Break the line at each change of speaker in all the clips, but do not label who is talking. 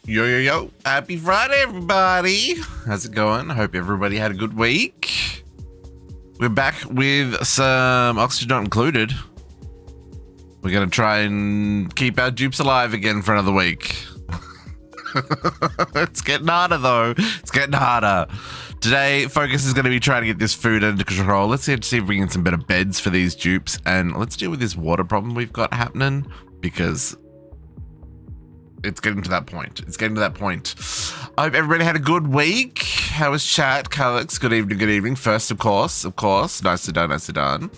Yo, yo, yo. Happy Friday, everybody. How's it going? I hope everybody had a good week. We're back with some oxygen not included. We're going to try and keep our dupes alive again for another week. It's getting harder, though. It's getting harder. Today, focus is going to be trying to get this food under control. Let's see if we can get some better beds for these dupes. And let's deal with this water problem we've got happening, because it's getting to that point. It's getting to that point. I hope everybody had a good week. How was chat? Calix, good evening, good evening. First, of course. Nicely done, nicely done.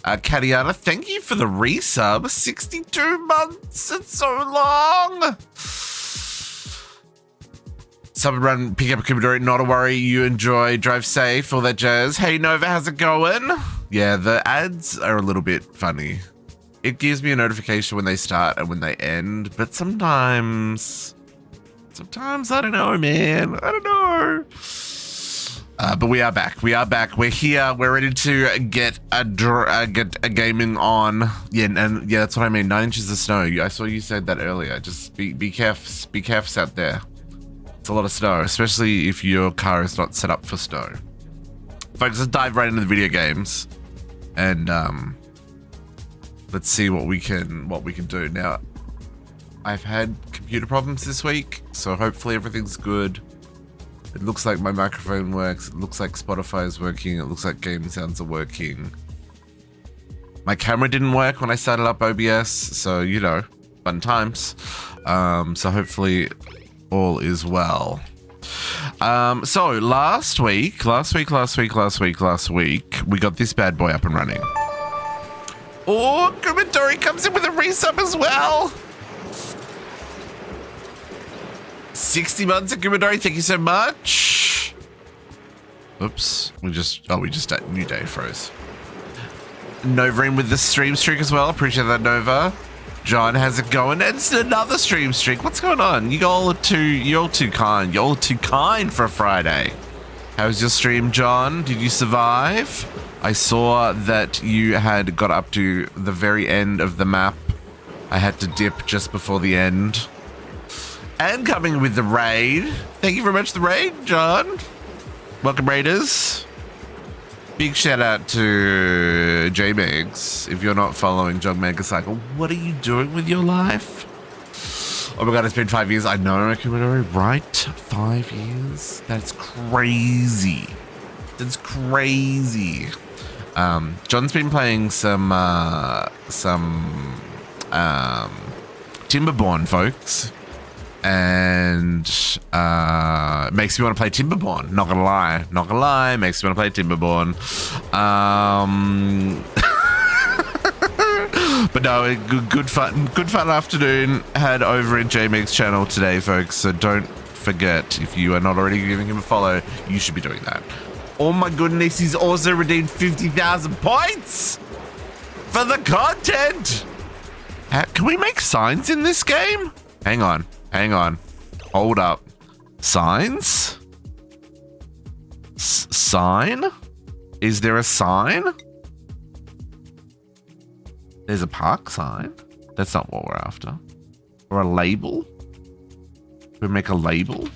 Katiana, thank you for the resub. 62 months. It's so long. Someone run, pick up a Kubidori. Not a worry. You enjoy. Drive safe. All that jazz. Hey, Nova, how's it going? Yeah, the ads are a little bit funny. It gives me a notification when they start and when they end, but sometimes I don't know, man. I don't know. But we are back. We are back. We're here. We're ready to get a gaming on. Yeah, and yeah, that's what I mean. 9 inches of snow. I saw you said that earlier. Just be careful. Be careful out there. It's a lot of snow, especially if your car is not set up for snow. Folks, let's dive right into the video games, and let's see what we can do. Now, I've had computer problems this week, so hopefully everything's good. It looks like my microphone works. It looks like Spotify is working. It looks like game sounds are working. My camera didn't work when I started up OBS, so you know, fun times. So hopefully all is well. So last week, we got this bad boy up and running. Oh, Kumadori comes in with a resub as well. 60 months of Kumadori, thank you so much. Oops, we just new day froze. Nova in with the stream streak as well. Appreciate that, Nova. John, how's it going? It's another stream streak. What's going on? You're all too kind. You're all too kind for a Friday. How's your stream, John? Did you survive? I saw that you had got up to the very end of the map. I had to dip just before the end. And coming with the raid. Thank you very much for the raid, John. Welcome, Raiders. Big shout out to J-Megs. If you're not following Jog Megacycle, what are you doing with your life? Oh my god, it's been 5 years. I know, Kumadori, right? 5 years? That's crazy. That's crazy. John's been playing some Timberborn, folks, and makes me want to play Timberborn. Not gonna lie, makes me want to play Timberborn. But no, good fun afternoon had over in J-Meg's channel today, folks. So don't forget, if you are not already giving him a follow, you should be doing that. Oh my goodness, he's also redeemed 50,000 points for the content. Can we make signs in this game? Hang on. Hold up. Signs? Sign? Is there a sign? There's a park sign. That's not what we're after. Or a label? We make a label?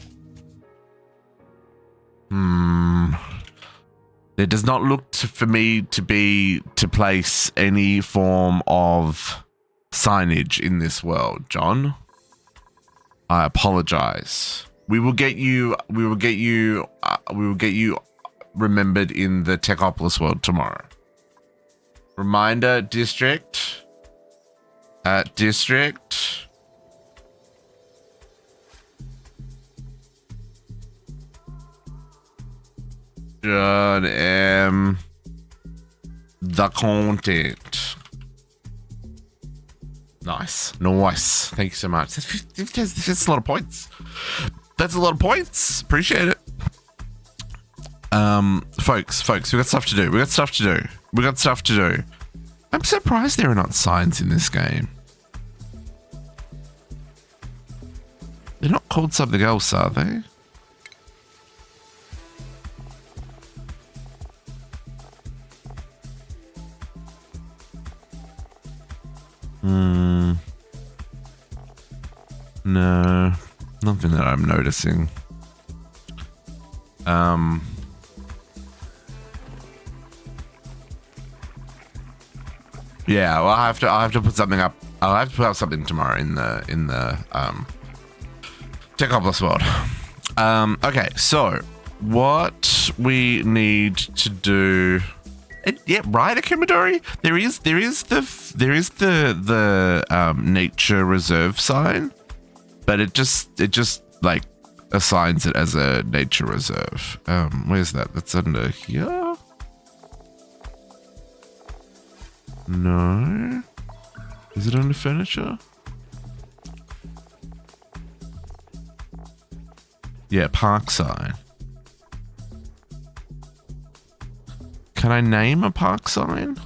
There does not look for me to place any form of signage in this world, John. I apologize. We will get you remembered in the Techopolis world tomorrow. Reminder, district. District. John M. The content. Nice. Thank you so much. That's a lot of points. Appreciate it. Folks, we got stuff to do. I'm surprised there are not signs in this game. They're not called something else, are they? No, nothing that I'm noticing. Yeah, well, I'll have to put something up. I'll have to put up something tomorrow in the Techopolis world. Okay, so what we need to do? Yeah, right, Akimidori. There is the nature reserve sign, but it just like assigns it as a nature reserve. Where's that? That's under here. No. Is it under furniture? Yeah, park sign. Can I name a park sign?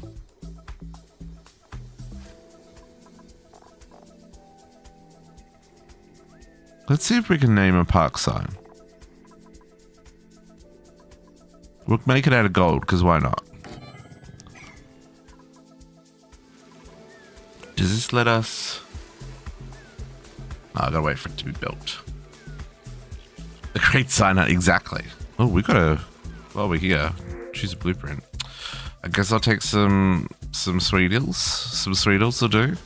Let's see if we can name a park sign. We'll make it out of gold, because why not? Does this let us... Oh, I gotta wait for it to be built. The great sign, exactly. Oh, we gotta... While we're here, choose a blueprint. I guess I'll take some sweetles. Some sweetles will do.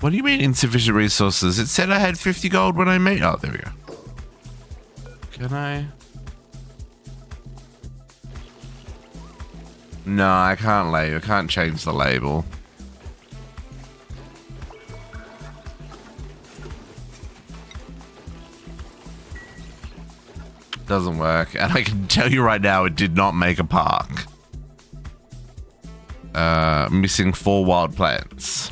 What do you mean insufficient resources? It said I had 50 gold when I made... Oh, there we go. Can I... No, I can't label. I can't change the label. Doesn't work. And I can tell you right now, it did not make a park. Missing 4 wild plants.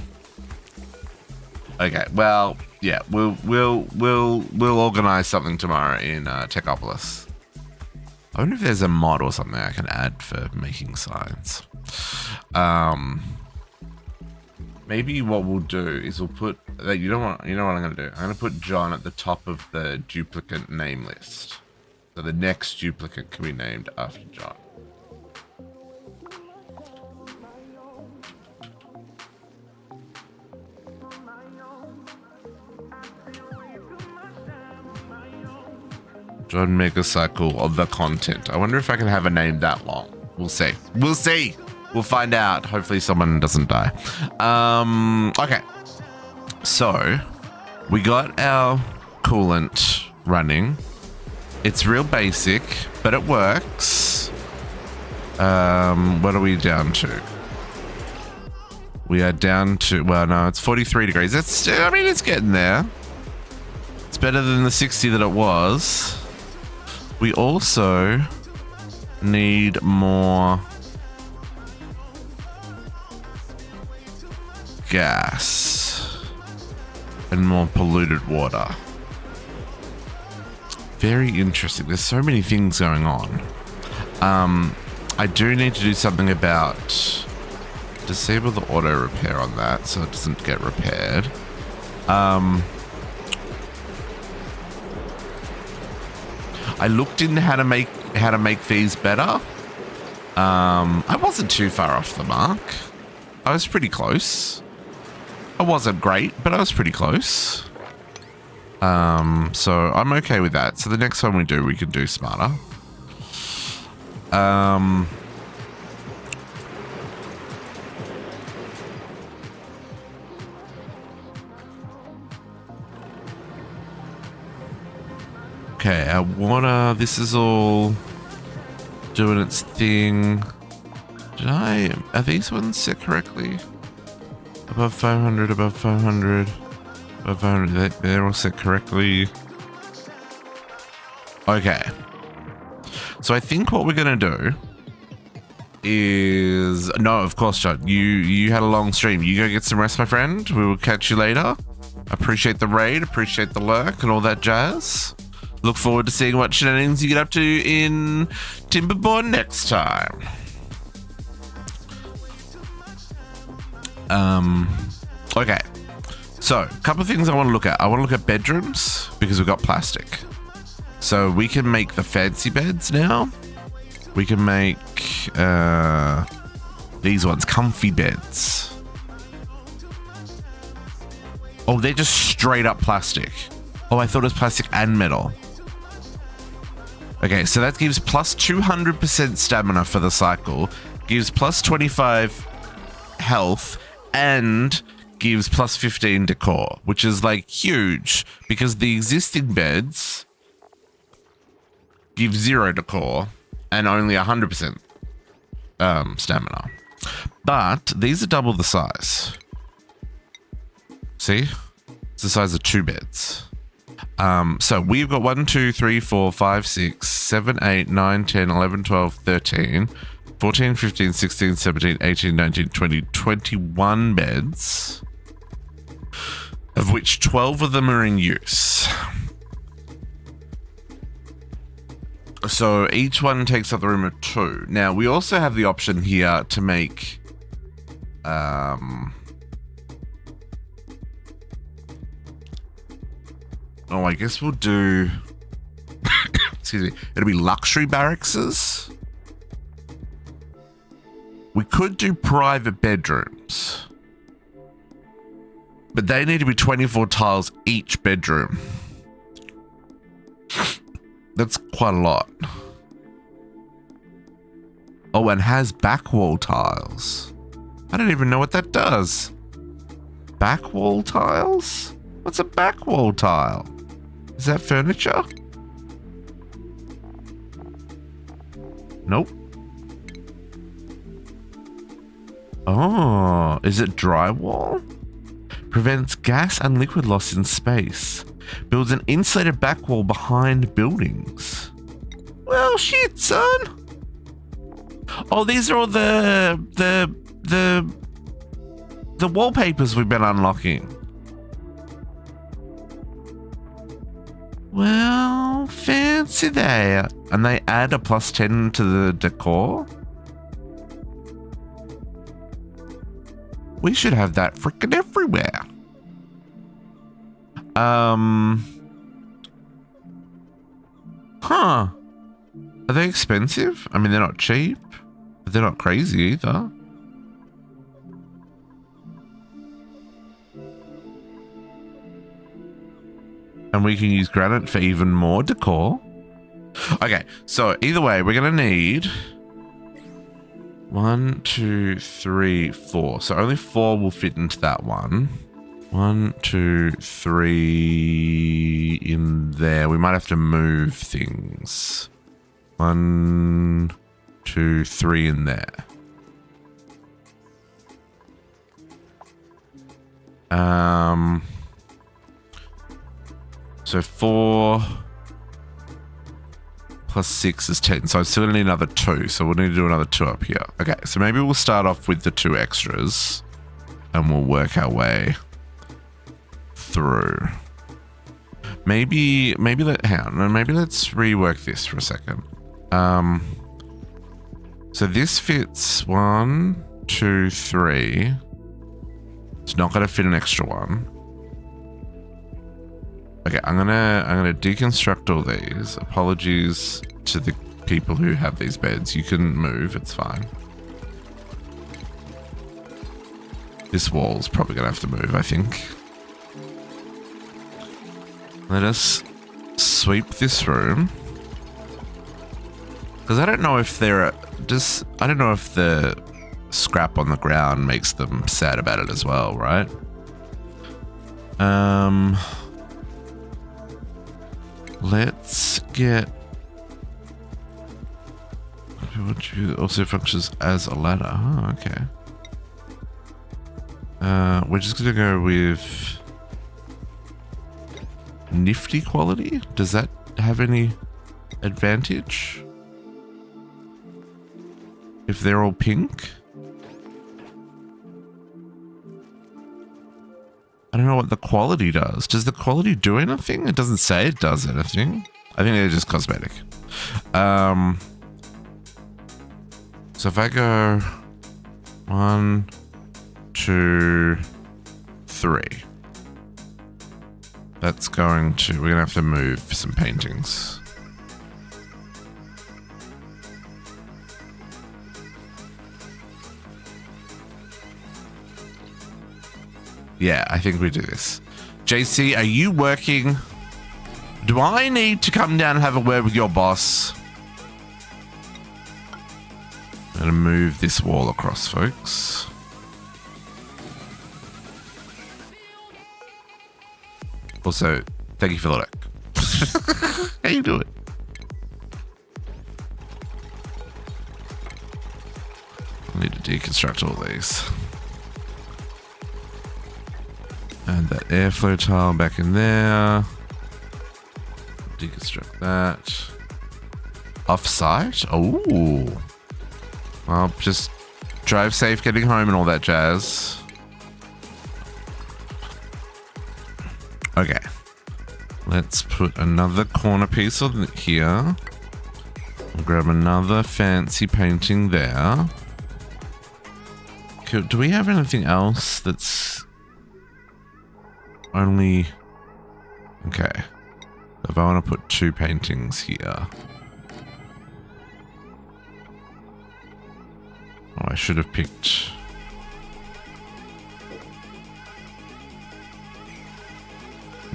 Okay, well, yeah, we'll organize something tomorrow in Techopolis. I wonder if there's a mod or something I can add for making signs. Maybe what we'll do is we'll put, you know what I'm gonna do? I'm gonna put John at the top of the duplicate name list. So the next duplicate can be named after John. John Megacycle of the content. I wonder if I can have a name that long. We'll see. We'll see. We'll find out. Hopefully someone doesn't die. Okay. So we got our coolant running. It's real basic, but it works. What are we down to? We are down to, well, no, it's 43 degrees. It's, I mean, it's getting there. It's better than the 60 that it was. We also need more gas and more polluted water. Very interesting. There's so many things going on. I do need to do something about disable the auto repair on that so it doesn't get repaired. I looked into how to make these better. I wasn't too far off the mark. I was pretty close. I wasn't great, but I was pretty close. So I'm okay with that. So the next one we do, we can do smarter. Okay, our water, this is all doing its thing. Are these ones set correctly? Above 500, above 500, above 500, they're all set correctly. Okay. So I think what we're gonna do is, no, of course, John, you had a long stream. You go get some rest, my friend. We will catch you later. Appreciate the raid, appreciate the lurk and all that jazz. Look forward to seeing what shenanigans you get up to in Timberborn next time. Okay. So, a couple of things I want to look at. I want to look at bedrooms because we've got plastic. So we can make the fancy beds now. We can make these ones, comfy beds. Oh, they're just straight up plastic. Oh, I thought it was plastic and metal. Okay, so that gives plus 200% stamina for the cycle, gives plus 25 health, and gives plus 15 decor, which is like huge because the existing beds give 0 decor and only 100% stamina. But these are double the size. See? It's the size of 2 beds. So we've got 1, 2, 3, 4, 5, 6, 7, 8, 9, 10, 11, 12, 13, 14, 15, 16, 17, 18, 19, 20, 21 beds, of which 12 of them are in use. So each one takes up the room of 2. Now, we also have the option here to make... Oh, I guess we'll do... Excuse me. It'll be luxury barrackses. We could do private bedrooms. But they need to be 24 tiles each bedroom. That's quite a lot. Oh, and has back wall tiles. I don't even know what that does. Back wall tiles? What's a back wall tile? Is that furniture? Nope. Oh, is it drywall? Prevents gas and liquid loss in space. Builds an insulated back wall behind buildings. Well, shit, son. Oh, these are all the wallpapers we've been unlocking. Well, fancy that. And they add a plus 10 to the decor. We should have that freaking everywhere. Huh. Are they expensive? I mean, they're not cheap, but they're not crazy either. And we can use granite for even more decor. Okay, so either way, we're going to need 1, 2, 3, 4. So only 4 will fit into that one. 1, 2, 3 in there. We might have to move things. 1, 2, 3 in there. So 4 plus 6 is 10. So I still need another 2. So we'll need to do another 2 up here. Okay, so maybe we'll start off with the 2 extras and we'll work our way through. Maybe let's rework this for a second. So this fits 1, 2, 3. It's not going to fit an extra one. Okay, I'm gonna deconstruct all these. Apologies to the people who have these beds. You can move, it's fine. This wall's probably gonna have to move, I think. Let us sweep this room. Because I don't know if I don't know if the scrap on the ground makes them sad about it as well, right? Let's get... Also functions as a ladder. Oh, okay. We're just going to go with... nifty quality? Does that have any advantage? If they're all pink? I don't know what the quality does. Does the quality do anything? It doesn't say it does anything. I think they're just cosmetic. So if I go 1, 2, 3. That's going to... We're going to have to move some paintings. Yeah, I think we do this. JC, are you working? Do I need to come down and have a word with your boss? I'm gonna move this wall across, folks. Also, thank you for the look. How you doing? I need to deconstruct all these. And that airflow tile back in there. Deconstruct that. Off-site? Oh. Well, just drive safe getting home and all that jazz. Okay. Let's put another corner piece on here. We'll grab another fancy painting there. Do we have anything else that's only... Okay. If I want to put 2 paintings here. Oh, I should have picked...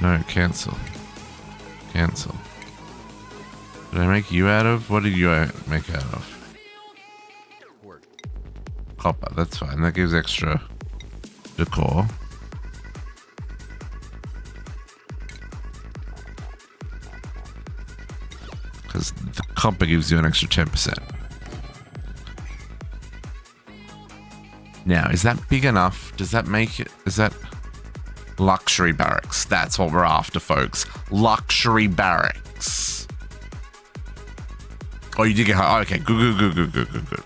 No, cancel. Cancel. Did I make you out of? What did you make out of? Copper, that's fine. That gives extra decor. Because the copper gives you an extra 10%. Now, is that big enough? Does that make it? Is that luxury barracks? That's what we're after, folks. Luxury barracks. Oh, you did get high. Okay, good.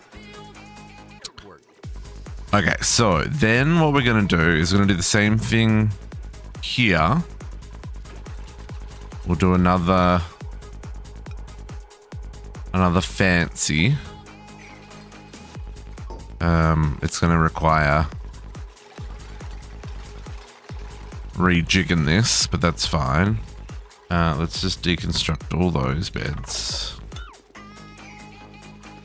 Okay, so then what we're going to do is we're going to do the same thing here. We'll do another fancy. It's going to require rejigging this, but that's fine. Let's just deconstruct all those beds.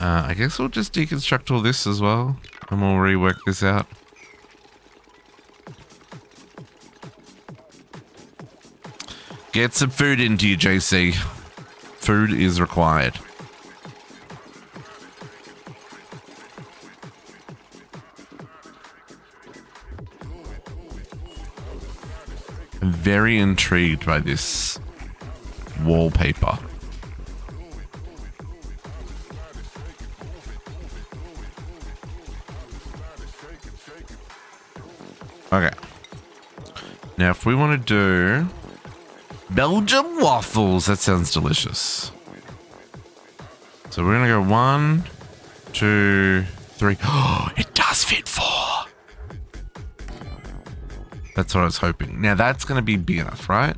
I guess we'll just deconstruct all this as well, and we'll rework this out. Get some food into you, JC. Food is required. I'm very intrigued by this wallpaper. Okay. Now, if we want to do Belgian waffles, that sounds delicious. So we're going to go 1, 2, 3. Oh, it does fit 4. That's what I was hoping. Now, that's going to be big enough, right?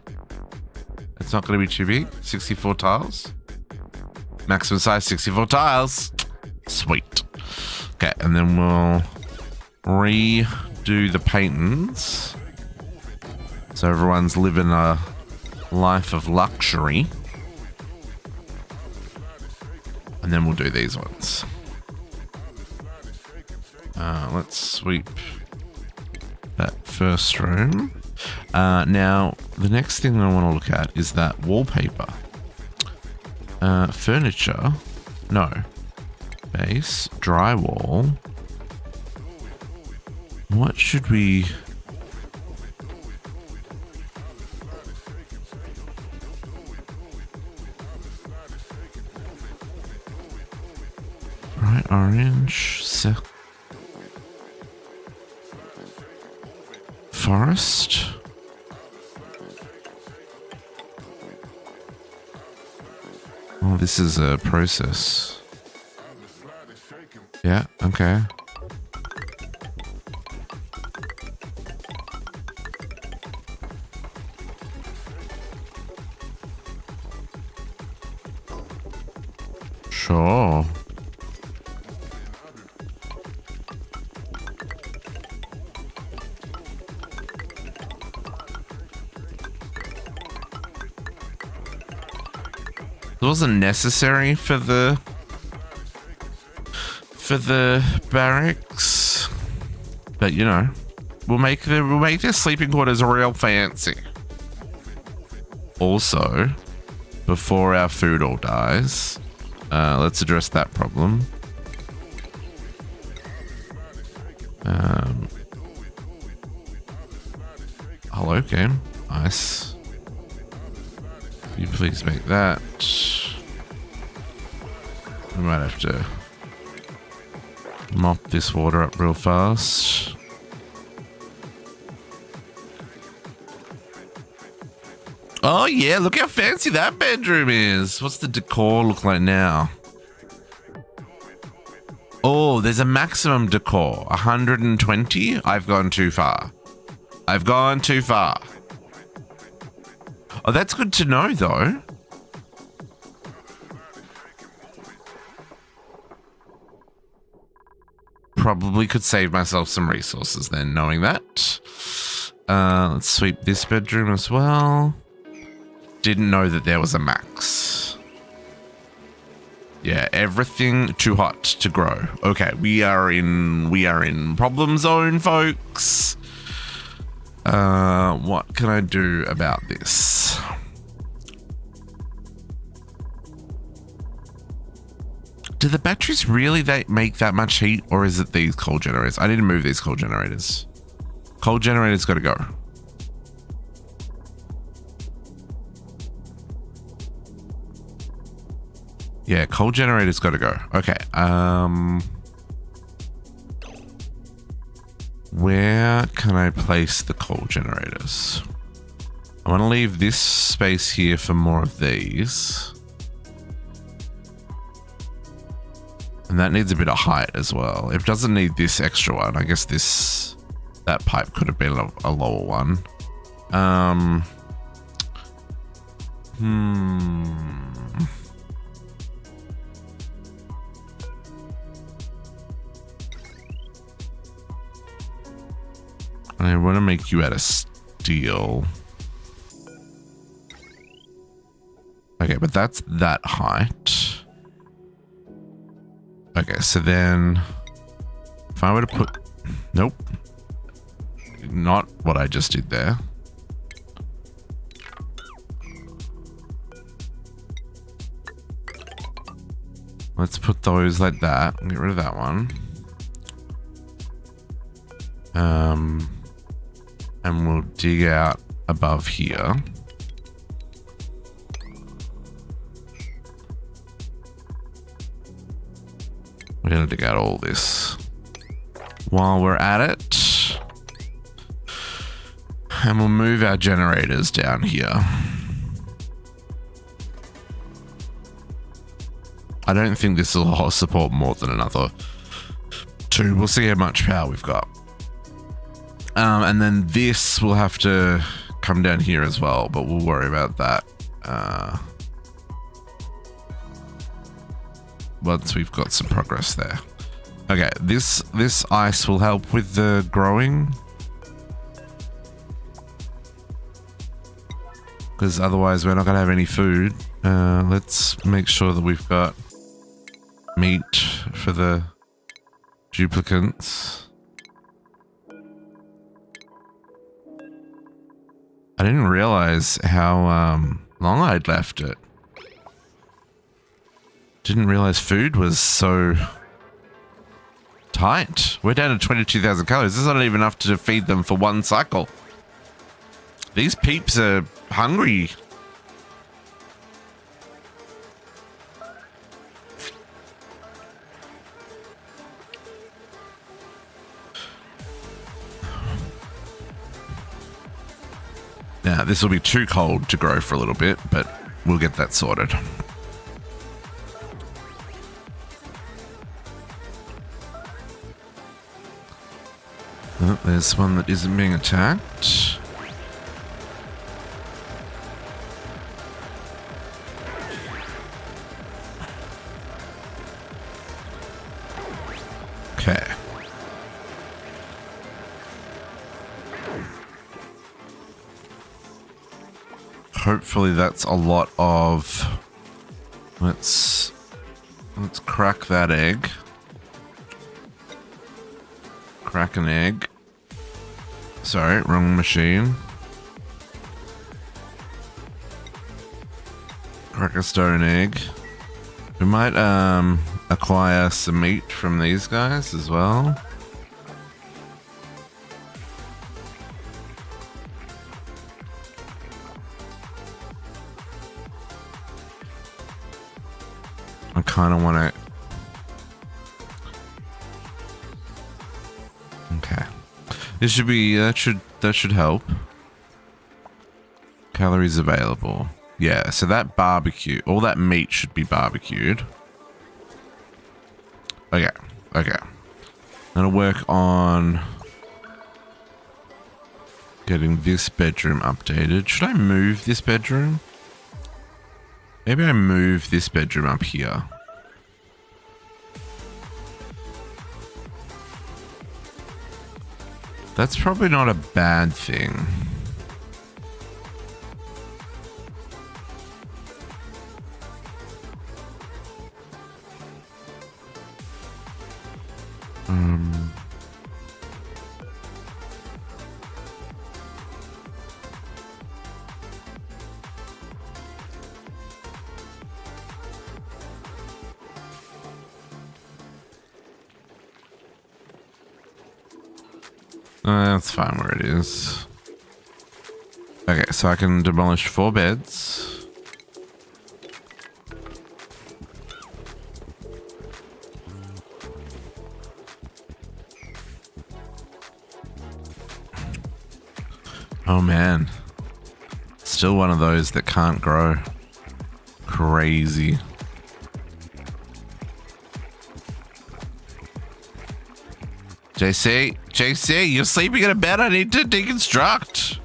It's not going to be too big. 64 tiles. Maximum size, 64 tiles. Sweet. Okay, and then we'll redo the paintings. So everyone's living a life of luxury. And then we'll do these ones. Let's sweep that first room. Now, the next thing I want to look at is that wallpaper. Furniture. No. Base. Drywall. What should we... Bright orange. Forest. Oh, this is a process. Yeah, okay. Sure. It wasn't necessary for the barracks, but you know, We'll make their sleeping quarters real fancy. Also, before our food all dies, let's address that problem. Hello, game. Nice. Can you please make that? We might have to mop this water up real fast. Oh yeah, look how fancy that bedroom is. What's the decor look like now? Oh, there's a maximum decor, 120. I've gone too far. I've gone too far. Oh, that's good to know though. Probably could save myself some resources then, knowing that. Let's sweep this bedroom as well. Didn't know that there was a max. Yeah, everything too hot to grow. Okay, we are in problem zone, folks. What can I do about this? Do the batteries really make that much heat, or is it these coal generators? I need to move these coal generators. Coal generators got to go. Yeah, coal generators got to go. Okay. Where can I place the coal generators? I want to leave this space here for more of these. And that needs a bit of height as well. It doesn't need this extra one. I guess that pipe could have been a lower one. I want to make you out of steel. Okay, but that's that height. Okay, so then if I were to put... Nope. Not what I just did there. Let's put those like that. Get rid of that one. And we'll dig out above here. We're gonna dig out all this while we're at it. And we'll move our generators down here. I don't think this will support more than another 2. We'll see how much power we've got. And then this will have to come down here as well, but we'll worry about that once we've got some progress there. Okay, this ice will help with the growing, because otherwise we're not going to have any food. Let's make sure that we've got meat for the duplicants. I didn't realize how long I'd left it. Didn't realize food was so tight. We're down to 22,000 calories. This is not even enough to feed them for one cycle. These peeps are hungry. Now, this will be too cold to grow for a little bit, but we'll get that sorted. Oh, there's one that isn't being attacked. Okay. Hopefully that's a lot of... Let's crack that egg. Crack an egg. Sorry, wrong machine. Crack a stone egg. We might acquire some meat from these guys as well. I kind of want to. Okay, this should be that should help. Calories available. Yeah, so that barbecue, all that meat should be barbecued. Okay, okay. Gonna work on getting this bedroom updated. Should I move this bedroom? Maybe I move this bedroom up here. That's probably not a bad thing. That's fine where it is. Okay, so I can demolish 4 beds. Oh man. Still one of those that can't grow. Crazy. JC, you're sleeping in a bed. I need to deconstruct.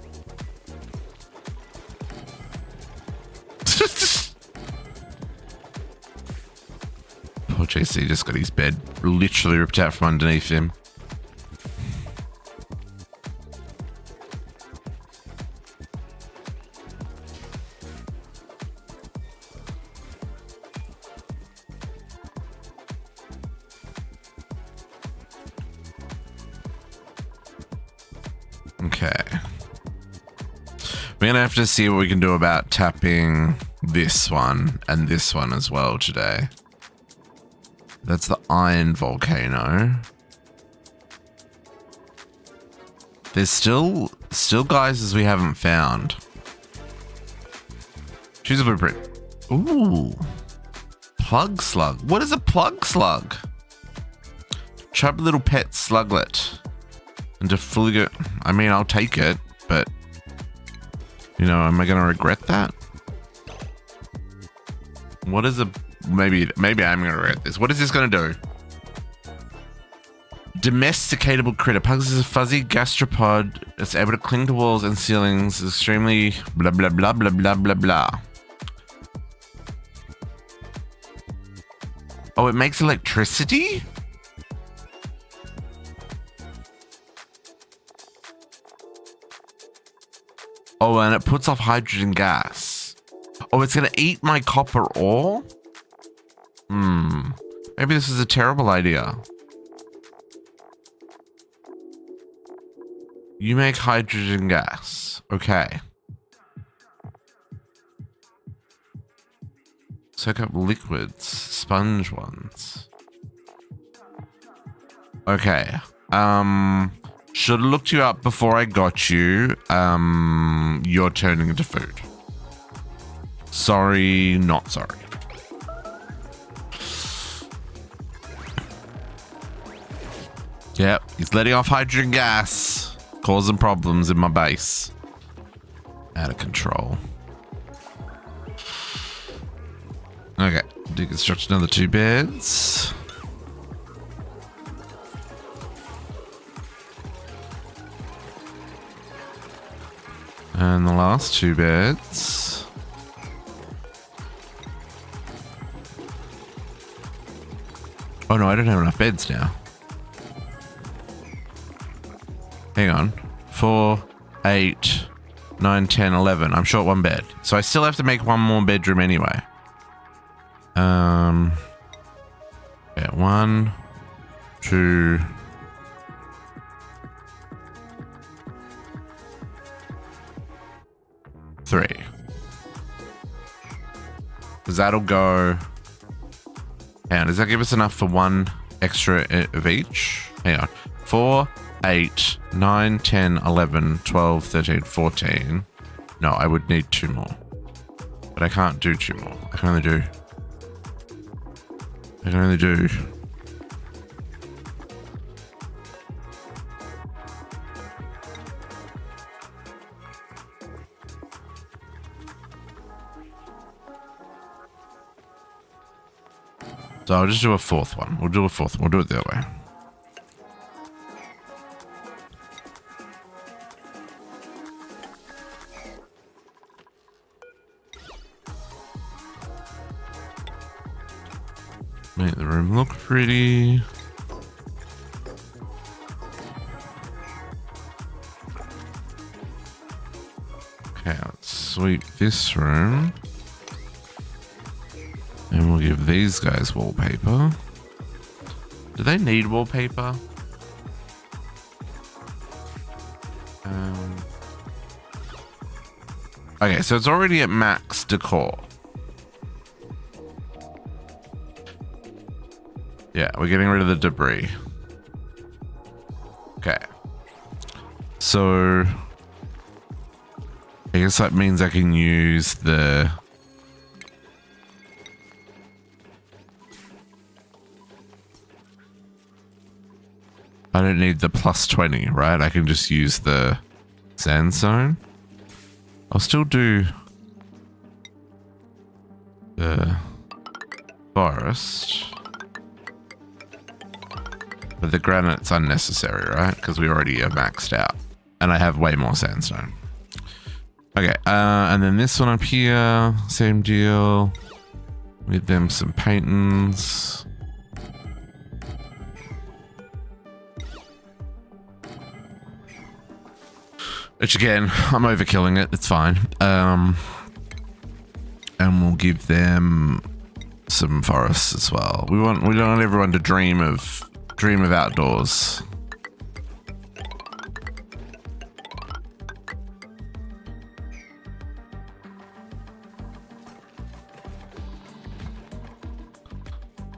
Poor JC just got his bed literally ripped out from underneath him. Okay. We're gonna have to see what we can do about tapping this one and this one as well today. That's the iron volcano. There's still geysers we haven't found. Choose a blueprint. Ooh. Plug slug. What is a plug slug? Trap a little pet sluglet. And to fully go, I mean, I'll take it, but you know, am I going to regret that? What is a, maybe I'm going to regret this. What is this going to do? Domesticatable critter. Pugs is a fuzzy gastropod. It's able to cling to walls and ceilings. Extremely blah, blah, blah, blah, blah, blah, blah. Oh, it makes electricity? Oh, and it puts off hydrogen gas. Oh, it's going to eat my copper ore? Maybe this is a terrible idea. You make hydrogen gas. Okay. Soak up liquids. Sponge ones. Okay. Should have looked you up before I got you. You're turning into food. Sorry, not sorry. Yep, he's letting off hydrogen gas, causing problems in my base. Out of control. Okay, deconstruct another 2 beds. And the last 2 beds. Oh no, I don't have enough beds now. Hang on. 4, 8, 9, 10, 11. I'm short 1 bed. So I still have to make 1 more bedroom anyway. Yeah, 1, 2, 3. Because that'll go. And does that give us enough for one extra of each? Hang on. 4, 8, 9, 10, 11, 12, 13, 14. No, I would need 2 more. But I can't do 2 more. I can only do. So I'll just do a 4th one. We'll do a 4th one. We'll do it the other way. Make the room look pretty. Okay, let's sweep this room. And we'll give these guys wallpaper. Do they need wallpaper? Okay, so it's already at max decor. Yeah, we're getting rid of the debris. Okay. So I guess that means I can use the I don't need the +20, right? I can just use the sandstone. I'll still do the forest. But the granite's unnecessary, right? Because we already are maxed out. And I have way more sandstone. Okay, and then this one up here, same deal. With them some paintings. Which again, I'm overkilling it. It's fine. And we'll give them some forests as well. We don't want everyone to dream of outdoors.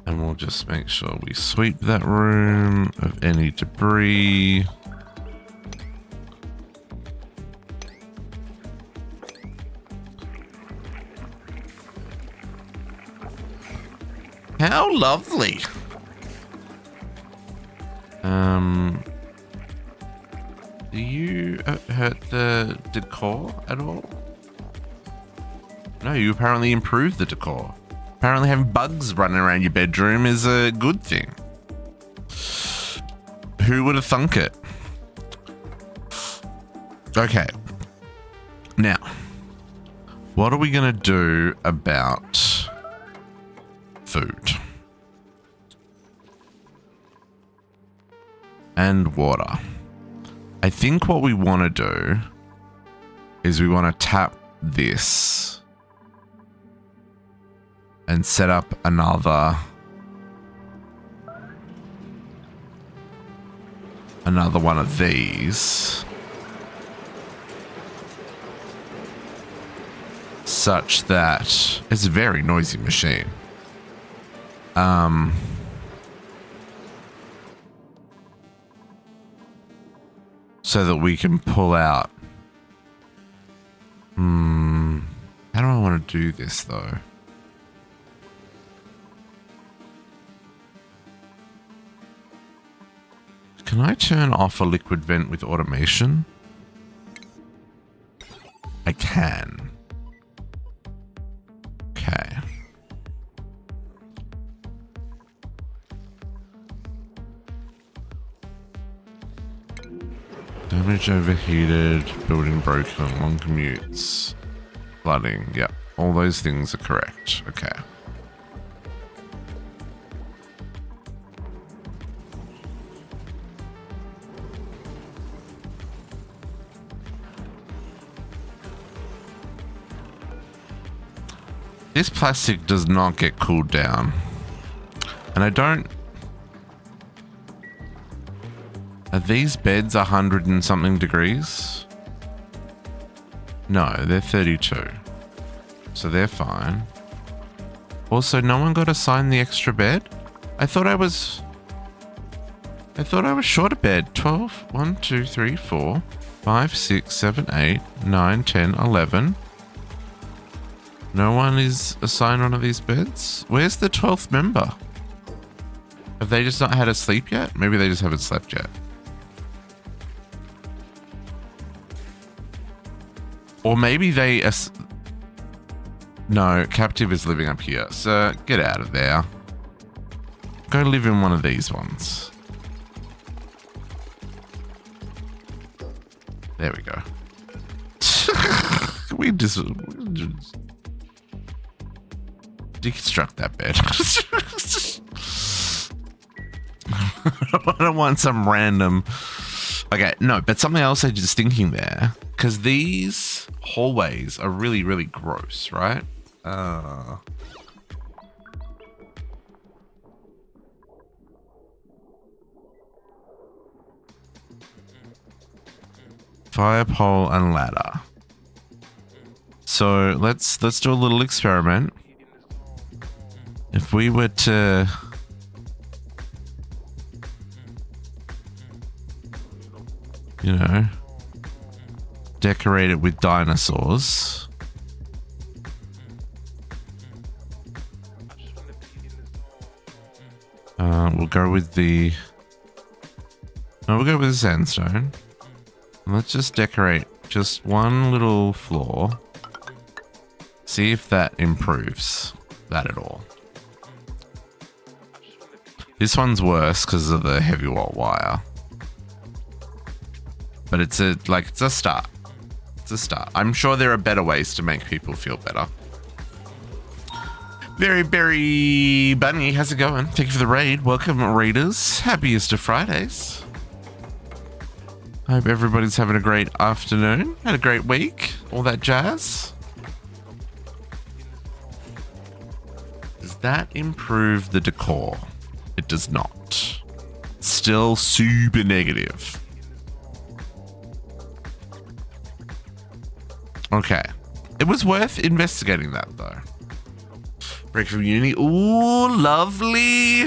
And we'll just make sure we sweep that room of any debris. How lovely. Do you hurt the decor at all? No, you apparently improved the decor. Apparently having bugs running around your bedroom is a good thing. Who would have thunk it? Okay. Now, what are we going to do about food and water? I think what we want to do is we want to tap this and set up another one of these such that it's a very noisy machine. So that we can pull out. How do I want to do this though? Can I turn off a liquid vent with automation? I can. Okay. Damage overheated, building broken, long commutes, flooding. Yep, all those things are correct. Okay. This plastic does not get cooled down. And I don't... Are these beds 100 and something degrees? No, they're 32. So they're fine. Also, no one got assigned the extra bed? I thought I was short a bed. 12, 1, 2, 3, 4, 5, 6, 7, 8, 9, 10, 11. No one is assigned one of these beds? Where's the 12th member? Have they just not had a sleep yet? Maybe they just haven't slept yet. Or maybe they... No, captive is living up here. So get out of there. Go live in one of these ones. There we go. we just deconstruct that bed. I don't want some random... Okay, no, but something else I was just thinking there. Because these hallways are really, really gross, right? Fire pole and ladder. So let's do a little experiment. If we were to... You know, decorate it with dinosaurs. We'll go with the... No, we'll go with the sandstone. And let's just decorate just one little floor. See if that improves that at all. This one's worse because of the heavy wire. But it's a start. It's a start. I'm sure there are better ways to make people feel better. Very, very Bunny, how's it going? Thank you for the raid. Welcome, raiders. Happy Easter Fridays. I hope everybody's having a great afternoon. Had a great week. All that jazz. Does that improve the decor? It does not. Still super negative. Okay. It was worth investigating that, though. Break from uni. Ooh, lovely.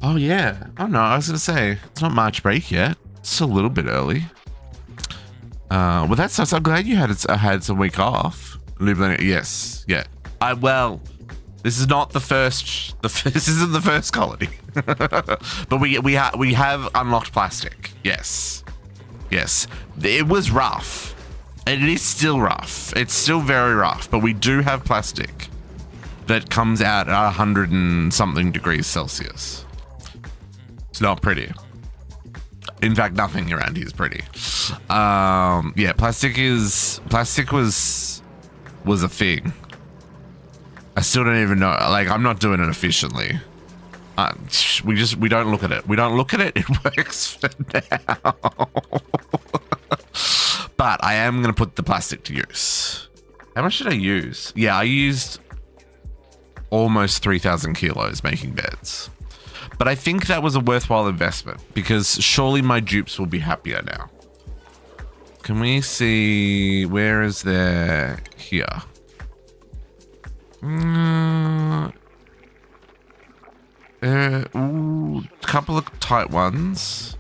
Oh, yeah. Oh, no, I was going to say, it's not March break yet. It's a little bit early. Well, that's nice. I'm glad you had some week off. Yes. Yeah. Well, this is not the first. This isn't the first colony. But we have unlocked plastic. Yes. It was rough. And it is still rough. It's still very rough, but we do have plastic that comes out at 100 and something degrees Celsius. It's not pretty. In fact, nothing around here is pretty. Yeah, plastic was a thing. I still don't even know. Like, I'm not doing it efficiently. We don't look at it. We don't look at it. It works for now. But I am going to put the plastic to use. How much did I use? Yeah, I used almost 3,000 kilos making beds. But I think that was a worthwhile investment because surely my dupes will be happier now. Can we see, where is there here? Ooh, a couple of tight ones.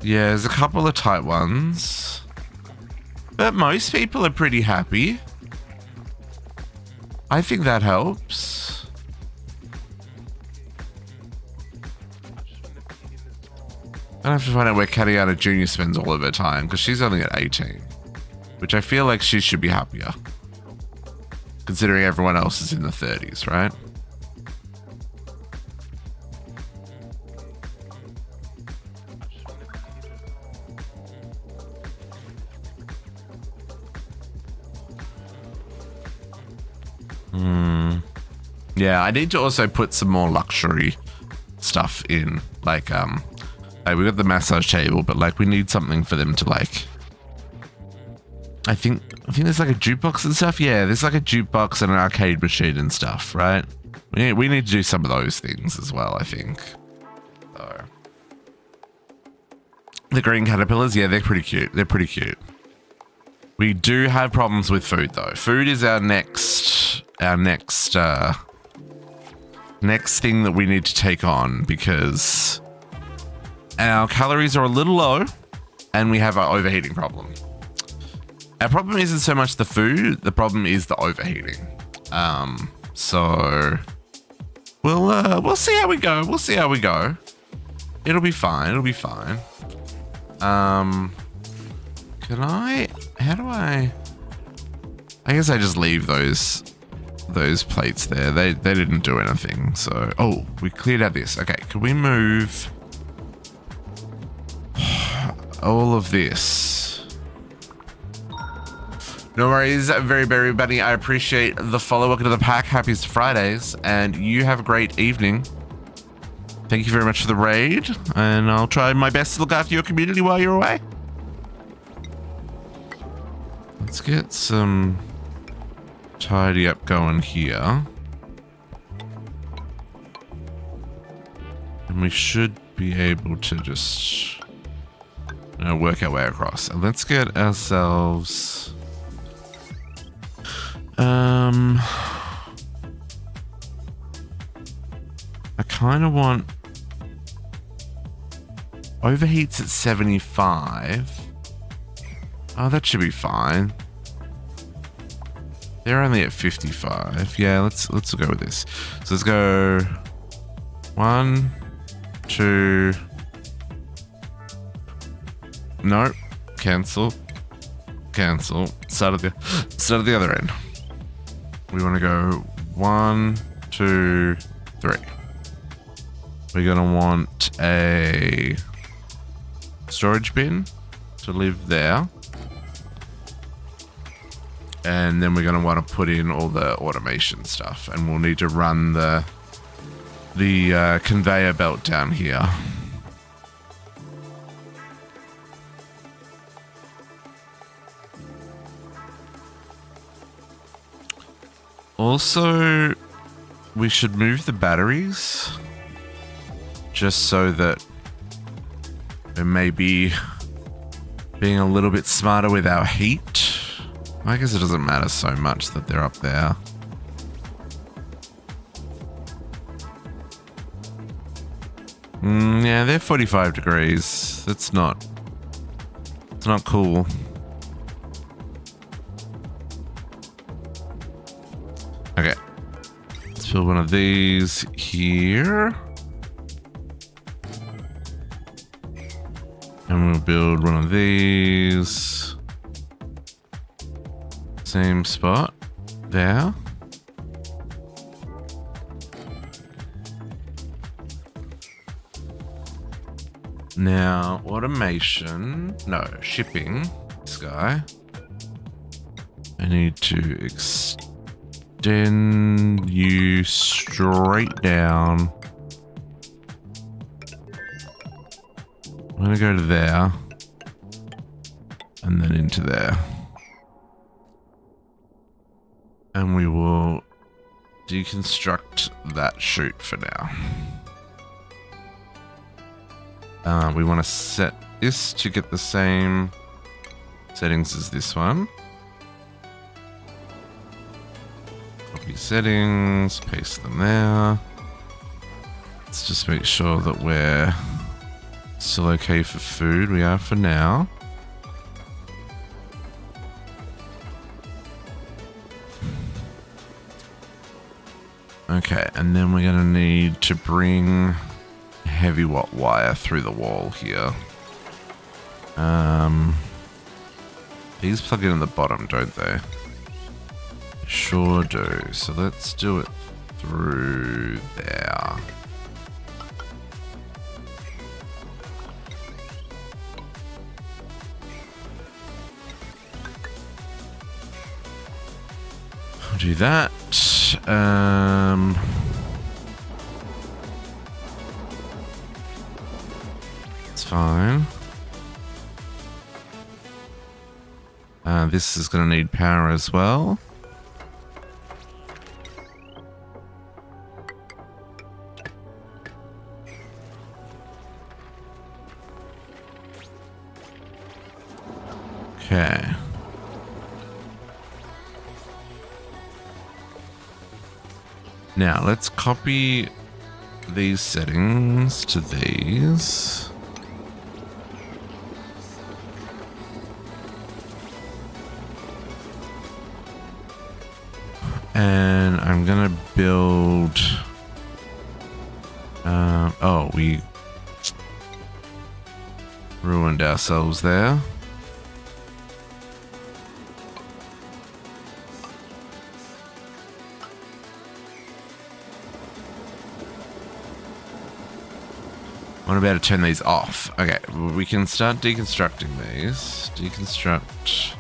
Yeah, there's a couple of tight ones. But most people are pretty happy. I think that helps. I have to find out where Katiana Jr. spends all of her time because she's only at 18. Which I feel like she should be happier. Considering everyone else is in the 30s, right? Yeah, I need to also put some more luxury stuff in. Like, we got the massage table, but like we need something for them to like. I think there's like a jukebox and stuff. Yeah, there's like a jukebox and an arcade machine and stuff, right? We need to do some of those things as well, I think. So, The green caterpillars, yeah, they're pretty cute. They're pretty cute. We do have problems with food though. Food is our next thing that we need to take on because our calories are a little low and we have our overheating problem. Our problem isn't so much the food, the problem is the overheating. So we'll see how we go. We'll see how we go. It'll be fine. It'll be fine. How do I guess I just leave those plates there. They didn't do anything. So, oh, we cleared out this. Okay, can we move all of this? No worries, very buddy. I appreciate the follow. Welcome to the pack. Happy Fridays, and you have a great evening. Thank you very much for the raid, and I'll try my best to look after your community while you're away. Let's get some tidy up going here. And we should be able to just work our way across. And let's get ourselves... I kind of want... Overheats at 75. Oh, that should be fine. They're only at 55. Yeah, let's go with this. So let's go 1, 2. Nope. Cancel. Start at the other end. We want to go 1, 2, 3. We're gonna want a storage bin to live there. And then we're going to want to put in all the automation stuff, and we'll need to run the conveyor belt down here. Also, we should move the batteries just so that we may be being a little bit smarter with our heat. I guess it doesn't matter so much that they're up there. Yeah, they're 45 degrees. It's not cool. Okay. Let's build one of these here. And we'll build one of these. Same spot there. Now, automation, no, shipping, this guy. I need to extend you straight down. I'm gonna go to there and then into there. And we will deconstruct that chute for now. We want to set this to get the same settings as this one. Copy settings, paste them there. Let's just make sure that we're still okay for food. We are for now. Okay, and then we're going to need to bring heavy watt wire through the wall here. These plug in at the bottom, don't they? Sure do. So let's do it through there. I'll do that. It's fine. This is going to need power as well. Okay. Now let's copy these settings to these. And I'm gonna build. Oh, we ruined ourselves there. I'm about to turn these off. Okay, we can start deconstructing these. Deconstruct,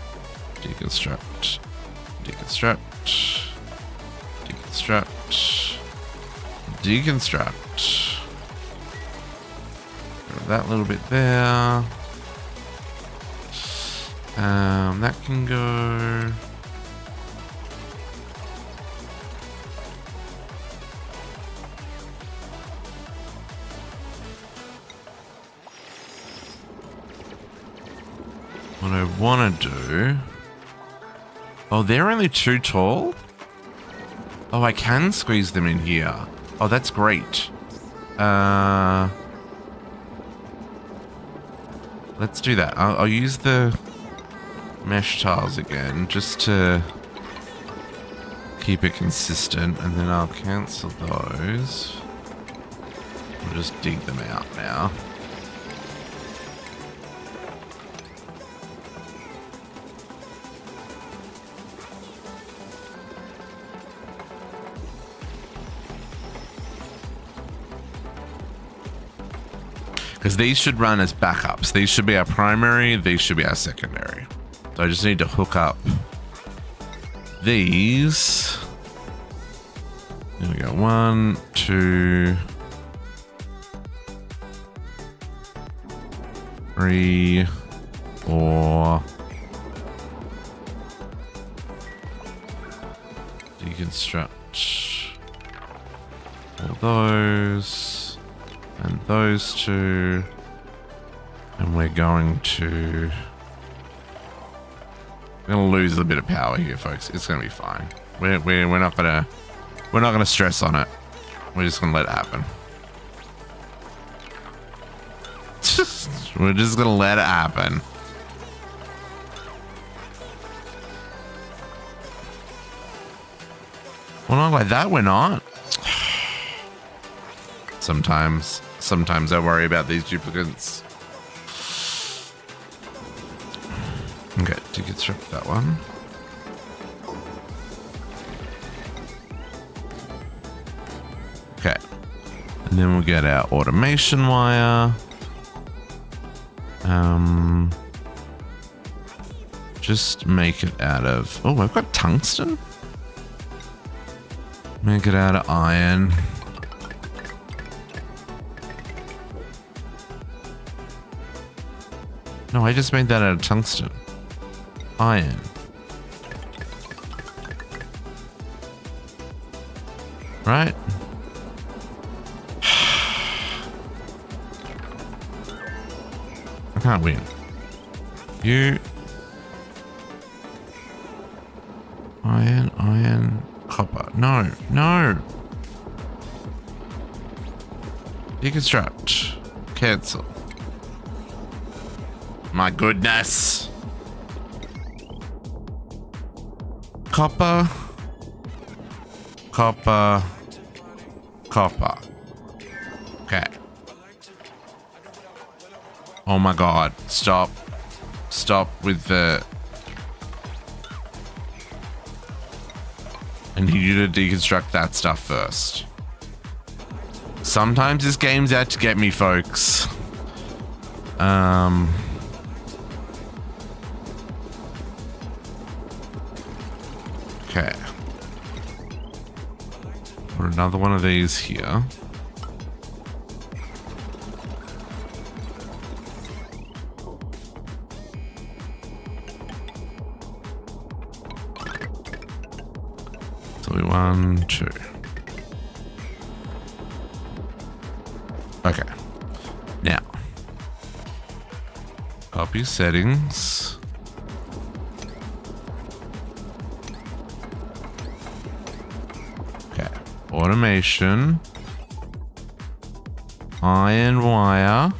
deconstruct, deconstruct, deconstruct, deconstruct. That little bit there. That can go. What I want to do... Oh, they're only too tall? Oh, I can squeeze them in here. Oh, that's great. Let's do that. I'll use the mesh tiles again just to keep it consistent, and then I'll cancel those. We'll just dig them out now. Because these should run as backups. These should be our primary, these should be our secondary. So I just need to hook up these. There we go. 1, 2, 3, 4. Deconstruct all those. And those two, and we're going to lose a bit of power here, folks. It's gonna be fine. We're not gonna stress on it. We're just gonna let it happen. We're just gonna let it happen. Well, not like that. We're not. Sometimes I worry about these duplicates. Okay, deconstruct that one. Okay. And then we'll get our automation wire. Just make it out of... Oh, I've got tungsten? Make it out of iron. No, I just made that out of tungsten. Iron. Right? I can't win. You... Iron, copper. No, no! Deconstruct. Cancel. My goodness. Copper. Copper. Copper. Okay. Oh my god. Stop. Stop with the... I need you to deconstruct that stuff first. Sometimes this game's out to get me, folks. Okay. Put another one of these here. So 1, 2. Okay. Now, copy settings. automation, iron wire,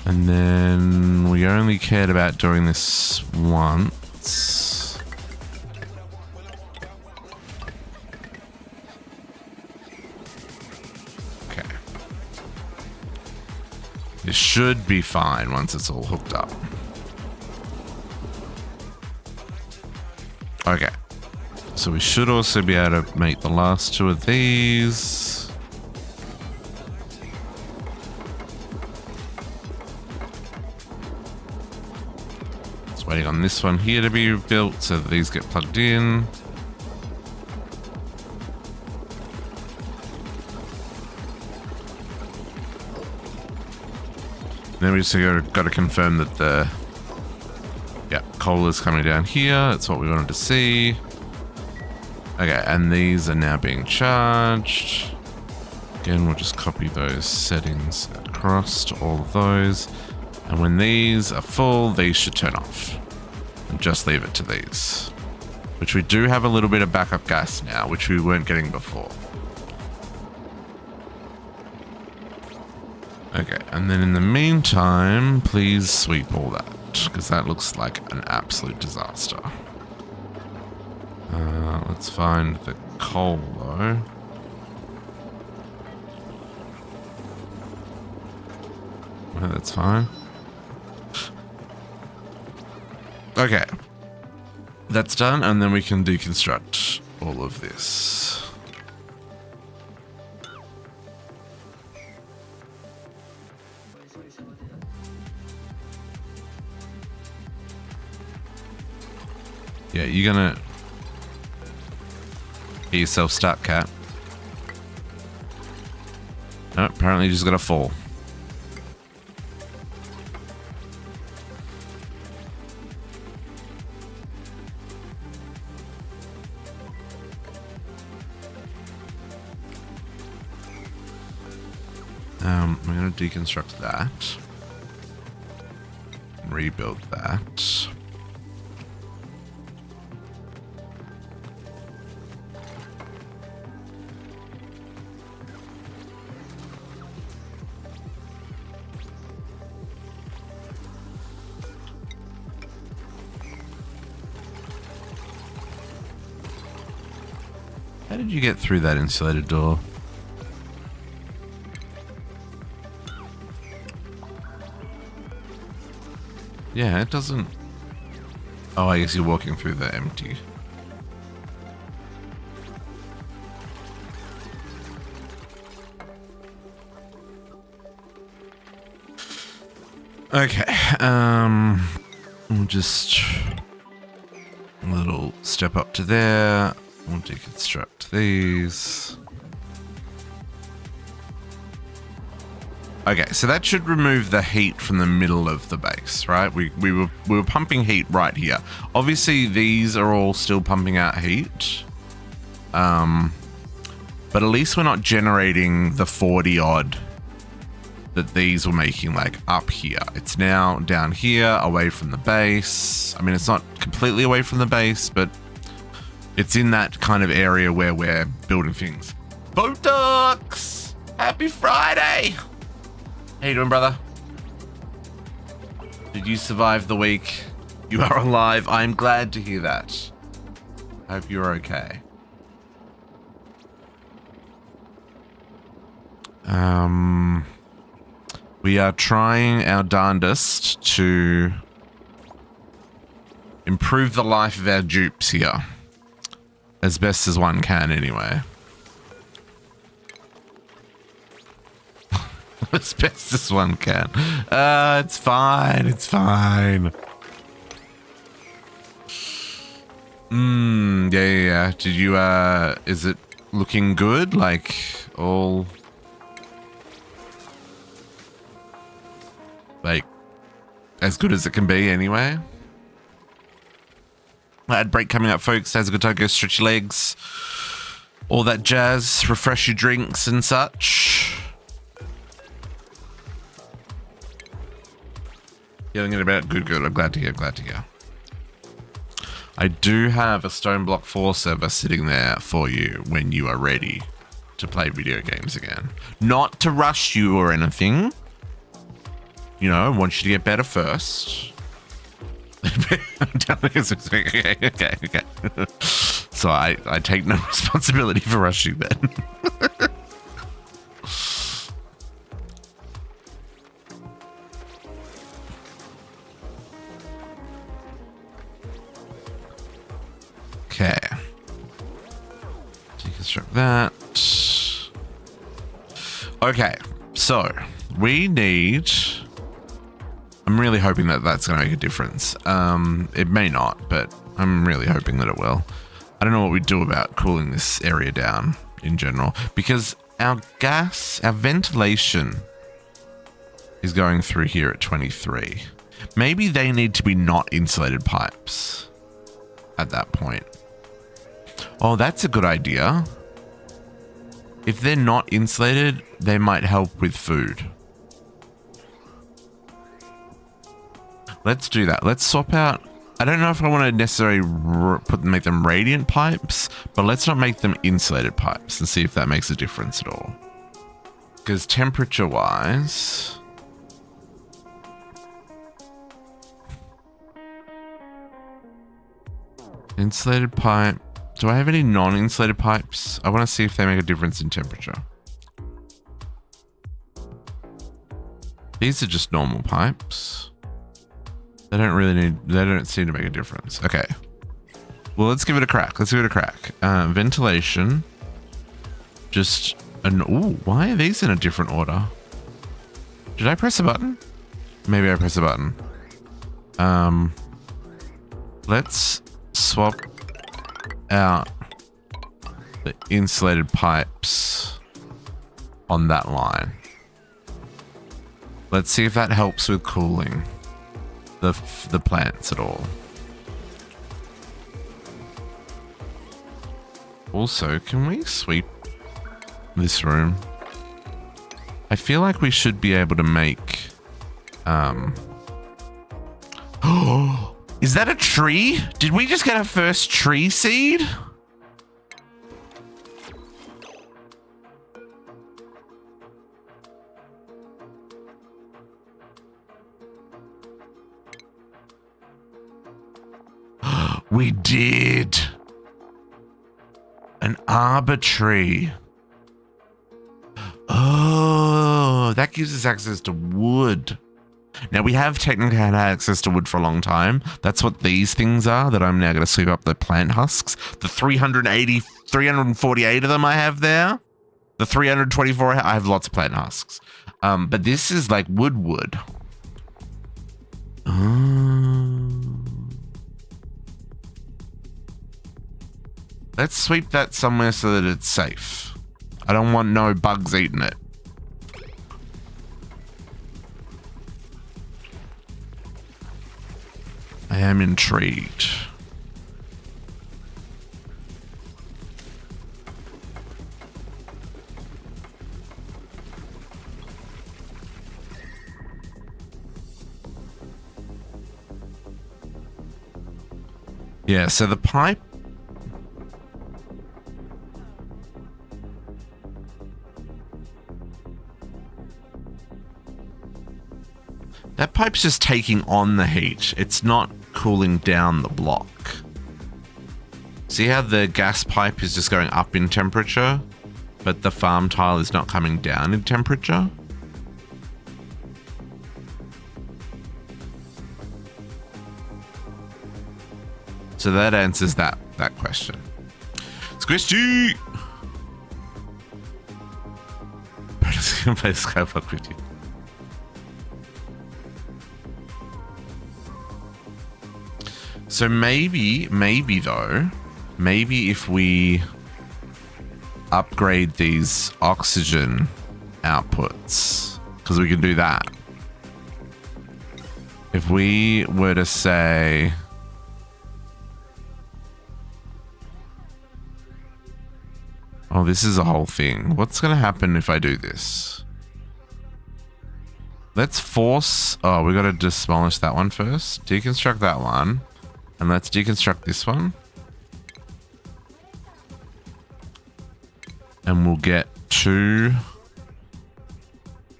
and then we only cared about doing this once. Okay. This should be fine once it's all hooked up. Okay. So we should also be able to make the last two of these. Just waiting on this one here to be built so that these get plugged in. Then we just got to confirm that the coal is coming down here. That's what we wanted to see. Okay, and these are now being charged. Again, we'll just copy those settings across to all of those. And when these are full, these should turn off. And just leave it to these. Which we do have a little bit of backup gas now, which we weren't getting before. Okay, and then in the meantime, please sweep all that, because that looks like an absolute disaster. Let's find the coal, though. Oh, that's fine. Okay. That's done, and then we can deconstruct all of this. Yeah, you're gonna get yourself stuck, cat. No, apparently you just gotta fall. We're gonna deconstruct that. Rebuild that. How did you get through that insulated door? Yeah, it doesn't... Oh, I guess you're walking through the empty. Okay, we'll just... a little step up to there. We'll deconstruct these. Okay, so that should remove the heat from the middle of the base, right? We were pumping heat right here. Obviously, these are all still pumping out heat. But at least we're not generating the 40 odd that these were making, like up here. It's now down here, away from the base. I mean, it's not completely away from the base, but it's in that kind of area where we're building things. Botox! Happy Friday! How you doing, brother? Did you survive the week? You are alive. I'm glad to hear that. Hope you're okay. We are trying our darndest to improve the life of our dupes here. As best as one can, anyway. As best as one can. It's fine. It's fine. Yeah. Did you, is it looking good? Like, all... like, as good as it can be, anyway? Ad break coming up, folks. Has a good time. Go stretch your legs. All that jazz. Refresh your drinks and such. Feeling it about good. I'm glad to hear. I do have a Stone Block 4 server sitting there for you when you are ready to play video games again. Not to rush you or anything. You know, I want you to get better first. Okay. So I take no responsibility for rushing then. Okay. Deconstruct that. Okay, so we need... I'm really hoping that that's going to make a difference. It may not, but I'm really hoping that it will. I don't know what we do about cooling this area down in general, because our ventilation is going through here at 23. Maybe they need to be not insulated pipes at that point. Oh, that's a good idea. If they're not insulated, they might help with food. Let's do that. Let's swap out. I don't know if I want to necessarily make them radiant pipes, but let's not make them insulated pipes and see if that makes a difference at all. Because temperature-wise... Insulated pipe. Do I have any non-insulated pipes? I want to see if they make a difference in temperature. These are just normal pipes. They don't seem to make a difference. Okay. Well, let's give it a crack. Ventilation. Ooh, why are these in a different order? Did I press a button? Maybe I pressed a button. Let's swap out the insulated pipes on that line. Let's see if that helps with cooling the plants at all. Also, can we sweep this room? I feel like we should be able to make oh, is that a tree? Did we just get our first tree seed? We did. An arbor tree. Oh, that gives us access to wood. Now, we have technically had access to wood for a long time. That's what these things are that I'm now going to sweep up the plant husks. The 348 of them I have there. The 324, I have lots of plant husks. But this is like wood. Let's sweep that somewhere so that it's safe. I don't want no bugs eating it. I am intrigued. Yeah, so the pipe. That pipe's just taking on the heat. It's not cooling down the block. See how the gas pipe is just going up in temperature, but the farm tile is not coming down in temperature? So that answers that question. Squishy! I'm just gonna play Skyblock with you. So maybe if we upgrade these oxygen outputs, because we can do that. If we were to say, oh, this is a whole thing. What's going to happen if I do this? Let's force... Oh, we got to demolish that one first. Deconstruct that one. And let's deconstruct this one. And we'll get 2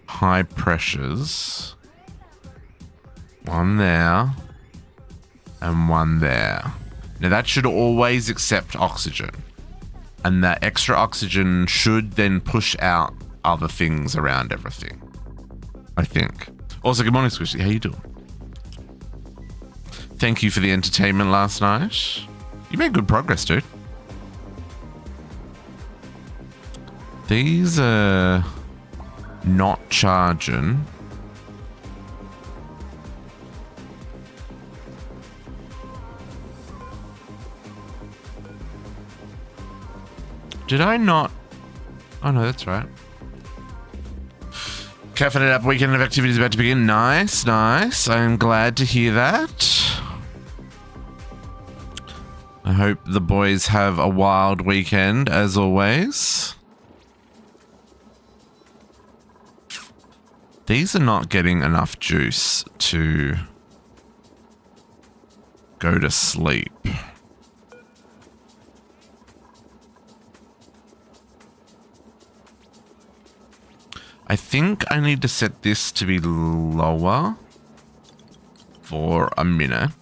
high pressures. One there. And one there. Now that should always accept oxygen. And that extra oxygen should then push out other things around everything. I think. Also, good morning, Squishy. How you doing? Thank you for the entertainment last night. You made good progress, dude. These are not charging. Did I not? Oh no, that's right. Caffeinated up weekend of activities about to begin. Nice, nice. I'm glad to hear that. I hope the boys have a wild weekend, as always. These are not getting enough juice to go to sleep. I think I need to set this to be lower for a minute.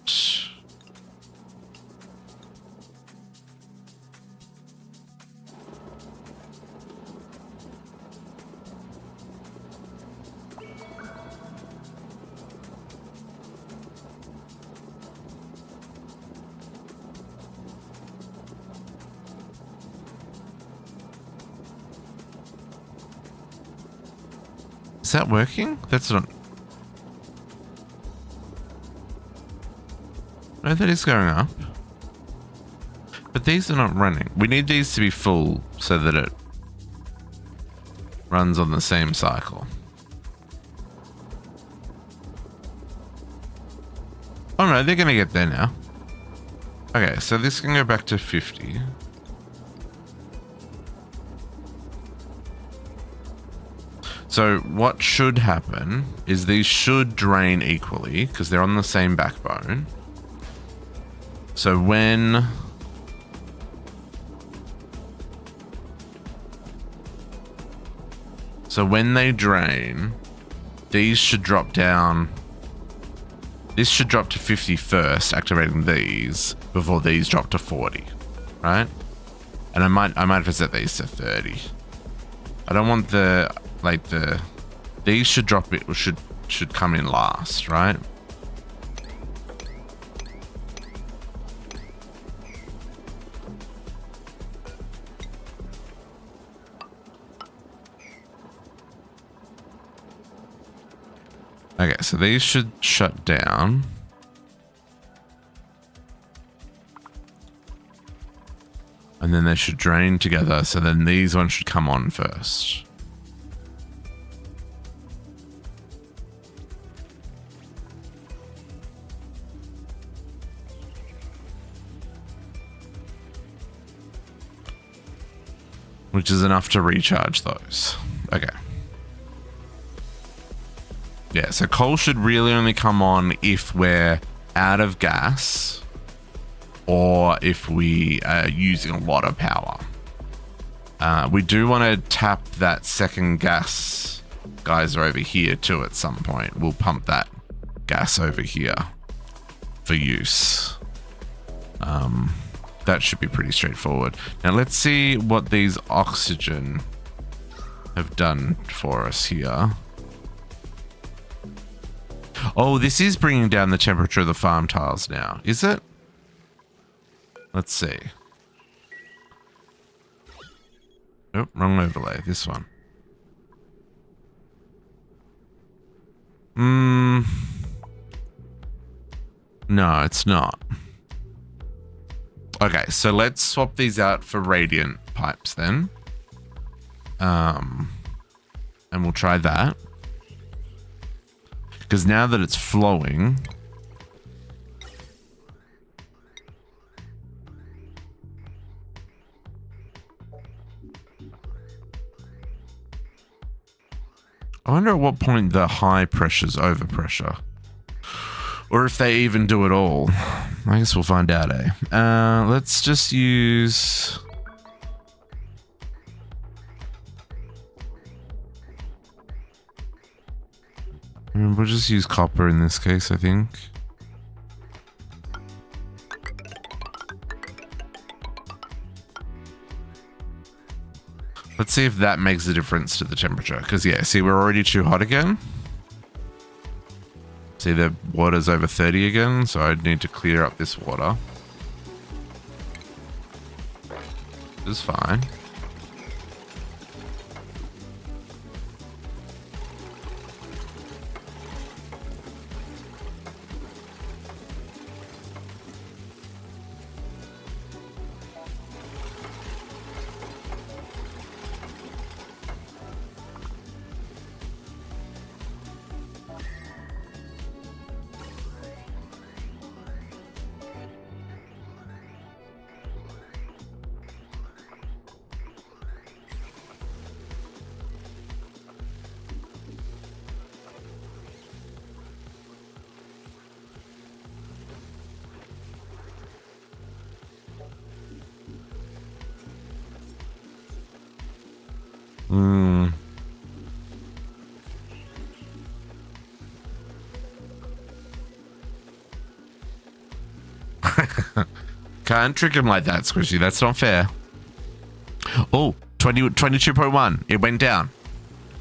Is that working? That's not... No, that is going up. But these are not running. We need these to be full so that it runs on the same cycle. Oh no, they're going to get there now. Okay, so this can go back to 50. So what should happen is these should drain equally because they're on the same backbone. So when they drain, these should drop down. This should drop to 50 first, activating these before these drop to 40, right? And I might have to set these to 30. I don't want the... Like these should drop it, should come in last, right? Okay, so these should shut down. And then they should drain together, so then these ones should come on first. Which is enough to recharge those. Okay. Yeah, so coal should really only come on if we're out of gas or if we are using a lot of power. We do want to tap that second gas geyser over here too at some point. We'll pump that gas over here for use. That should be pretty straightforward. Now let's see what these oxygen have done for us here. Oh, this is bringing down the temperature of the farm tiles now, is it? Let's see. Oh, wrong overlay, this one. No, it's not. Okay, so let's swap these out for radiant pipes then. And we'll try that. Because now that it's flowing... I wonder at what point the high pressure's overpressure. Or if they even do it all. I guess we'll find out, eh? Let's just use... We'll just use copper in this case, I think. Let's see if that makes a difference to the temperature. Because, yeah, see, we're already too hot again. See, the water's over 30 again, so I'd need to clear up this water. This is fine. Can't trick him like that, Squishy. That's not fair. Oh, 22.1. It went down.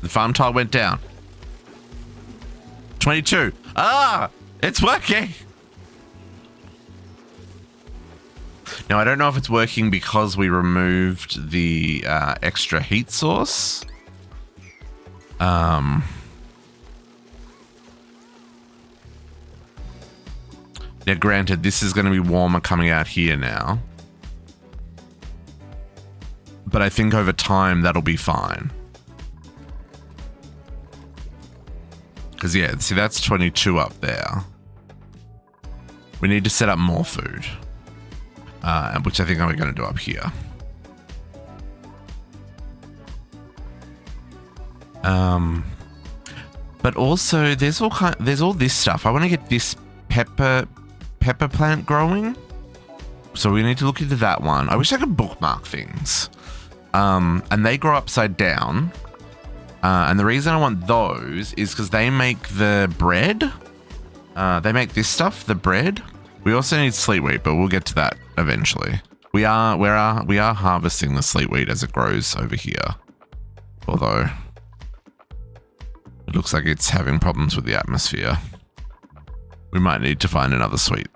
The farm tile went down. 22. Ah, it's working. Now, I don't know if it's working because we removed the extra heat source. Now, granted, this is going to be warmer coming out here now. But I think over time, that'll be fine. Because, yeah, see, that's 22 up there. We need to set up more food. Which I think I'm going to do up here. But also, there's all this stuff. I want to get this pepper plant growing. So we need to look into that one. I wish I could bookmark things. And they grow upside down. And the reason I want those is because they make the bread. They make this stuff, the bread. We also need sleet wheat, but we'll get to that eventually. We are harvesting the sleet wheat as it grows over here. Although it looks like it's having problems with the atmosphere. We might need to find another sleet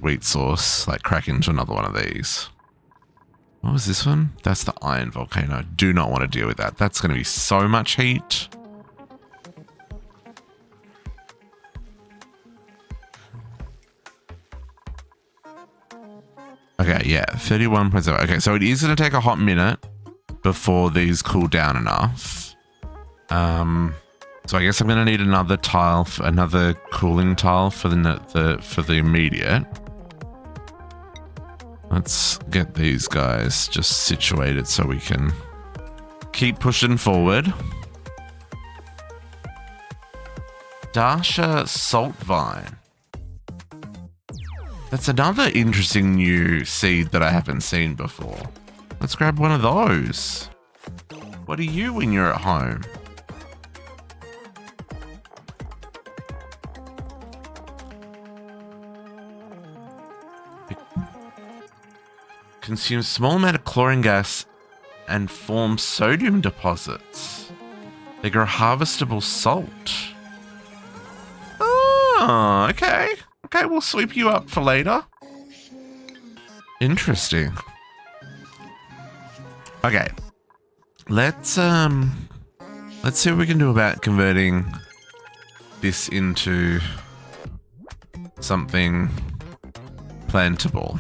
wheat source, like crack into another one of these. What was this one? That's the iron volcano. Do not want to deal with that. That's going to be so much heat. Okay, yeah, 31.7. Okay, so it is going to take a hot minute before these cool down enough. So I guess I'm going to need another tile, another cooling tile for the immediate. Let's get these guys just situated so we can keep pushing forward. Darsha Salt Vine. That's another interesting new seed that I haven't seen before. Let's grab one of those. What are you when you're at home? Consumes small amount of chlorine gas and form sodium deposits. They grow harvestable salt. Oh, okay. Okay, we'll sweep you up for later. Interesting. Okay. Let's see what we can do about converting this into something plantable.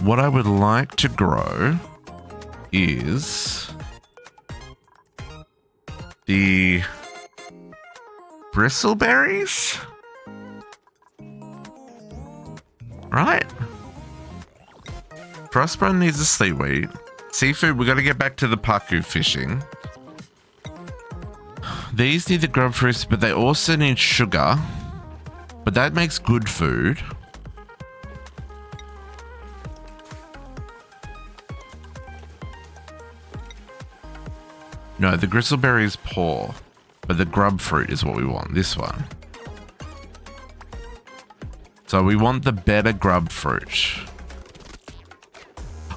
What I would like to grow is the bristleberries, right? Frostburn needs a sleet wheat. Seafood, we got to get back to the paku fishing. These need the grub fruits, but they also need sugar. But that makes good food. No, the gristleberry is poor, but the grub fruit is what we want, this one. So we want the better grub fruit.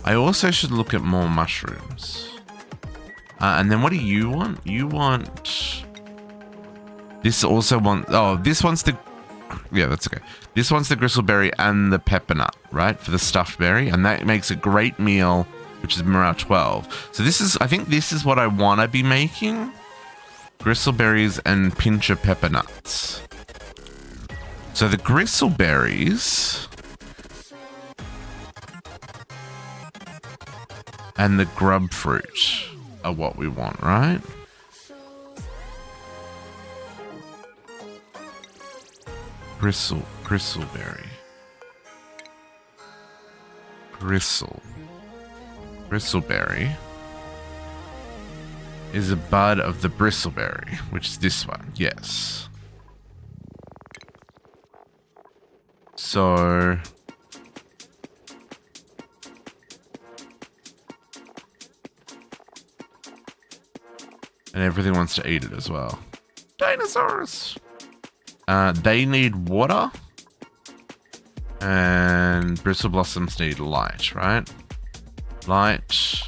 I also should look at more mushrooms. And then what do you want? You want... This also wants... Oh, this wants the... Yeah, that's okay. This one's the gristleberry and the peppermint, right? For the stuffed berry. And that makes a great meal, which is morale 12. So this is... I think this is what I want to be making. Gristleberries and pinch of pepper nuts. So the gristleberries... and the grub fruit are what we want, right? Gristleberry. Gristleberry is a bud of the bristleberry, which is this one, yes. So... and everything wants to eat it as well. Dinosaurs! They need water. And bristle blossoms need light, right? Light.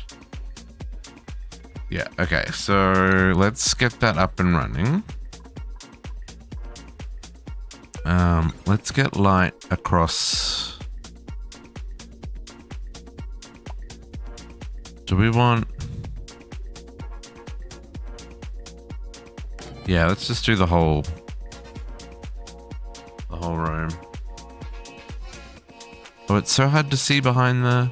Yeah, okay. So let's get that up and running. Let's get light across. Do we want... Yeah, let's just do the whole room. Oh, it's so hard to see behind the...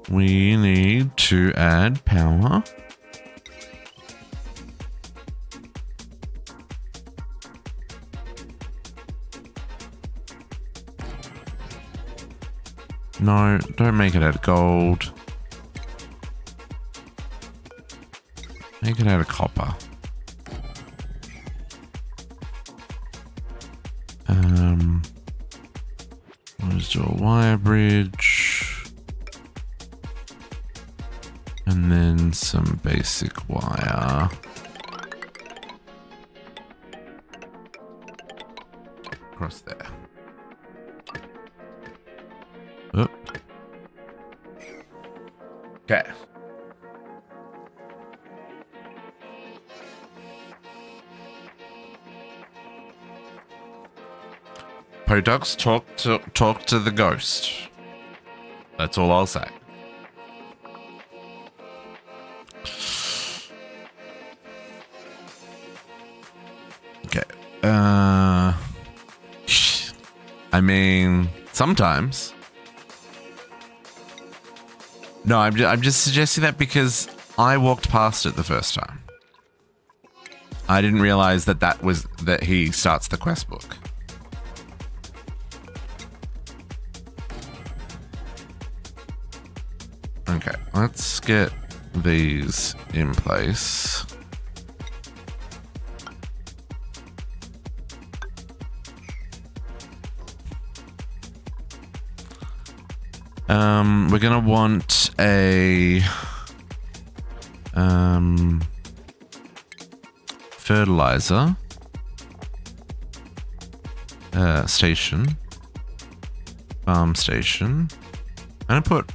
We need to add power. No, don't make it out of gold. Make it out of copper. Let's do a wire bridge. And then some basic wire. Across there. Oh. Okay. Podux, talk to the ghost. That's all I'll say. Okay. I mean, sometimes. No, I'm just suggesting that because I walked past it the first time. I didn't realize that he starts the quest book. Okay, let's get these in place. We're gonna want a fertilizer station, farm station. I'm gonna put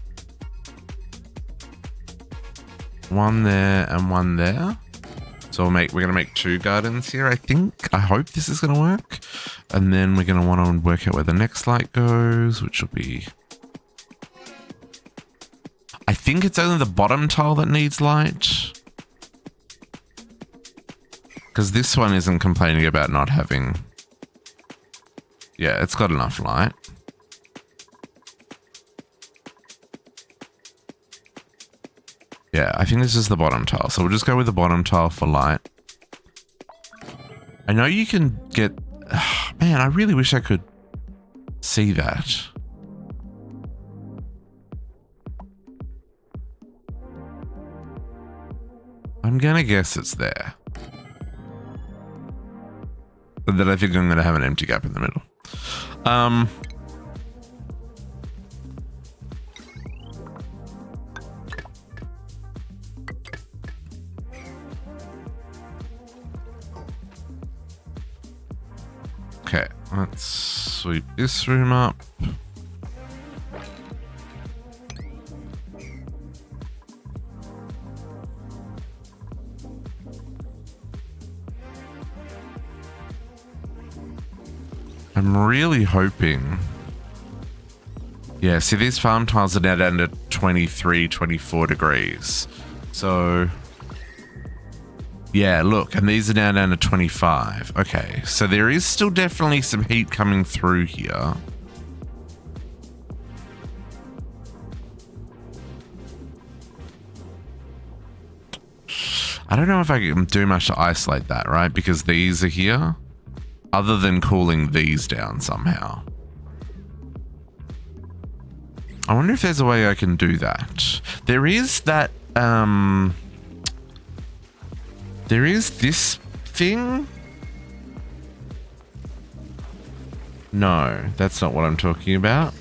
one there and one there. So we're gonna make 2 gardens here, I think. I hope this is gonna work. And then we're gonna want to work out where the next light goes, which will be... I think it's only the bottom tile that needs light. Because this one isn't complaining about not having... Yeah, it's got enough light. Yeah, I think this is the bottom tile. So we'll just go with the bottom tile for light. I know you can get... Man, I really wish I could see that. I'm gonna guess it's there. But then I think I'm gonna have an empty gap in the middle. Okay, let's sweep this room up. I'm really hoping. Yeah, see, these farm tiles are now down to 23, 24 degrees. So, yeah, look, and these are now down to 25. Okay, so there is still definitely some heat coming through here. I don't know if I can do much to isolate that, right? Because these are here. Other than cooling these down somehow. I wonder if there's a way I can do that. There is that, there is this thing. No, that's not what I'm talking about.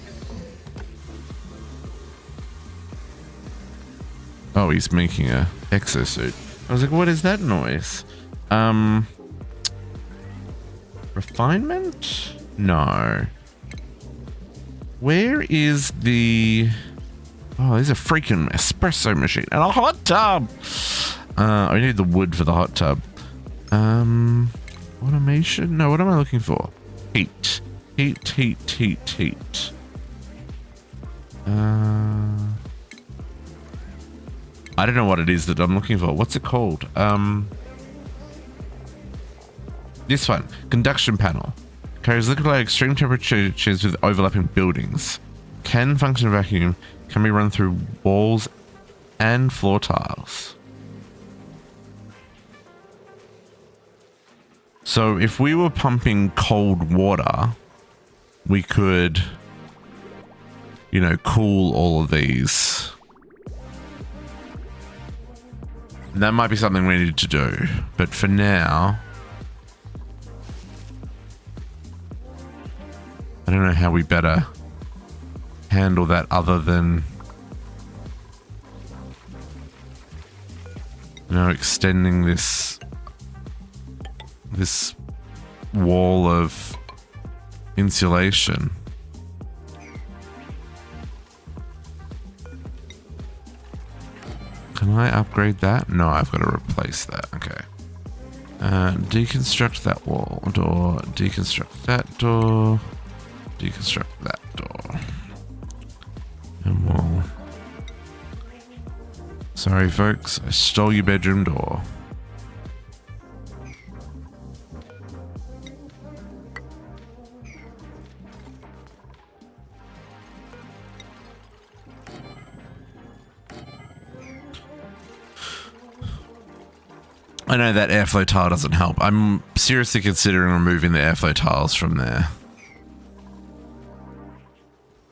Oh, he's making a exosuit. I was like, what is that noise? Refinement? No. Where is the... Oh, there's a freaking espresso machine and a hot tub. I need the wood for the hot tub. Automation? No, what am I looking for? Heat. Heat, heat, heat, heat. I don't know what it is that I'm looking for. What's it called? This one, conduction panel. Carries liquid at extreme temperatures with overlapping buildings. Can function vacuum. Can be run through walls and floor tiles. So if we were pumping cold water, we could, you know, cool all of these. That might be something we need to do. But for now... I don't know how we better handle that other than, you know, extending this wall of insulation. Can I upgrade that? No, I've got to replace that. Okay. Deconstruct that wall door. Deconstruct that door. Deconstruct that door. And we'll... Sorry, folks. I stole your bedroom door. I know that airflow tile doesn't help. I'm seriously considering removing the airflow tiles from there.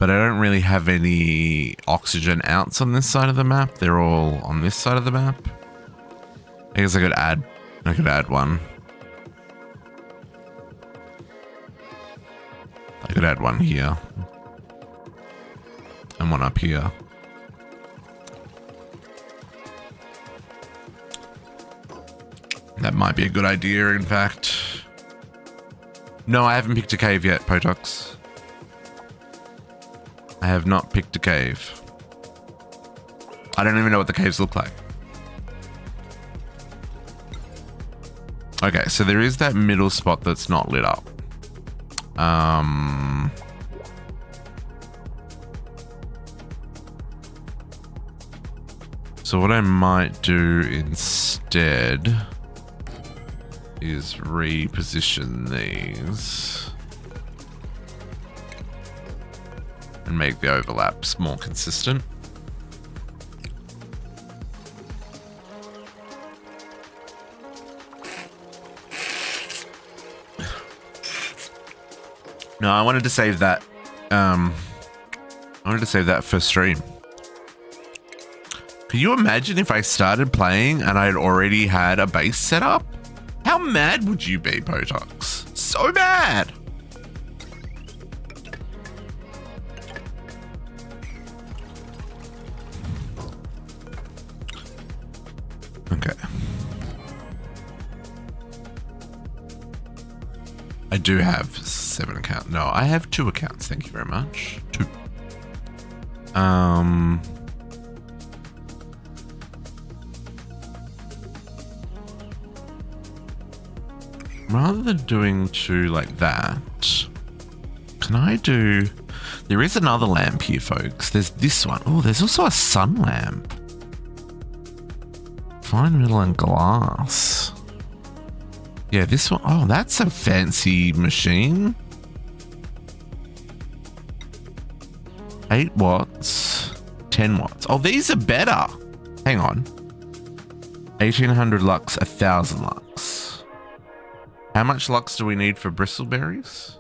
But I don't really have any oxygen outs on this side of the map. They're all on this side of the map. I guess I could add one. I could add one here. And one up here. That might be a good idea, in fact. No, I haven't picked a cave yet, Potox. I have not picked a cave. I don't even know what the caves look like. Okay, so there is that middle spot that's not lit up. So what I might do instead is reposition these and make the overlaps more consistent. No, I wanted to save that. I wanted to save that for stream. Can you imagine if I started playing and I had already had a base set up? How mad would you be, Botox? So mad. Okay. I do have 7 accounts. No, I have 2 accounts. Thank you very much. 2. Rather than doing 2 like that, can I do... There is another lamp here, folks. There's this one. Oh, there's also a sun lamp. Fine metal and glass. Yeah, this one. Oh, that's a fancy machine. 8 watts, 10 watts. Oh, these are better. Hang on. 1800 lux, 1000 lux. How much lux do we need for bristleberries?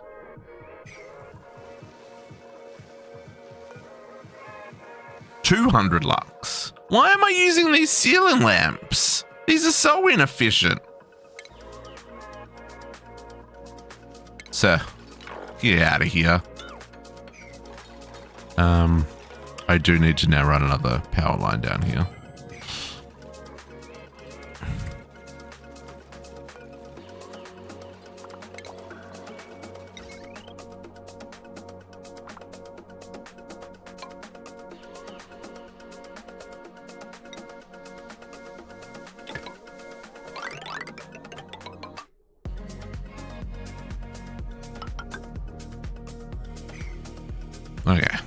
$200 lux. Why am I using these ceiling lamps? These are so inefficient. Sir, get out of here. I do need to now run another power line down here. Okay.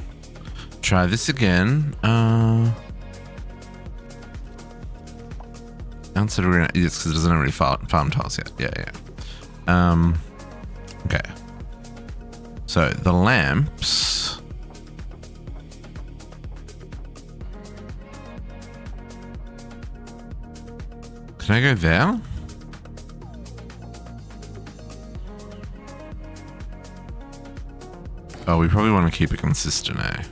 Try this again. Answer to yes, because it doesn't have any farm tiles yet. Yeah. Okay. So the lamps. Can I go there? Oh, we probably want to keep it consistent, eh?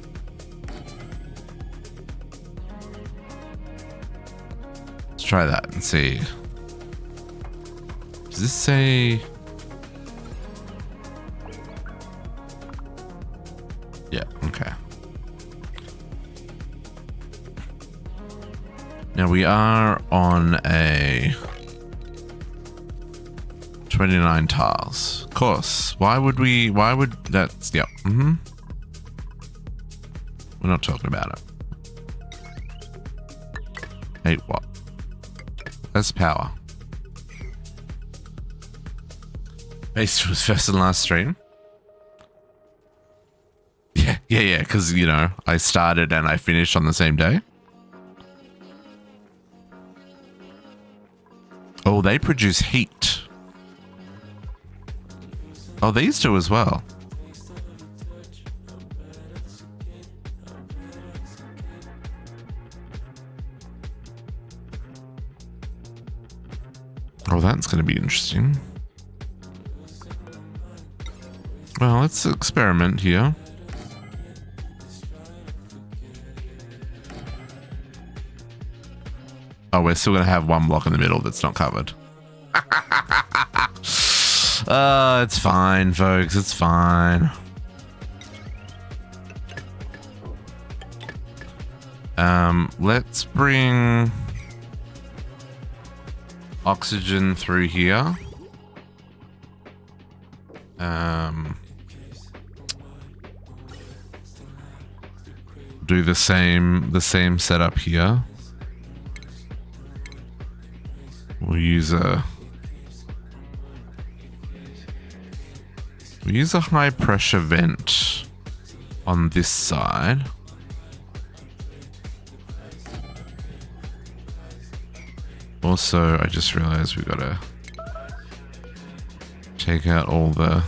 Let's try that and see. Does this say... Yeah, okay. Now we are on a 29 tiles. Of course. Why would that's, yeah. We're not talking about it. 8 watt. That's power. Base was first and last stream. Yeah, because, you know, I started and I finished on the same day. Oh, they produce heat. Oh, these do as well. Oh, that's going to be interesting. Well, let's experiment here. Oh, we're still going to have one block in the middle that's not covered. It's fine, folks. It's fine. Let's bring oxygen through here. Do the same setup here. We'll use a high pressure vent on this side. Also, I just realized we've got to take out all the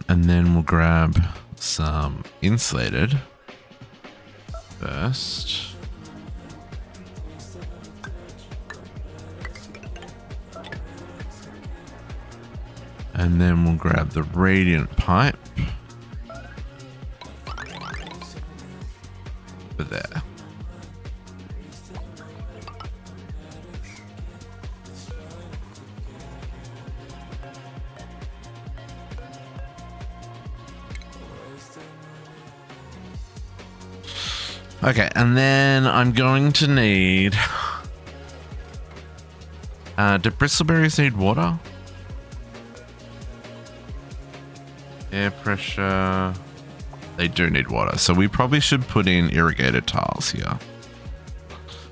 and then we'll grab some insulated first. And then we'll grab the radiant pipe. Over there. Okay, and then I'm going to need... do bristleberries need water? Air pressure... They do need water, so we probably should put in irrigated tiles here.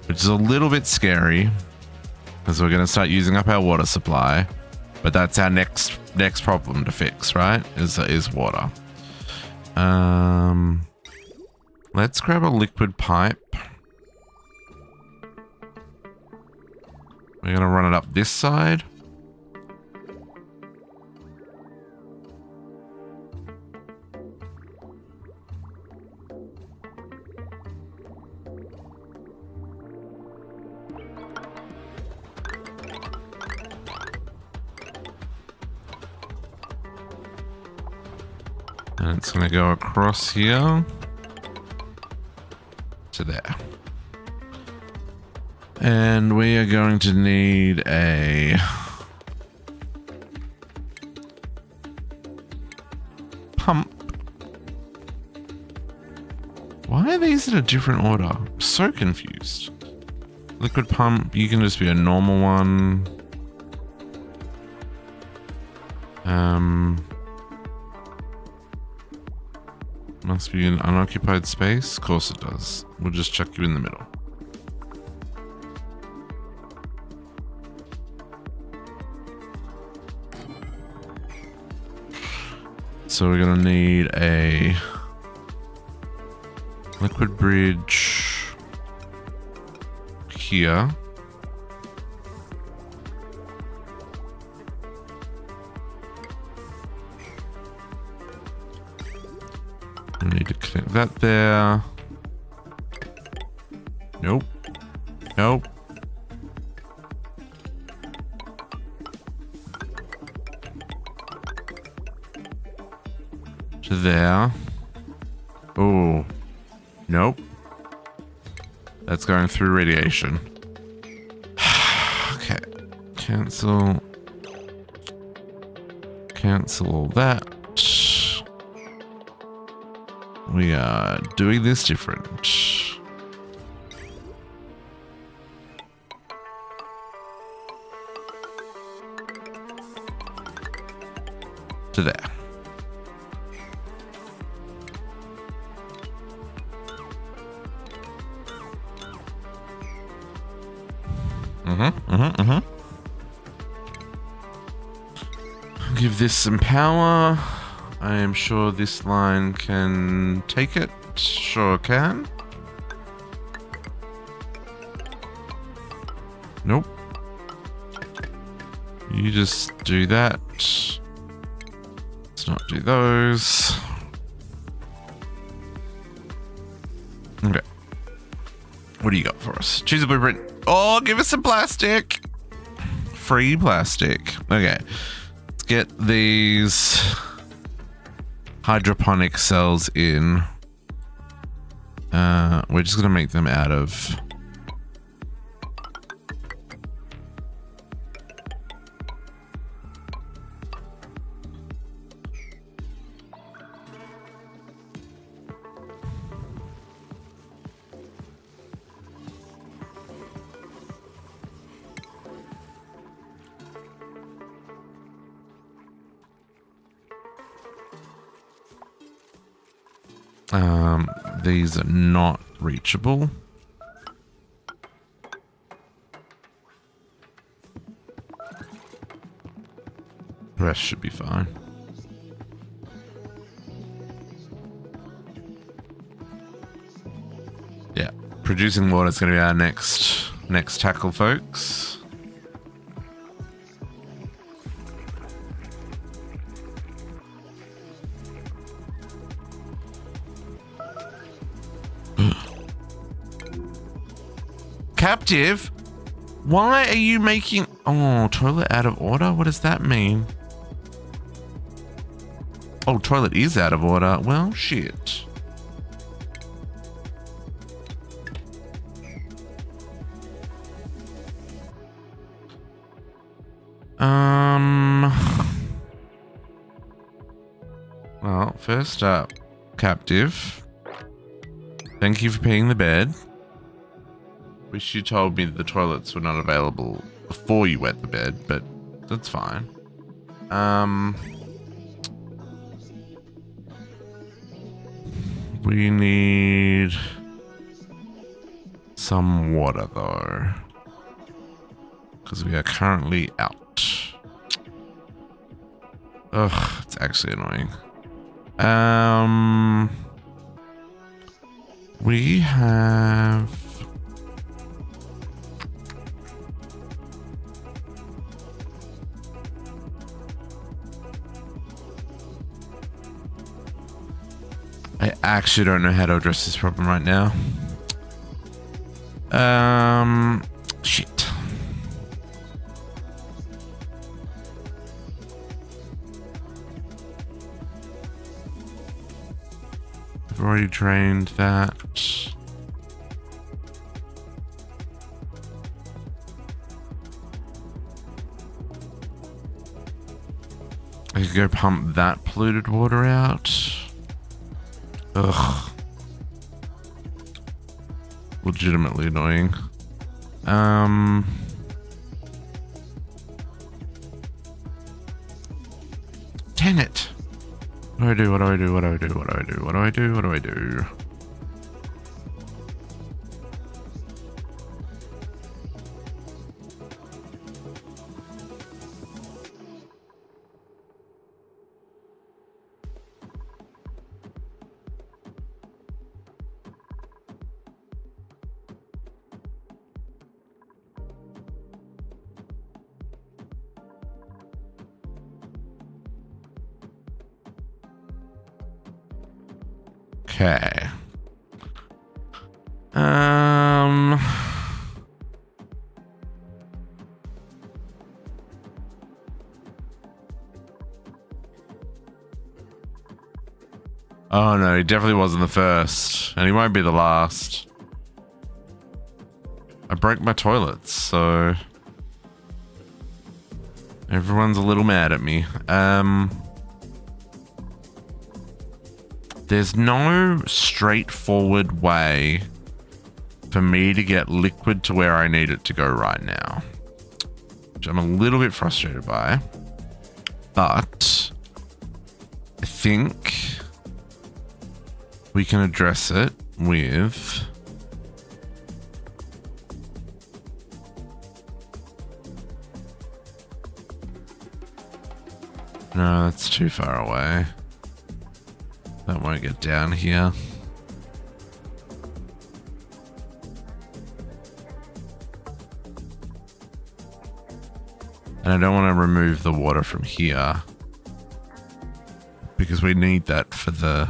Which is a little bit scary, because we're going to start using up our water supply. But that's our next problem to fix, right? Is water. Let's grab a liquid pipe. We're going to run it up this side. And it's going to go across here. To there. And we are going to need a pump. Why are these in a different order? I'm so confused. Liquid pump, you can just be a normal one. Must be an unoccupied space. Of course it does. We'll just chuck you in the middle. So we're gonna need a liquid bridge here. I need to connect that there. Nope. Nope. To there. Oh. Nope. That's going through radiation. Okay. Cancel. Cancel all that. We are doing this different. To there. Give this some power. I am sure this line can take it. Sure can. Nope. You just do that. Let's not do those. Okay. What do you got for us? Choose a blueprint. Oh, give us some plastic. Free plastic. Okay. Let's get these hydroponic cells in. We're just gonna make them out of these are not reachable. The rest should be fine. Yeah, producing water is going to be our next tackle, folks. Captive? Why are you making... Oh, toilet out of order? What does that mean? Oh, toilet is out of order. Well, shit. Well, first up, captive. Thank you for peeing the bed. Wish you told me the toilets were not available before you wet the bed, but that's fine. We need some water though, because we are currently out. Ugh, it's actually annoying. We have I actually don't know how to address this problem right now. Shit. I've already drained that. I could go pump that polluted water out. Ugh. Legitimately annoying. Dang it. What do I do? What do I do? What do I do? What do I do? What do I do? What do I do? Okay. Oh no, he definitely wasn't the first, and he won't be the last. I broke my toilets, so everyone's a little mad at me. There's no straightforward way for me to get liquid to where I need it to go right now, which I'm a little bit frustrated by, but I think we can address it with no, that's too far away. That won't get down here. And I don't want to remove the water from here because we need that for the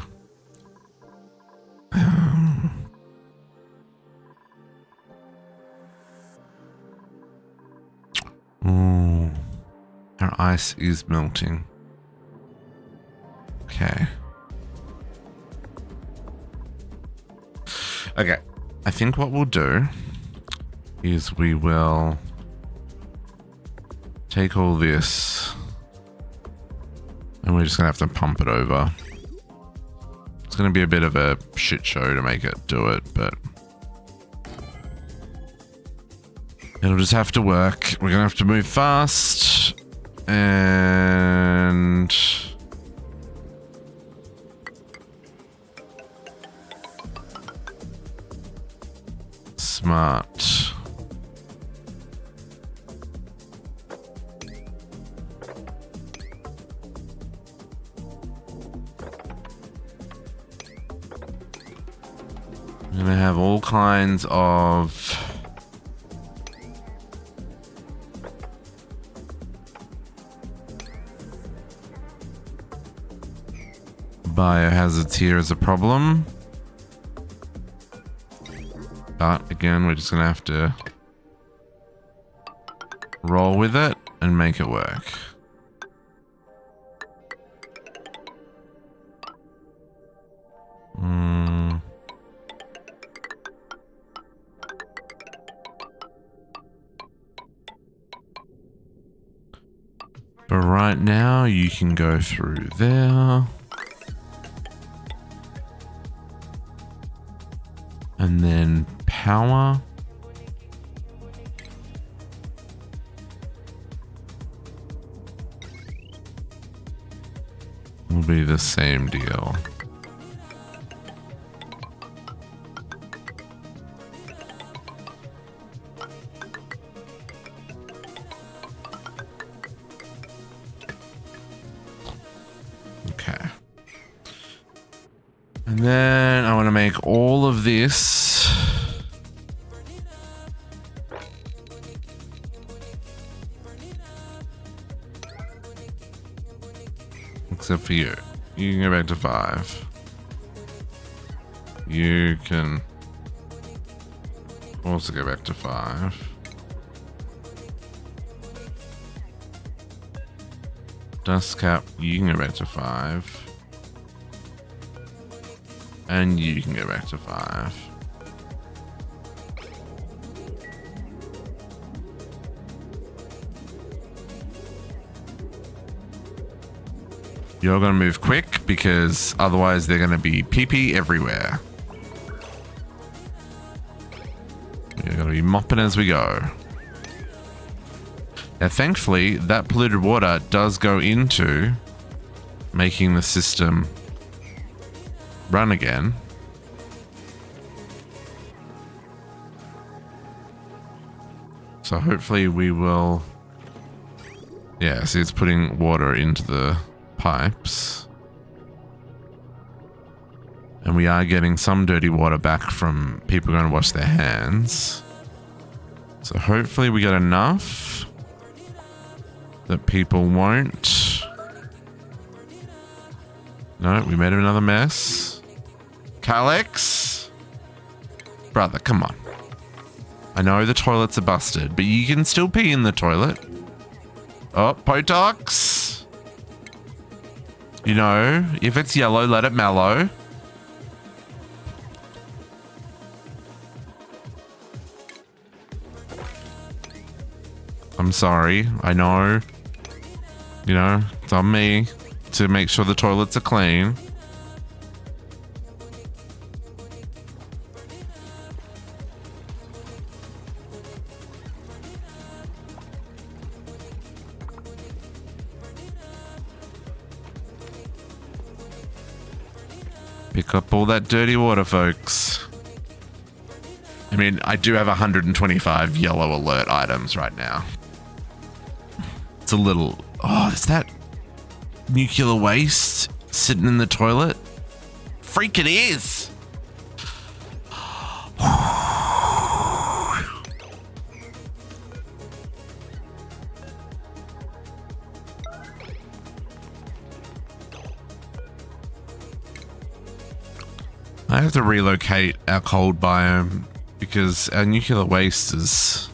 ooh, our ice is melting. Okay. Okay, I think what we'll do is we will take all this and we're just gonna have to pump it over. It's gonna be a bit of a shit show to make it do it, but it'll just have to work. We're gonna have to move fast and smart. I'm gonna have all kinds of biohazards here as a problem. But again, we're just gonna have to roll with it and make it work. But right now you can go through there. And then power. Will be the same deal. Okay. And then I want to make all of this except for you. You can go back to 5. You can also go back to 5. Dust cap, you can go back to 5. And you can go back to 5. You're going to move quick because otherwise they're going to be pee-pee everywhere. You're going to be mopping as we go. Now, thankfully, that polluted water does go into making the system run again. So hopefully we will... Yeah, see, it's putting water into the pipes. And we are getting some dirty water back from people going to wash their hands. So hopefully we get enough that people won't. No, we made another mess. Calyx? Brother, come on. I know the toilets are busted, but you can still pee in the toilet. Oh, Potox. You know, if it's yellow, let it mellow. I'm sorry. I know. You know, it's on me to make sure the toilets are clean. Pick up all that dirty water, folks. I mean, I do have 125 yellow alert items right now. It's a little... Oh, is that nuclear waste sitting in the toilet? Freak it is! I have to relocate our cold biome because our nuclear waste is...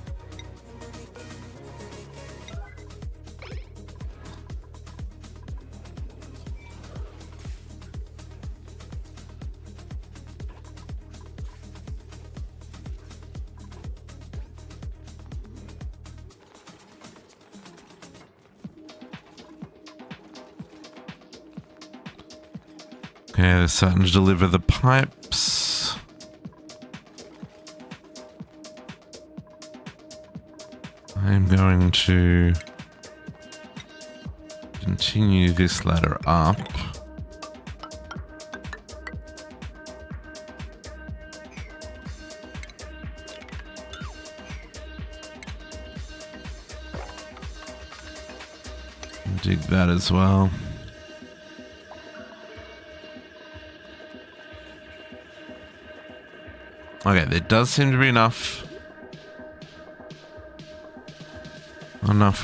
Okay, they're starting to deliver the pipes. I'm going to continue this ladder up. Dig that as well. Okay, there does seem to be enough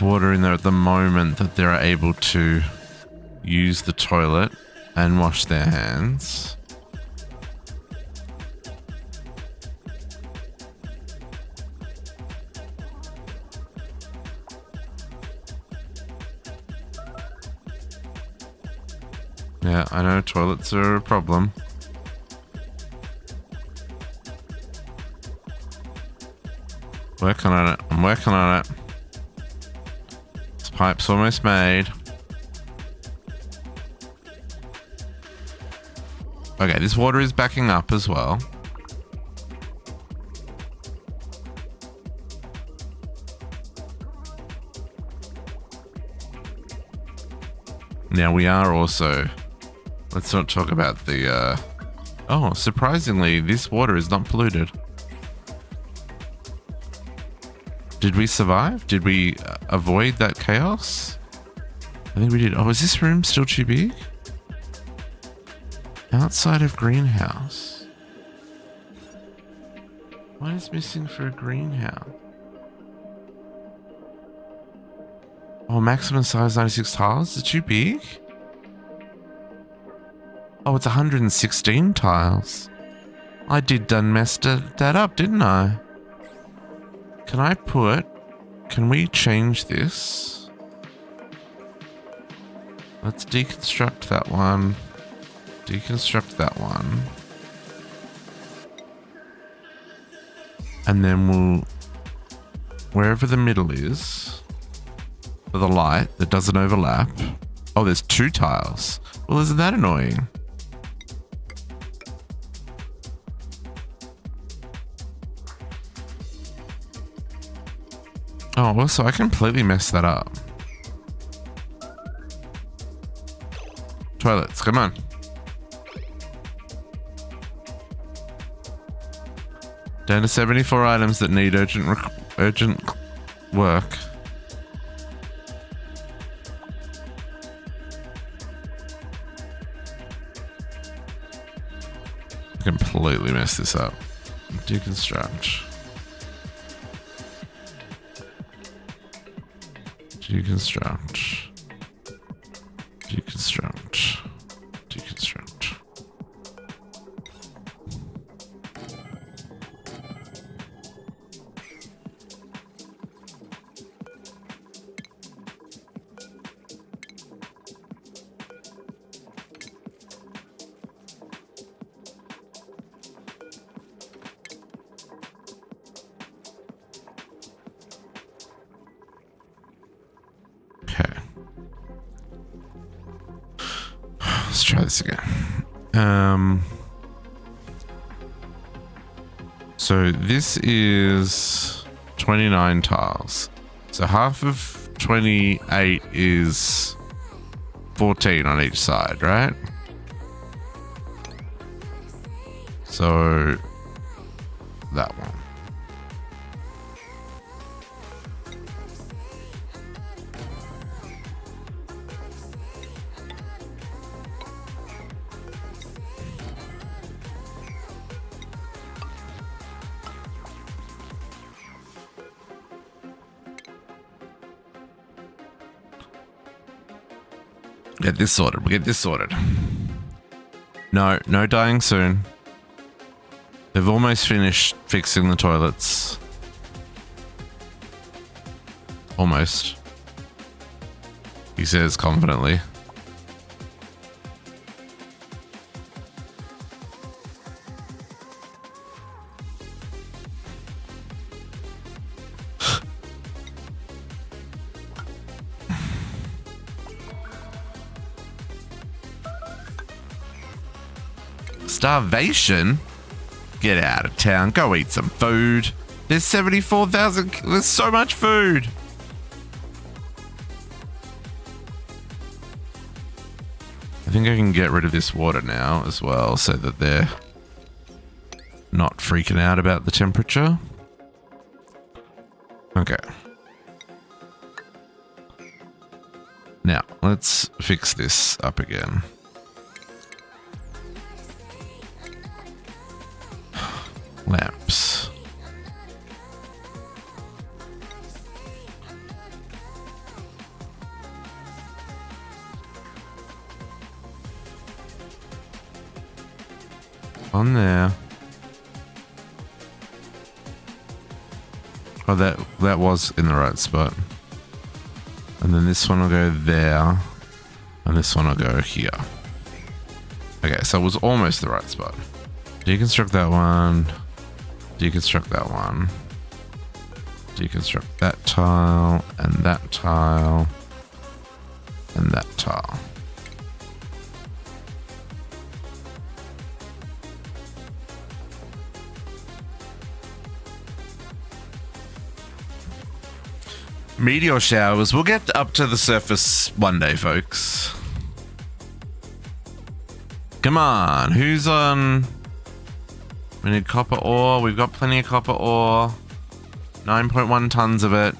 water in there at the moment that they're able to use the toilet and wash their hands. Yeah, I know toilets are a problem. Working on it. I'm working on it. This Pipe's almost made. Okay, this water is backing up as well. Now we are also... Let's not talk about the... Oh, surprisingly, this water is not polluted. Did we survive? Did we avoid that chaos? I think we did. Oh, is this room still too big? Outside of greenhouse. What is missing for a greenhouse? Oh, maximum size 96 tiles? Is it too big? Oh, it's 116 tiles. I did done messed that up, didn't I? Can we change this? Let's deconstruct that one. Deconstruct that one. And then we'll, wherever the middle is, for the light that doesn't overlap. Oh, there's 2 tiles. Well, isn't that annoying? Oh, also, I completely messed that up. Toilets, come on. Down to 74 items that need urgent work. I completely messed this up. Deconstruct. Deconstruct. Deconstruct. Deconstruct. Let's try this again. So this is 29 tiles. So half of 28 is 14 on each side, right? So that one. Get this sorted. We'll get this sorted. No dying soon. They've almost finished fixing the toilets. Almost. He says confidently. Starvation? Get out of town. Go eat some food. There's 74,000. There's so much food. I think I can get rid of this water now as well so that they're not freaking out about the temperature. Okay. Now, let's fix this up again. Lamps. On there. Oh, that was in the right spot. And then this one will go there. And this one will go here. Okay, so it was almost the right spot. Deconstruct that one. Deconstruct that one. Deconstruct that tile and that tile. And that tile. Meteor showers. We'll get up to the surface one day, folks. Come on. Who's on? We need copper ore. We've got plenty of copper ore. 9.1 tons of it.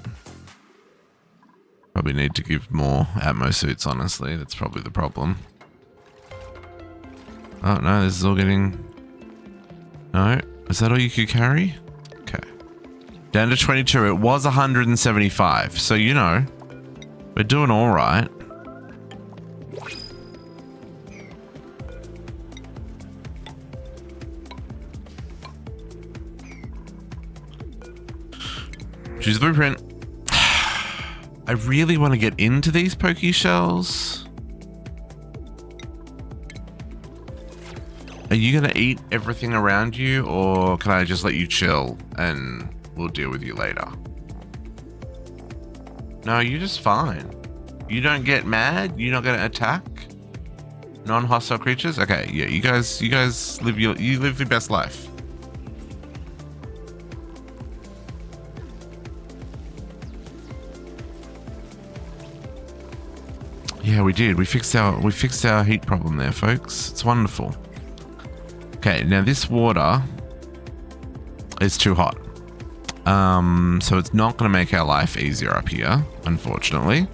Probably need to give more Atmo suits, honestly. That's probably the problem. Oh, no. This is all getting... No. Is that all you could carry? Okay. Down to 22. It was 175. So, you know, we're doing all right. Choose the blueprint. I really want to get into these pokey shells. Are you going to eat everything around you, or can I just let you chill and we'll deal with you later? No, you're just fine. You don't get mad? You're not going to attack? Non-hostile creatures? Okay, yeah, you guys live your best life. Yeah, we did. We fixed our heat problem there, folks. It's wonderful. Okay, now this water is too hot. So it's not going to make our life easier up here, unfortunately.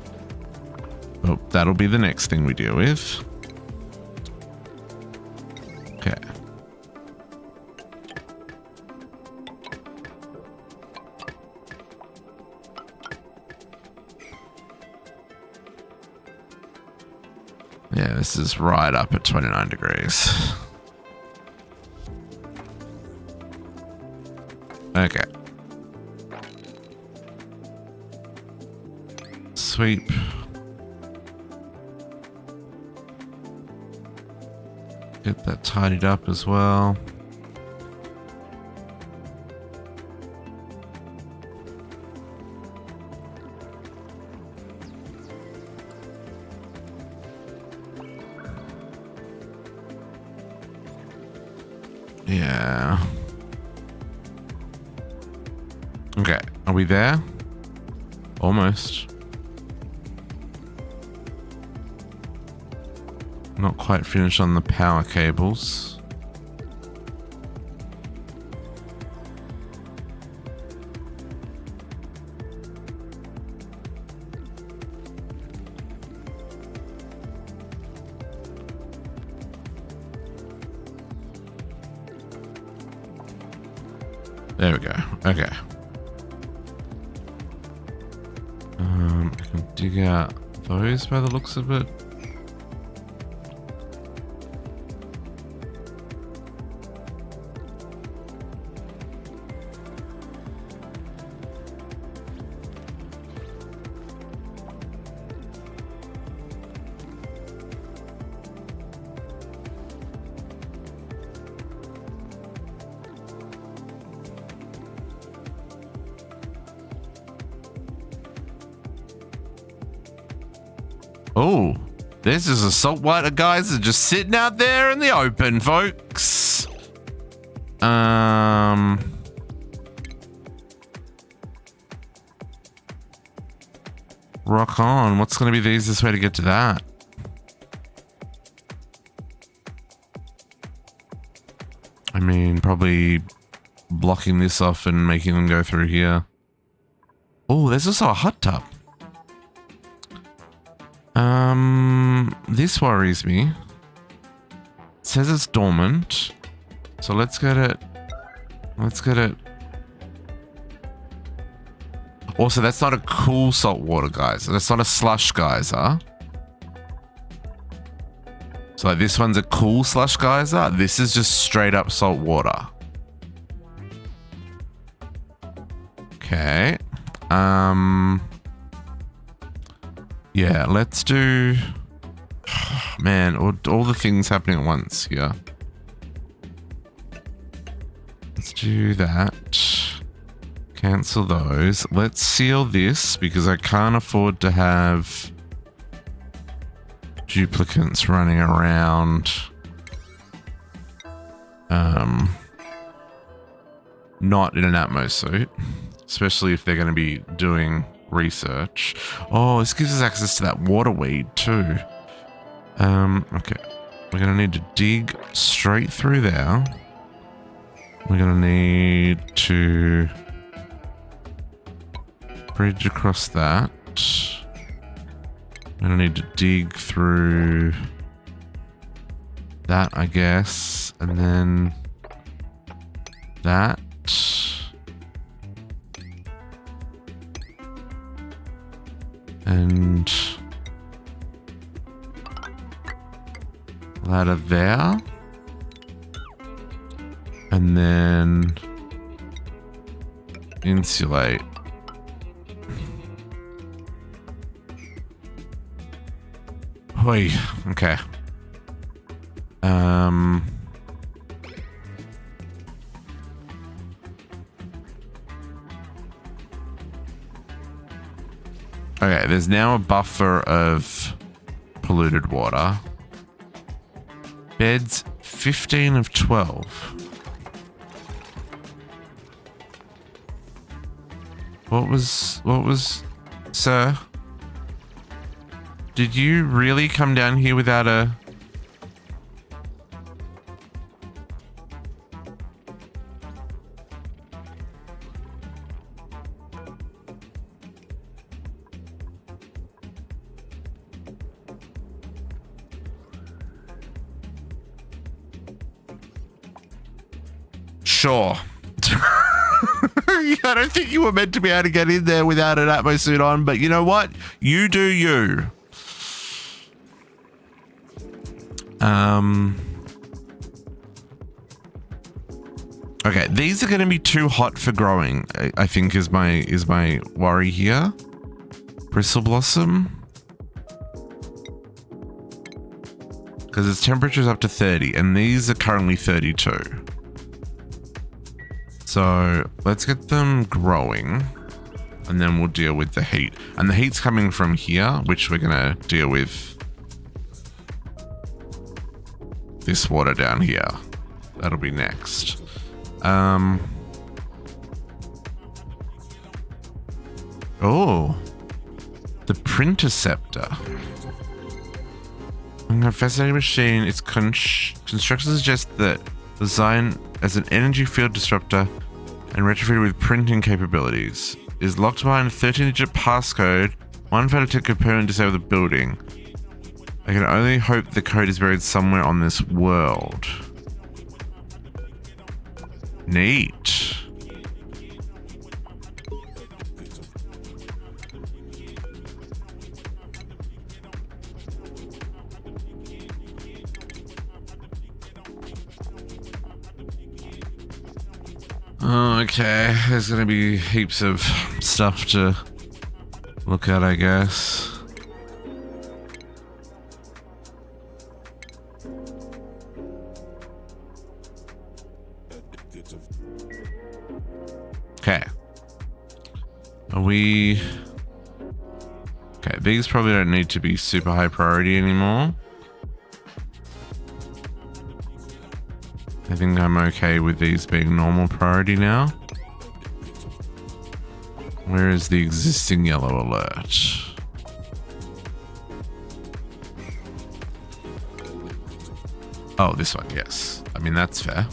But that'll be the next thing we deal with. Okay. Yeah, this is right up at 29 degrees. Okay. Sweep. Get that tidied up as well. Yeah. Okay, are we there? Almost. Not quite finished on the power cables. There we go. Okay. I can dig out those by the looks of it. Oh, this is a saltwater, guys. Are just sitting out there in the open, folks. Rock on. What's going to be the easiest way to get to that? I mean, probably blocking this off and making them go through here. Oh, there's also a hot tub. This worries me. It says it's dormant. So let's get it. Let's get it. Also, that's not a cool salt water geyser. That's not a slush geyser. So like this one's a cool slush geyser. This is just straight up salt water. Okay. Yeah, let's do... Man, all the things happening at once here. Let's do that. Cancel those. Let's seal this because I can't afford to have duplicates running around. Not in an Atmos suit, especially if they're going to be doing research. Oh, this gives us access to that water weed too. Okay. We're going to need to dig straight through there. We're going to need to bridge across that. I'm going to need to dig through that, I guess. And then that. And ladder there. And then insulate. Hoi, okay. Okay, there's now a buffer of polluted water. Beds 15 of 12. What was, sir? Did you really come down here without a... Sure. I don't think you were meant to be able to get in there without an Atmos suit on, but you know what? You do you. Okay, these are going to be too hot for growing, I think is my worry here. Bristle blossom. Because its temperature is up to 30, and these are currently 32. So let's get them growing, and then we'll deal with the heat. And the heat's coming from here, which we're going to deal with this water down here. That'll be next. Oh, the printerceptor. A fascinating machine. Its construction suggests that designed as an energy field disruptor and retrofitted with printing capabilities. Is locked behind a 13-digit passcode. One failure to component disable the building. I can only hope the code is buried somewhere on this world. Neat. Okay, there's gonna be heaps of stuff to look at, I guess. Okay. Are we... Okay, these probably don't need to be super high priority anymore. I think I'm okay with these being normal priority now. Where is the existing yellow alert? Oh, this one, yes. I mean, that's fair.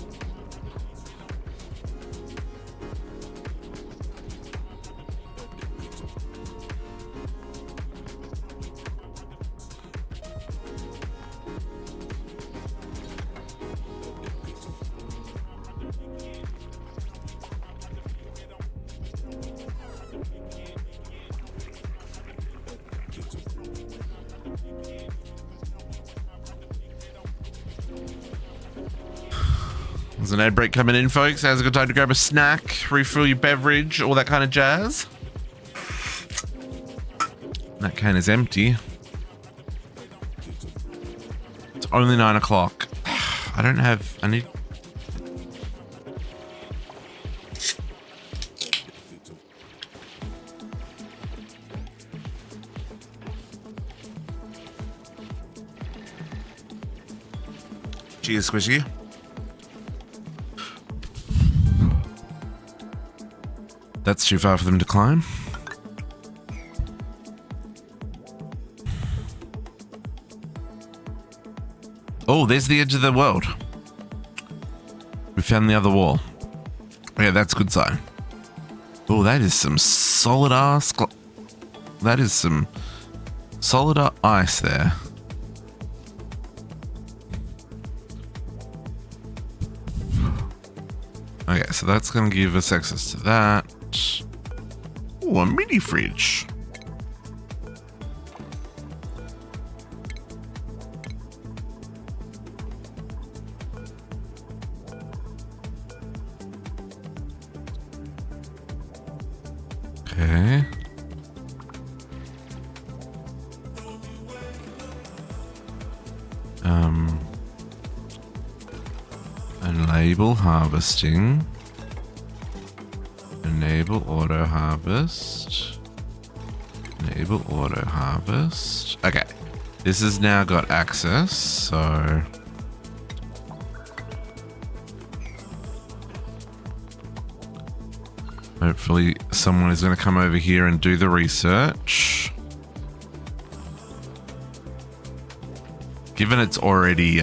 There's an ad break coming in, folks. Now's a good time to grab a snack, refill your beverage, all that kind of jazz. That can is empty. It's only 9 o'clock. I don't have... I need... Cheers, Squishy. That's too far for them to climb. Oh, there's the edge of the world. We found the other wall. Yeah, that's a good sign. Oh, that is some solid ass. That is some solid ice there. Okay, so that's going to give us access to that. Oh, a mini fridge. Okay. Enable harvesting. Enable auto harvest. Enable auto harvest. Okay. This has now got access, so hopefully someone is going to come over here and do the research. Given it's already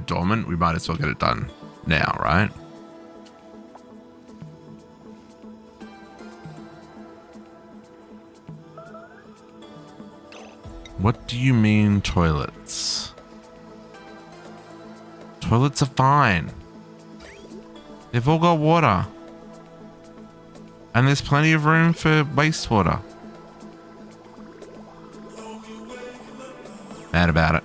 dormant, we might as well get it done now, right? What do you mean toilets? Toilets are fine. They've all got water. And there's plenty of room for wastewater. Mad about it.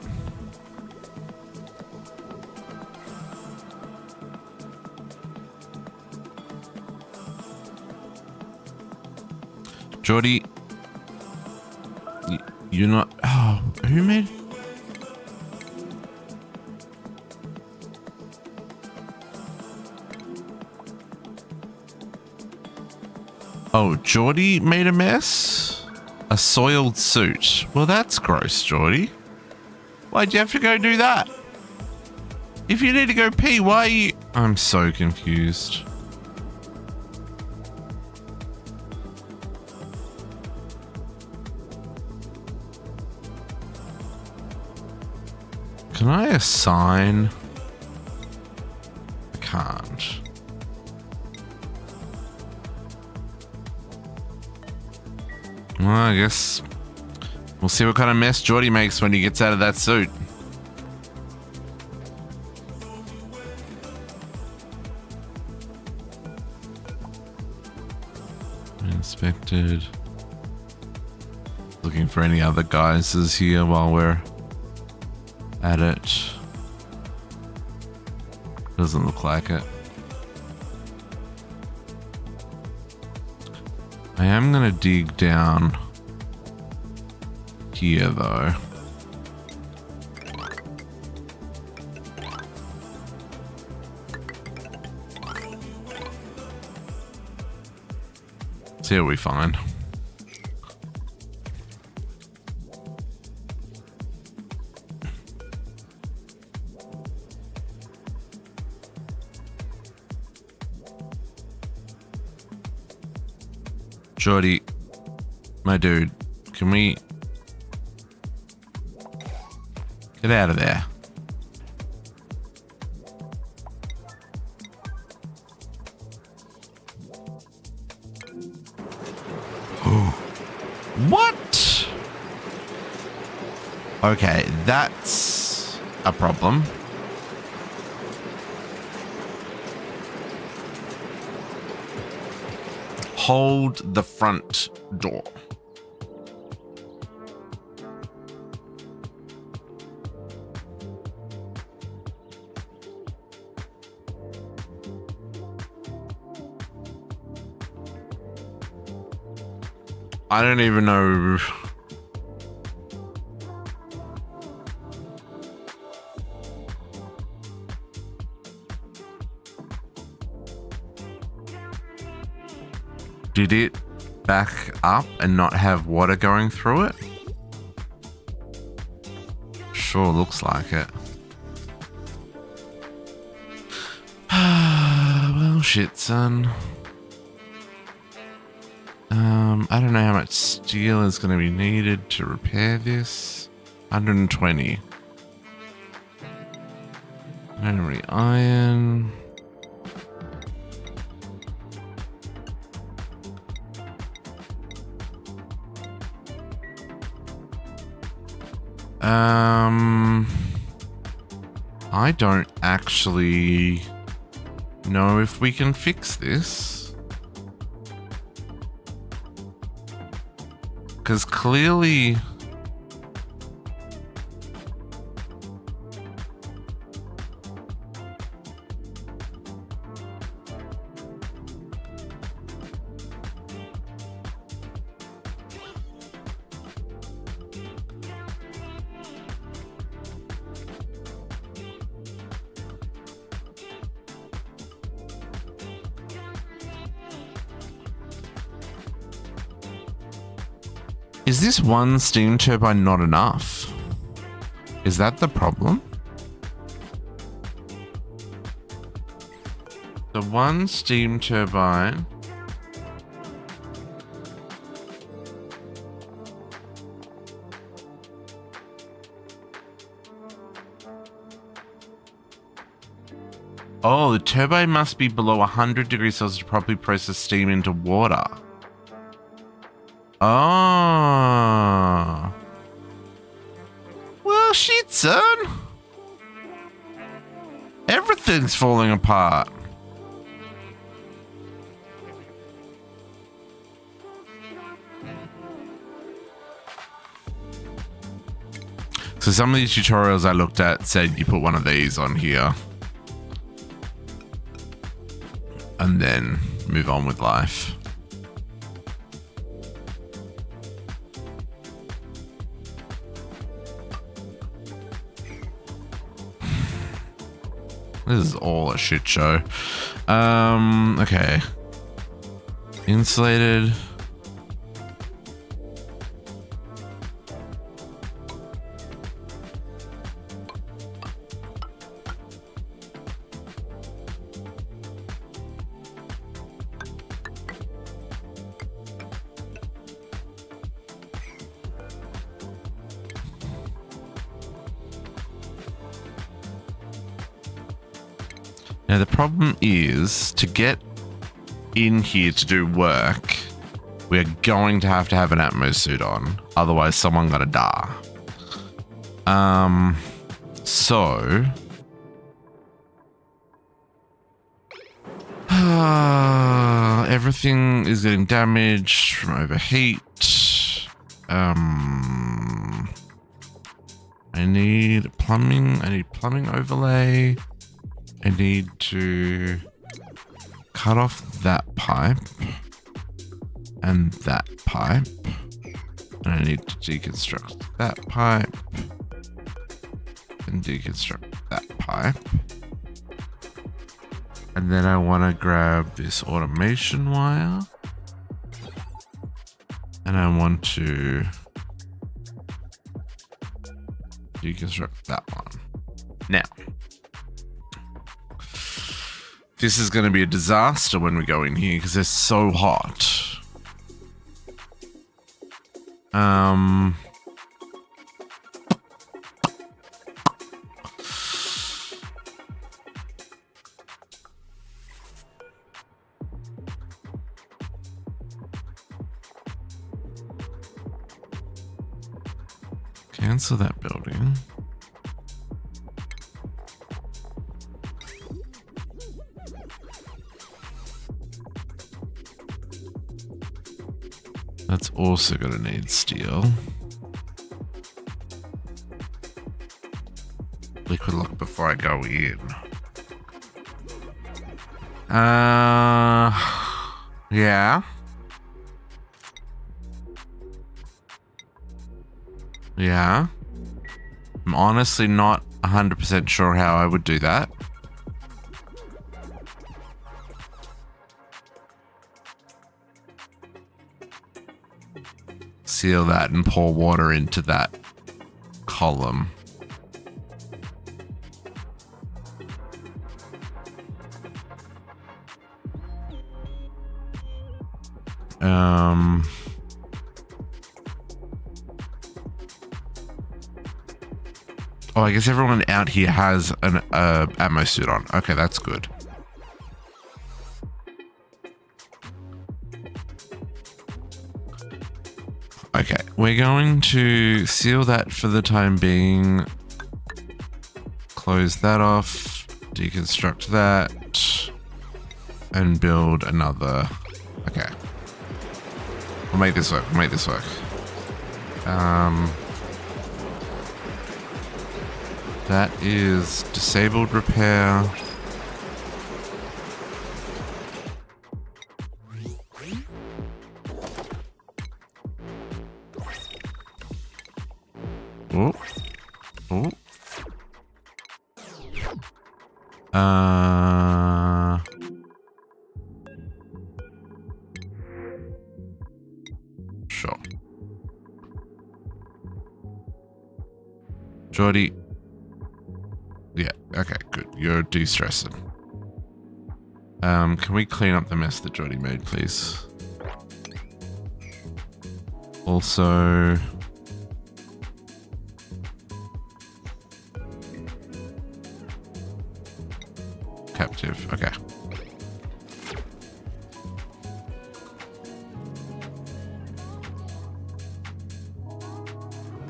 Geordie, you're not. Oh, who made? Oh, Geordie made a mess? A soiled suit. Well, that's gross, Geordie. Why'd you have to go do that? If you need to go pee, why are you... I'm so confused. Can I assign? I can't. Well, I guess we'll see what kind of mess Geordie makes when he gets out of that suit. Inspected. Looking for any other guises here while we're at it. Doesn't look like it. I am gonna dig down here though. See what we find. Geordie, my dude, can we get out of there? What? Okay, that's a problem. Hold the front door. I don't even know. Did it back up and not have water going through it? Sure looks like it. Well, shit, son. I don't know how much steel is going to be needed to repair this. 120. Memory iron. I don't actually know if we can fix this. Because clearly... Is this one steam turbine not enough? Is that the problem? The one steam turbine... Oh, the turbine must be below 100 degrees Celsius to properly process steam into water. Oh. Well, shit, son. Everything's falling apart. So some of these tutorials I looked at said you put one of these on here and then move on with life. This is all a shit show. Okay. Insulated. Now the problem is, to get in here to do work, we're going to have an Atmos suit on, otherwise someone gotta die. So everything is getting damaged from overheat. I need plumbing overlay. I need to cut off that pipe and that pipe. And I need to deconstruct that pipe and deconstruct that pipe. And then I want to grab this automation wire. And I want to deconstruct that one. Now, this is going to be a disaster when we go in here because they're so hot. Cancel that building. That's also going to need steel. Liquid lock before I go in. Yeah. Yeah. I'm honestly not 100% sure how I would do that. seal that and pour water into that column. Oh, I guess everyone out here has an ammo suit on. Okay, that's good. Okay, we're going to seal that for the time being. Close that off, deconstruct that, and build another. Okay. We'll make this work, we'll make this work. That is disabled repair. Oh. Oh. Sure. Jordy. Yeah, okay, good. You're de-stressing. Can we clean up the mess that Jordy made, please? Also... captive, okay.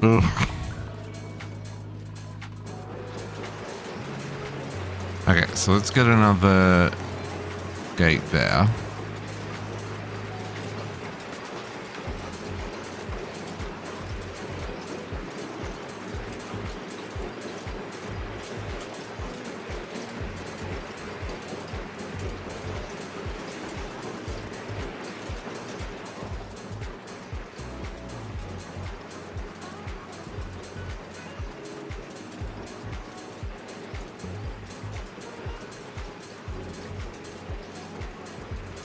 Ugh. Okay, so let's get another gate there.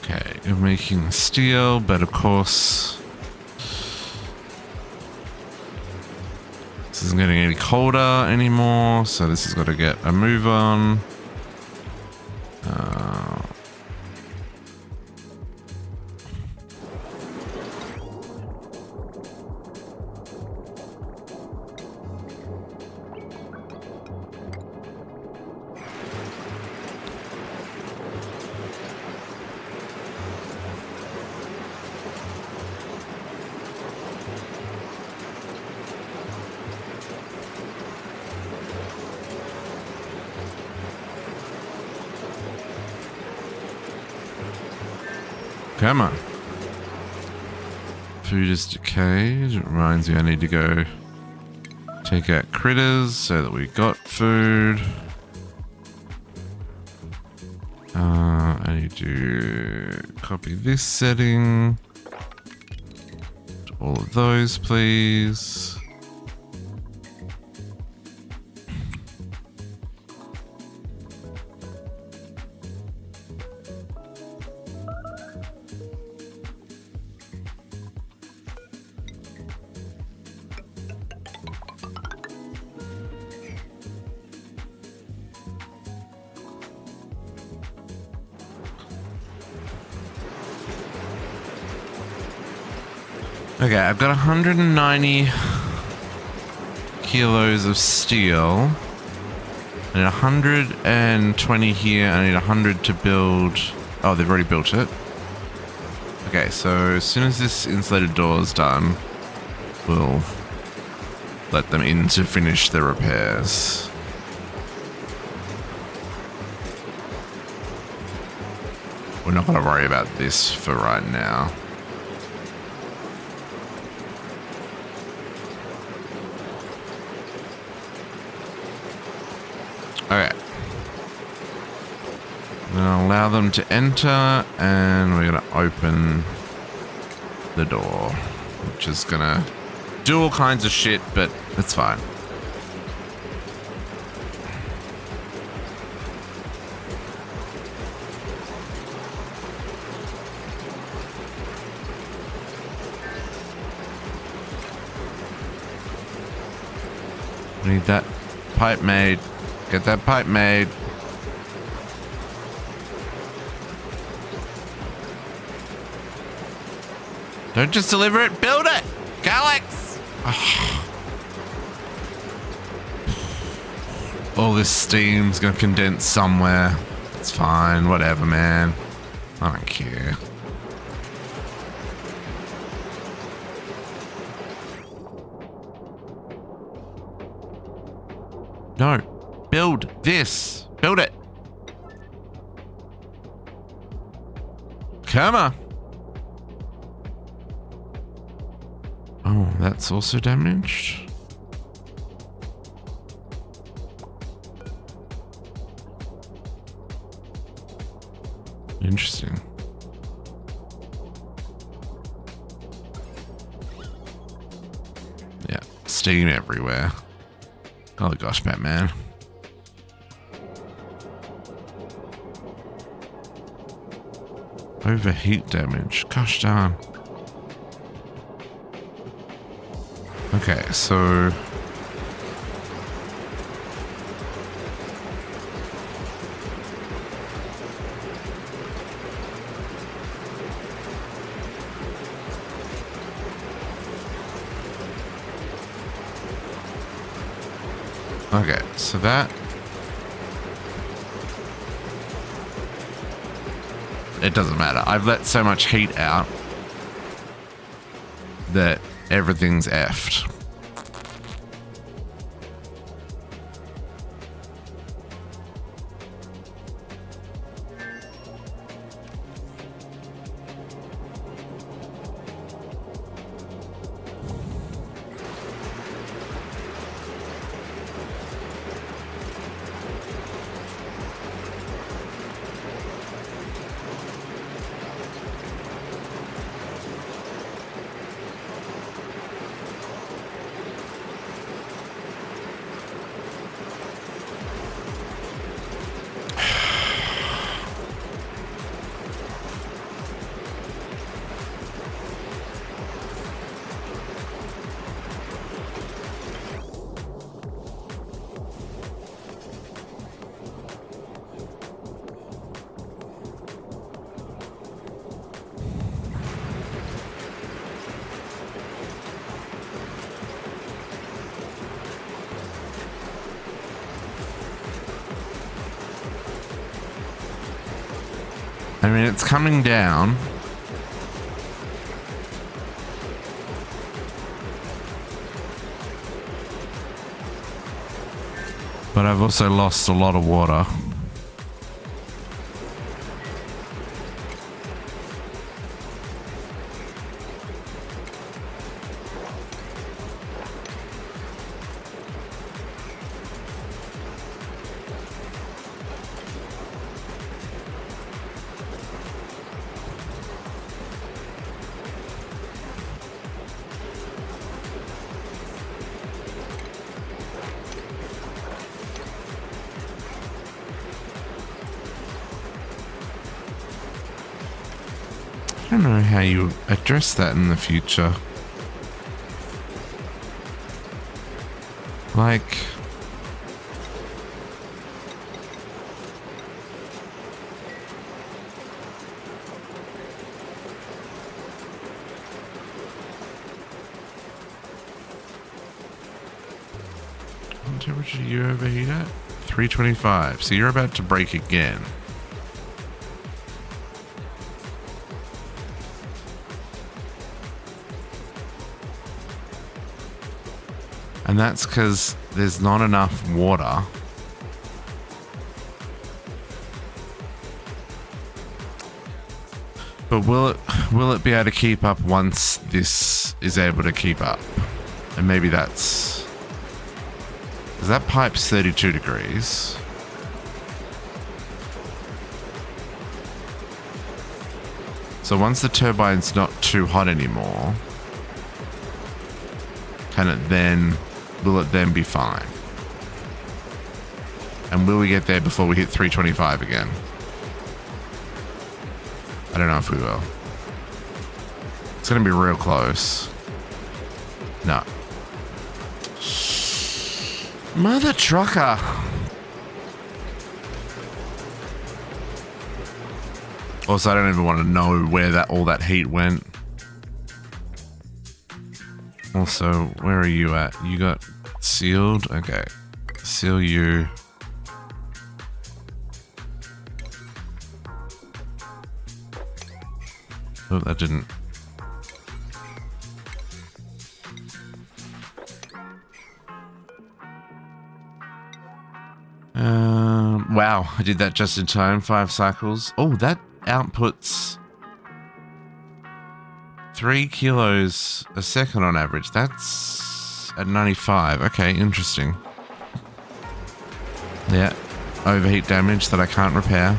Okay, you're making steel, but of course this isn't getting any colder anymore, so this has got to get a move on. Come on. Food is decayed. It reminds me I need to go take out critters so that we got food. I need to copy this setting. All of those, please. Okay, I've got 190 kilos of steel. I need 120 here. I need 100 to build. Oh, they've already built it. Okay, so as soon as this insulated door is done, we'll let them in to finish the repairs. We're not going to worry about this for right now. Okay. I'm gonna allow them to enter, and we're gonna open the door, which is gonna do all kinds of shit, but it's fine. Need that pipe made. Get that pipe made. Don't just deliver it, build it! Galax! All this steam's gonna condense somewhere. It's fine, whatever, man. I don't care. No. Build this. Build it. Come on. Oh, that's also damaged. Interesting. Yeah, steam everywhere. Oh gosh, Batman. Overheat damage. Gosh darn. Okay, so... Okay, so that... It doesn't matter. I've let so much heat out that everything's effed. I mean, it's coming down. But I've also lost a lot of water. I don't know how you address that in the future. Like... What temperature do you overheat at? 325. So you're about to break again. And that's because there's not enough water. But will it be able to keep up once this is able to keep up? And maybe that's... Because that pipe's 32 degrees. So once the turbine's not too hot anymore, can it then... Will it then be fine? And will we get there before we hit 325 again? I don't know if we will. It's going to be real close. No. Mother trucker. Also, I don't even want to know where all that heat went. Also, where are you at? You got sealed? Okay. Seal you. Oh, that didn't. Wow, I did that just in time. 5 cycles. Oh, that outputs 3 kilos a second on average. That's at 95. Okay, interesting. Yeah, overheat damage that I can't repair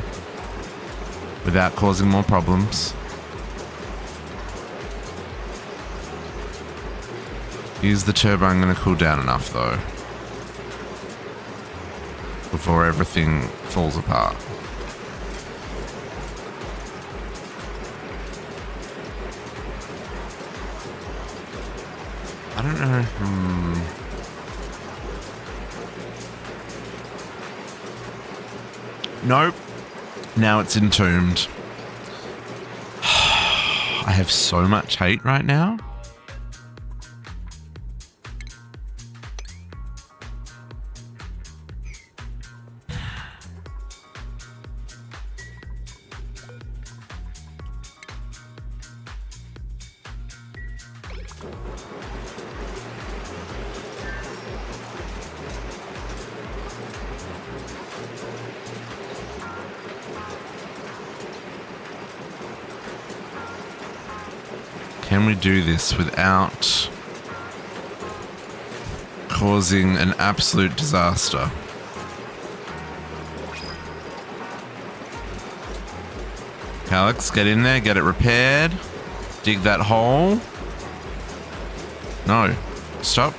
without causing more problems. Use the turbine going to cool down enough though before everything falls apart. I don't know. Nope. Now it's entombed. I have so much hate right now. Can we do this without causing an absolute disaster? Alex, get in there, get it repaired. Dig that hole. No, stop.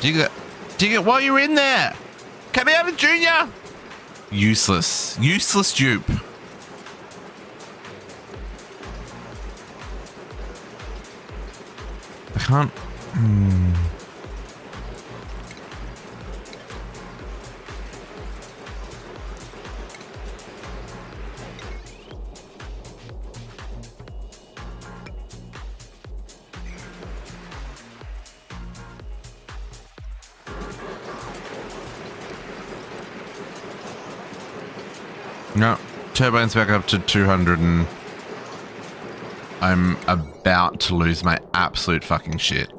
Dig it. Dig it while you're in there. Come out, Junior. Useless. Useless dupe. I can't... No, turbine's back up to 200 and I'm about to lose my absolute fucking shit.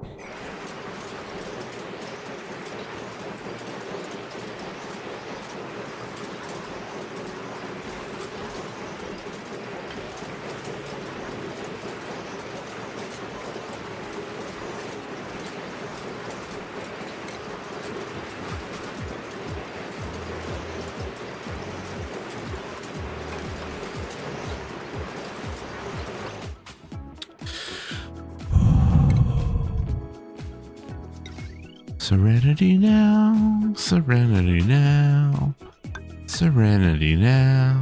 Serenity now, serenity now, serenity now.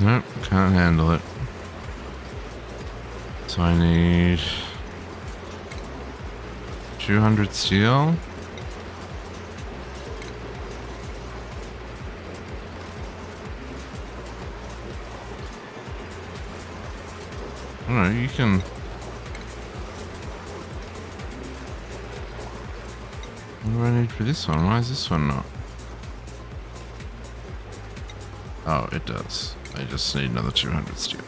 Nope, can't handle it. So I need 200 steel. Oh, you can. What do I need for this one? Why is this one not? Oh, it does. I just need another 200 steel.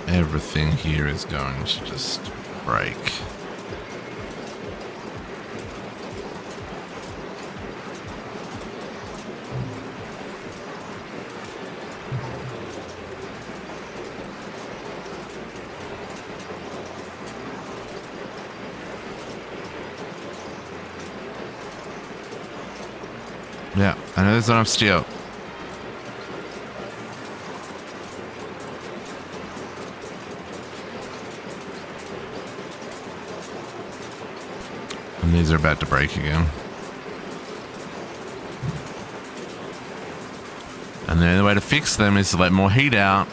Everything here is going to just break. Yeah, I know there's enough steel. And these are about to break again. And the only way to fix them is to let more heat out.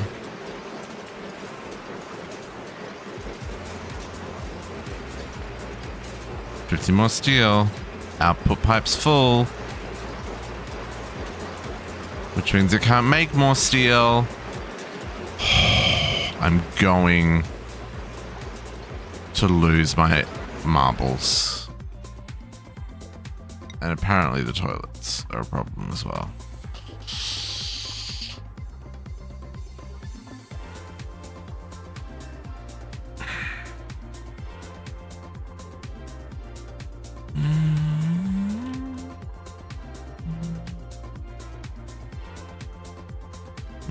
$50 more steel. Output pipe's full. Which means it can't make more steel. I'm going to lose my marbles. And apparently the toilets are a problem as well.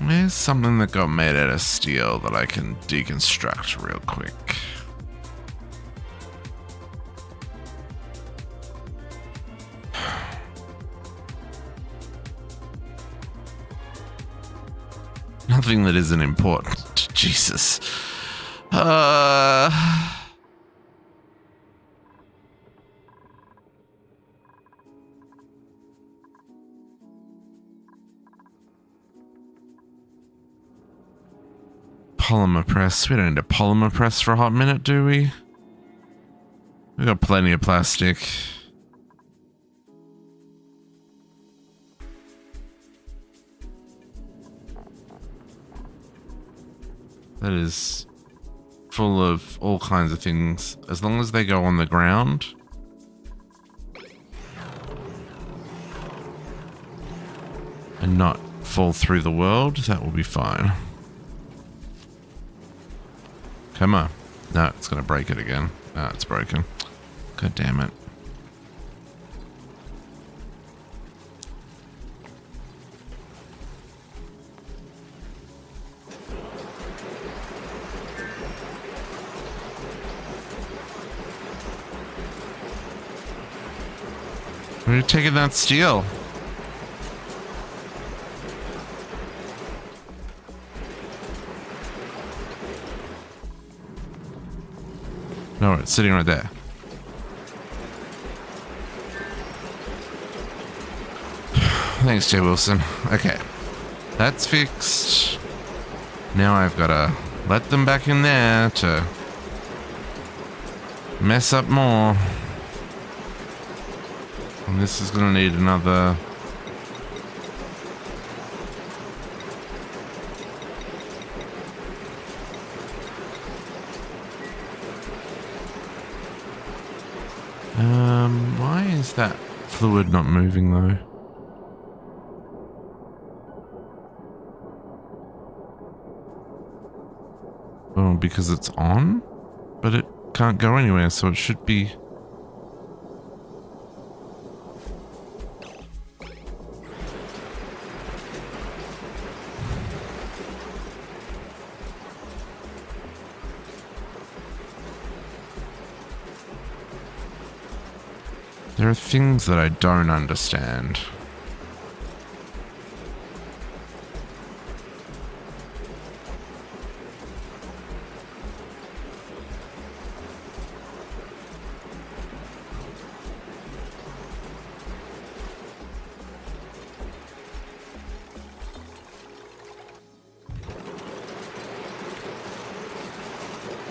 There's something that got made out of steel that I can deconstruct real quick. Nothing that isn't important. Jesus. Polymer press. We don't need a polymer press for a hot minute, do we? We've got plenty of plastic. That is full of all kinds of things. As long as they go on the ground. And not fall through the world, that will be fine. Come on. No, it's going to break it again. Ah, it's broken. God damn it. Where are you taking that steel? No, it's sitting right there. Thanks, Jay Wilson. Okay. That's fixed. Now I've got to let them back in there to mess up more. And this is going to need another... why is that fluid not moving though? Oh, because it's on? But it can't go anywhere, so it should be... There are things that I don't understand.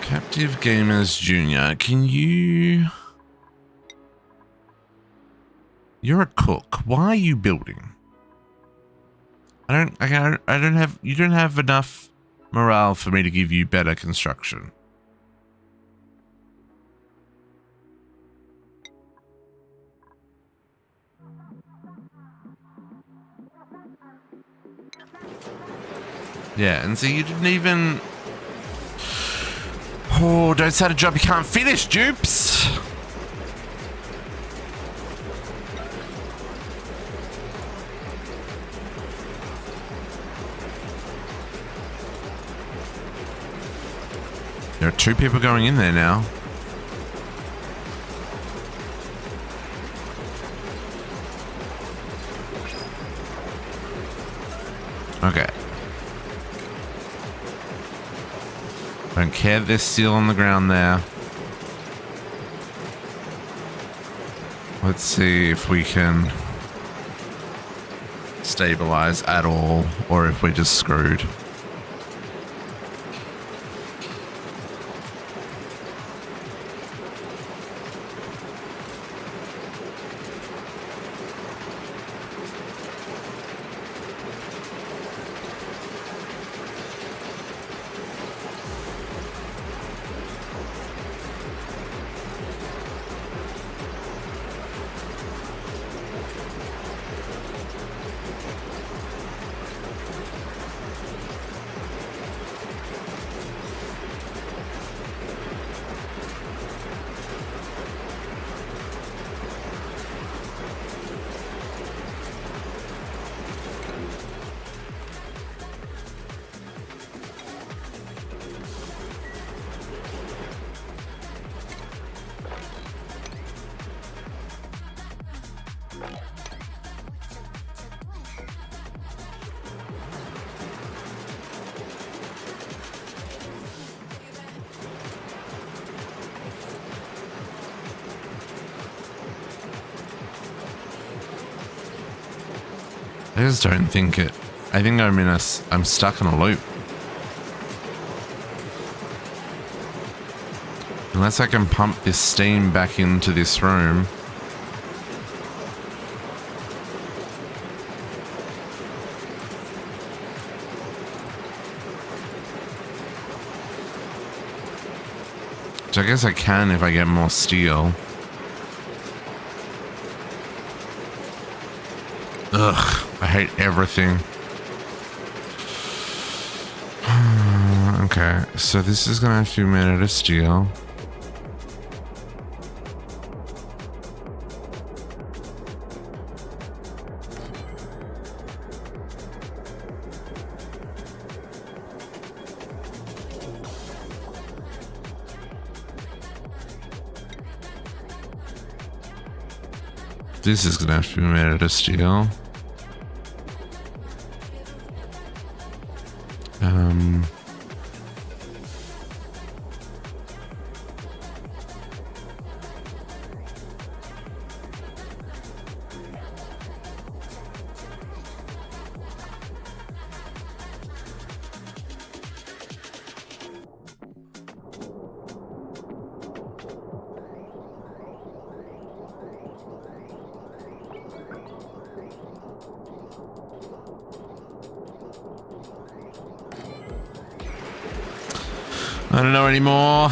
Captive Gamers Junior, can you... You're a cook. Why are you building? I don't have... You don't have enough morale for me to give you better construction. Yeah, and so you didn't even... Oh, don't start a job you can't finish, dupes! There are 2 people going in there now. Okay. Don't care, there's steel on the ground there. Let's see if we can stabilize at all, or if we're just screwed. I just don't think it. I think I'm stuck in a loop. Unless I can pump this steam back into this room. Which I guess I can if I get more steel. Ugh, I hate everything. Okay, so this is gonna have to be made out of steel. This is gonna have to be made out of steel. I don't know anymore.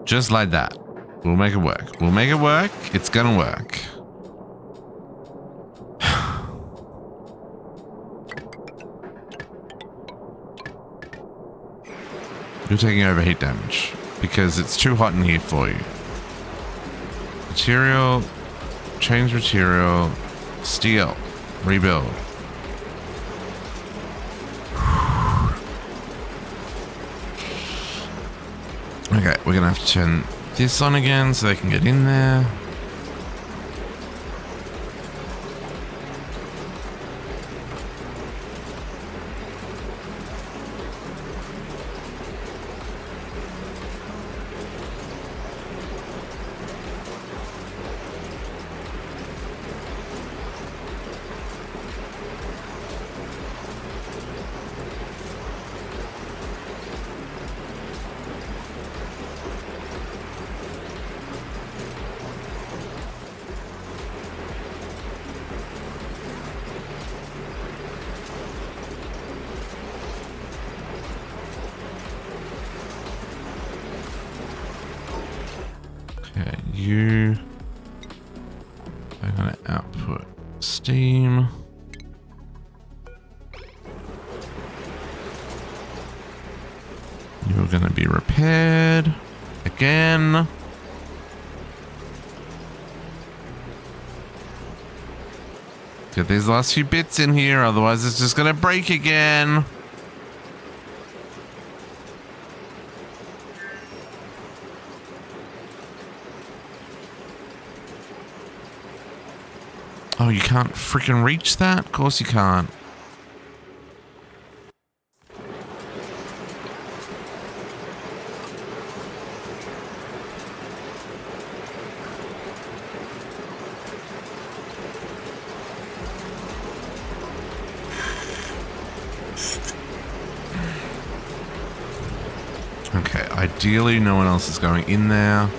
Just like that. We'll make it work. We'll make it work. It's gonna work. You're taking overheat damage because it's too hot in here for you. Material, change material, steel, rebuild. Okay, we're gonna have to turn this on again so they can get in there. Okay, you are gonna output steam. You're gonna be repaired again. Get these last few bits in here, otherwise it's just gonna break again. Oh, you can't freaking reach that? Of course you can't. Okay, ideally no one else is going in there.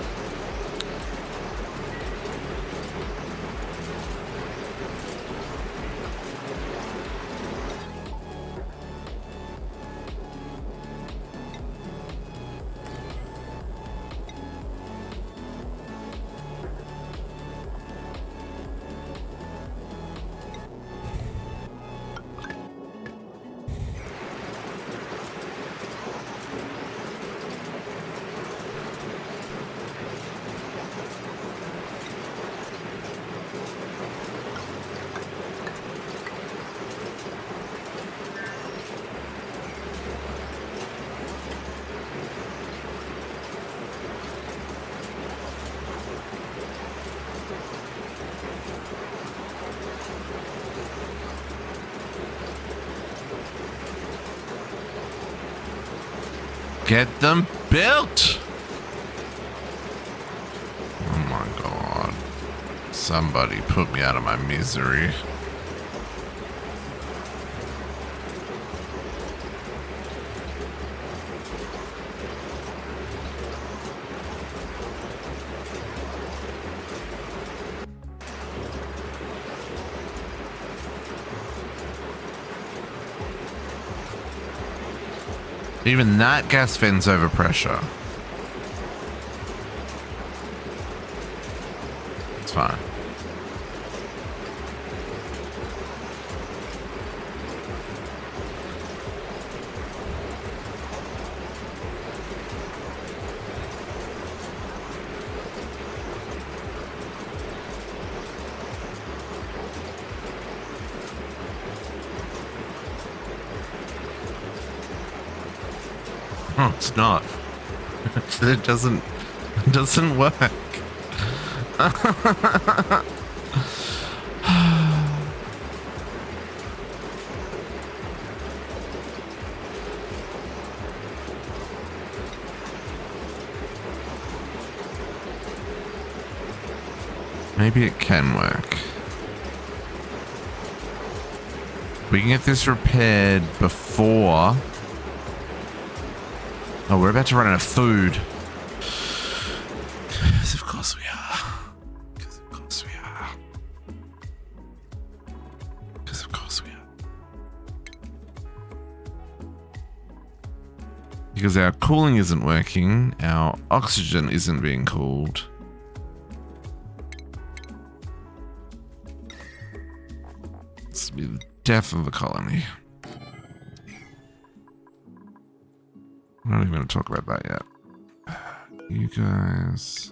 Get them built! Oh my god. Somebody put me out of my misery. Even that gas vent's over pressure. It's fine. Oh, it's not. It doesn't work. Maybe it can work. We can get this repaired before. Oh, we're about to run out of food. Because of course we are. Because of course we are. Because of course we are. because our cooling isn't working. Our oxygen isn't being cooled. This will be the death of the colony. I'm not even going to talk about that yet. You guys...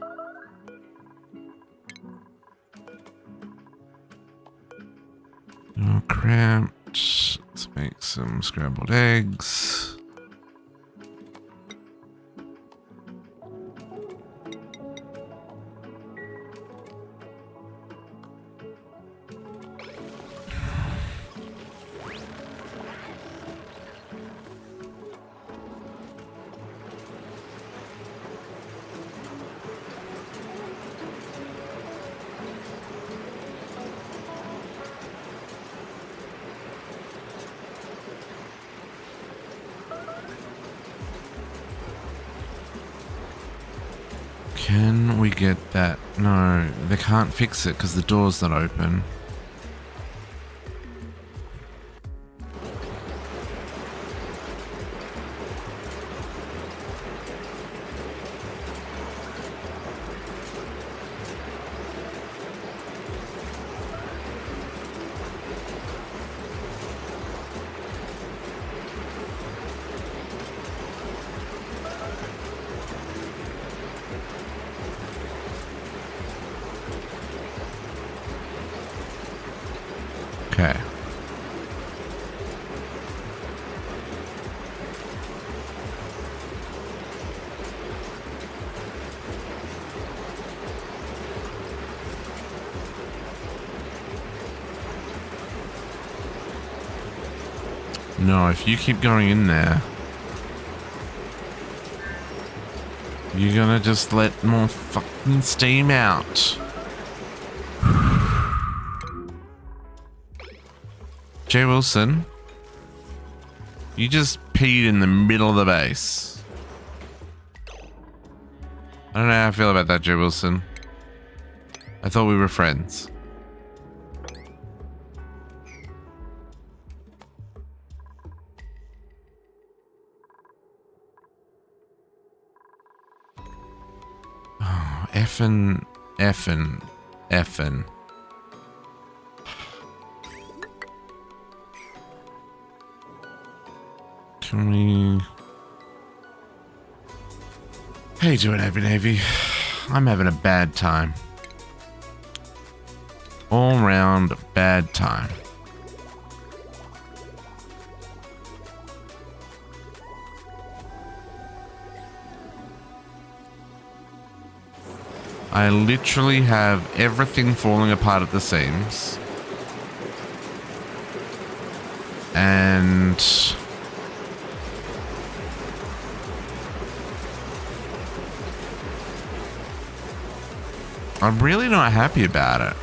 Oh, cramped. Let's make some scrambled eggs. Can we get that? No, they can't fix it because the door's not open. Okay. No, if you keep going in there, you're gonna just let more fucking steam out. Jay Wilson, you just peed in the middle of the base. I don't know how I feel about that, Jay Wilson. I thought we were friends. Oh, effin'. Can we... How you doing, Heavy Navy? I'm having a bad time. All round bad time. I literally have everything falling apart at the seams. And... I'm really not happy about it.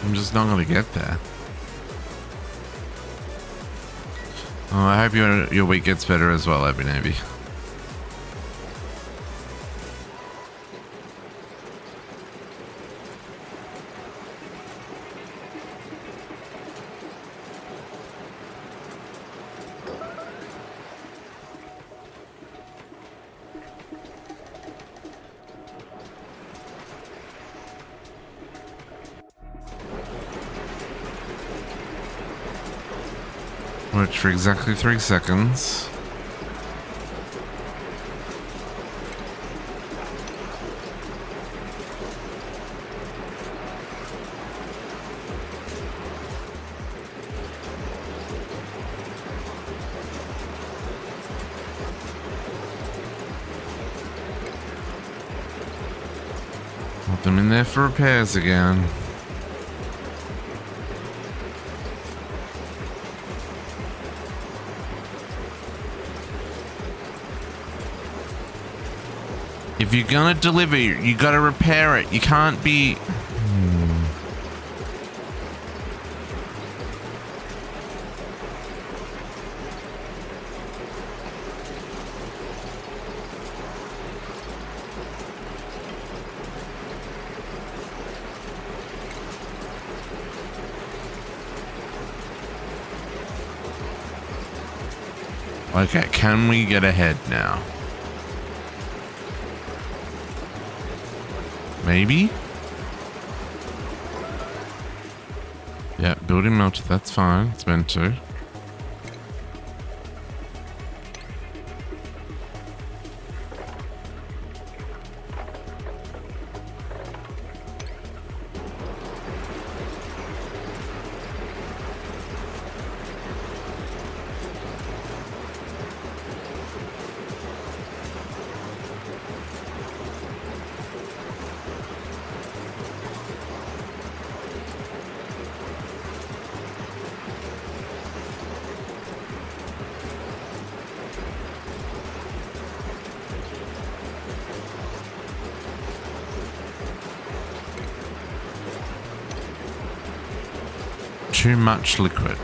I'm just not going to get there. Oh, I hope your week gets better as well, Abby Navy. Worked for exactly 3 seconds. Put them in there for repairs again. If you're gonna deliver, you gotta repair it. You can't be... Okay, can we get ahead now? Maybe? Yeah, building melted, that's fine. It's meant to. Too much liquid.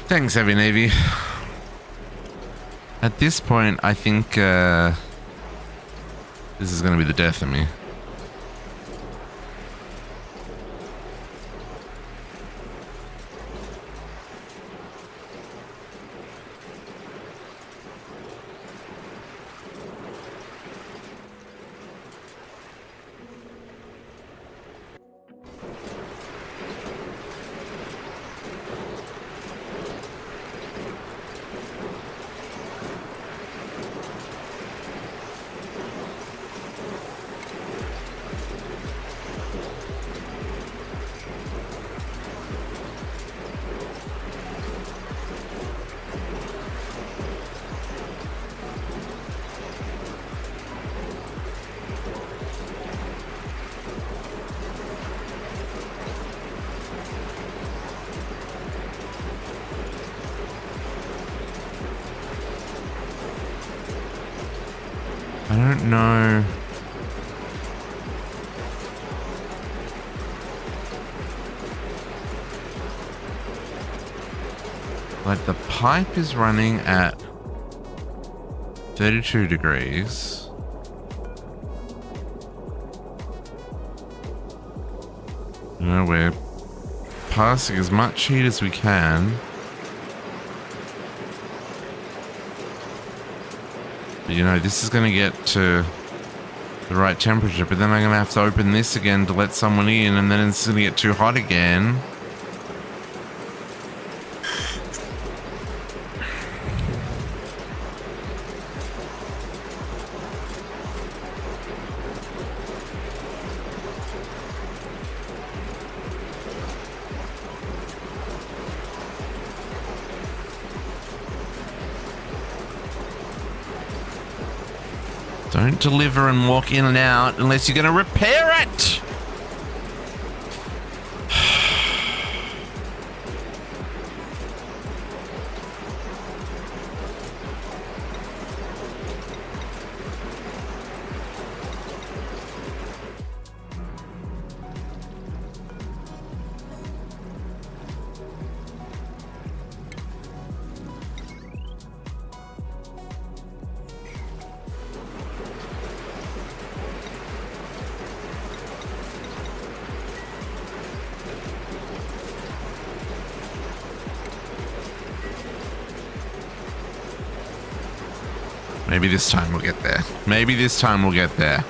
Thanks, Heavy Navy. At this point, I think this is going to be the death of me. I don't know. Like the pipe is running at 32 degrees. You know, we're passing as much heat as we can. You know, this is going to get to the right temperature, but then I'm going to have to open this again to let someone in, and then it's going to get too hot again. Don't deliver and walk in and out unless you're going to repair it. Maybe this time we'll get there. Maybe this time we'll get there.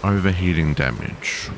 Overheating damage.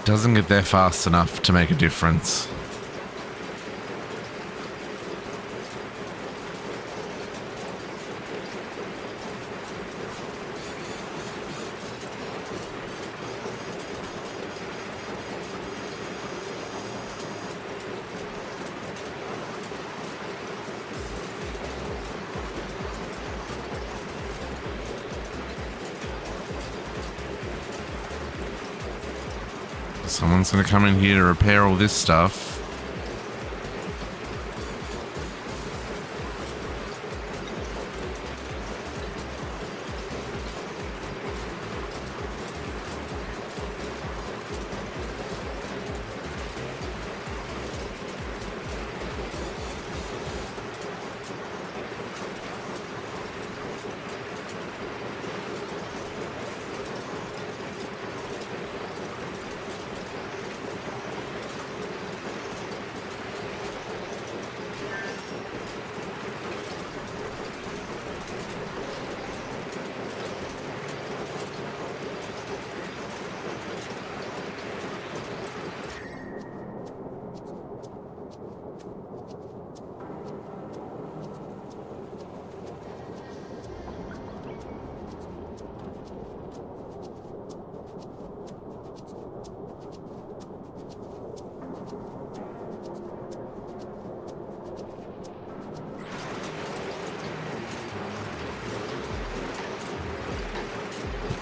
Doesn't get there fast enough to make a difference. Someone's gonna come in here to repair all this stuff.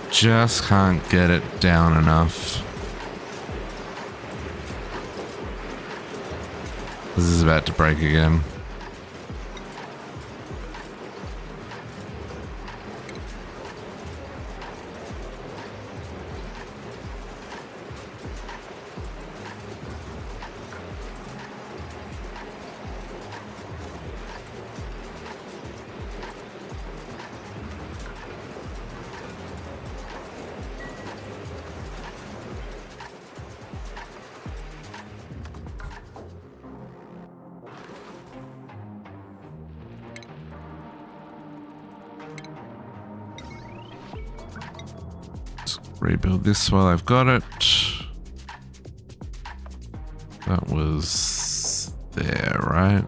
Just can't get it down enough. This is about to break again. rebuild this while I've got it. That was there, right?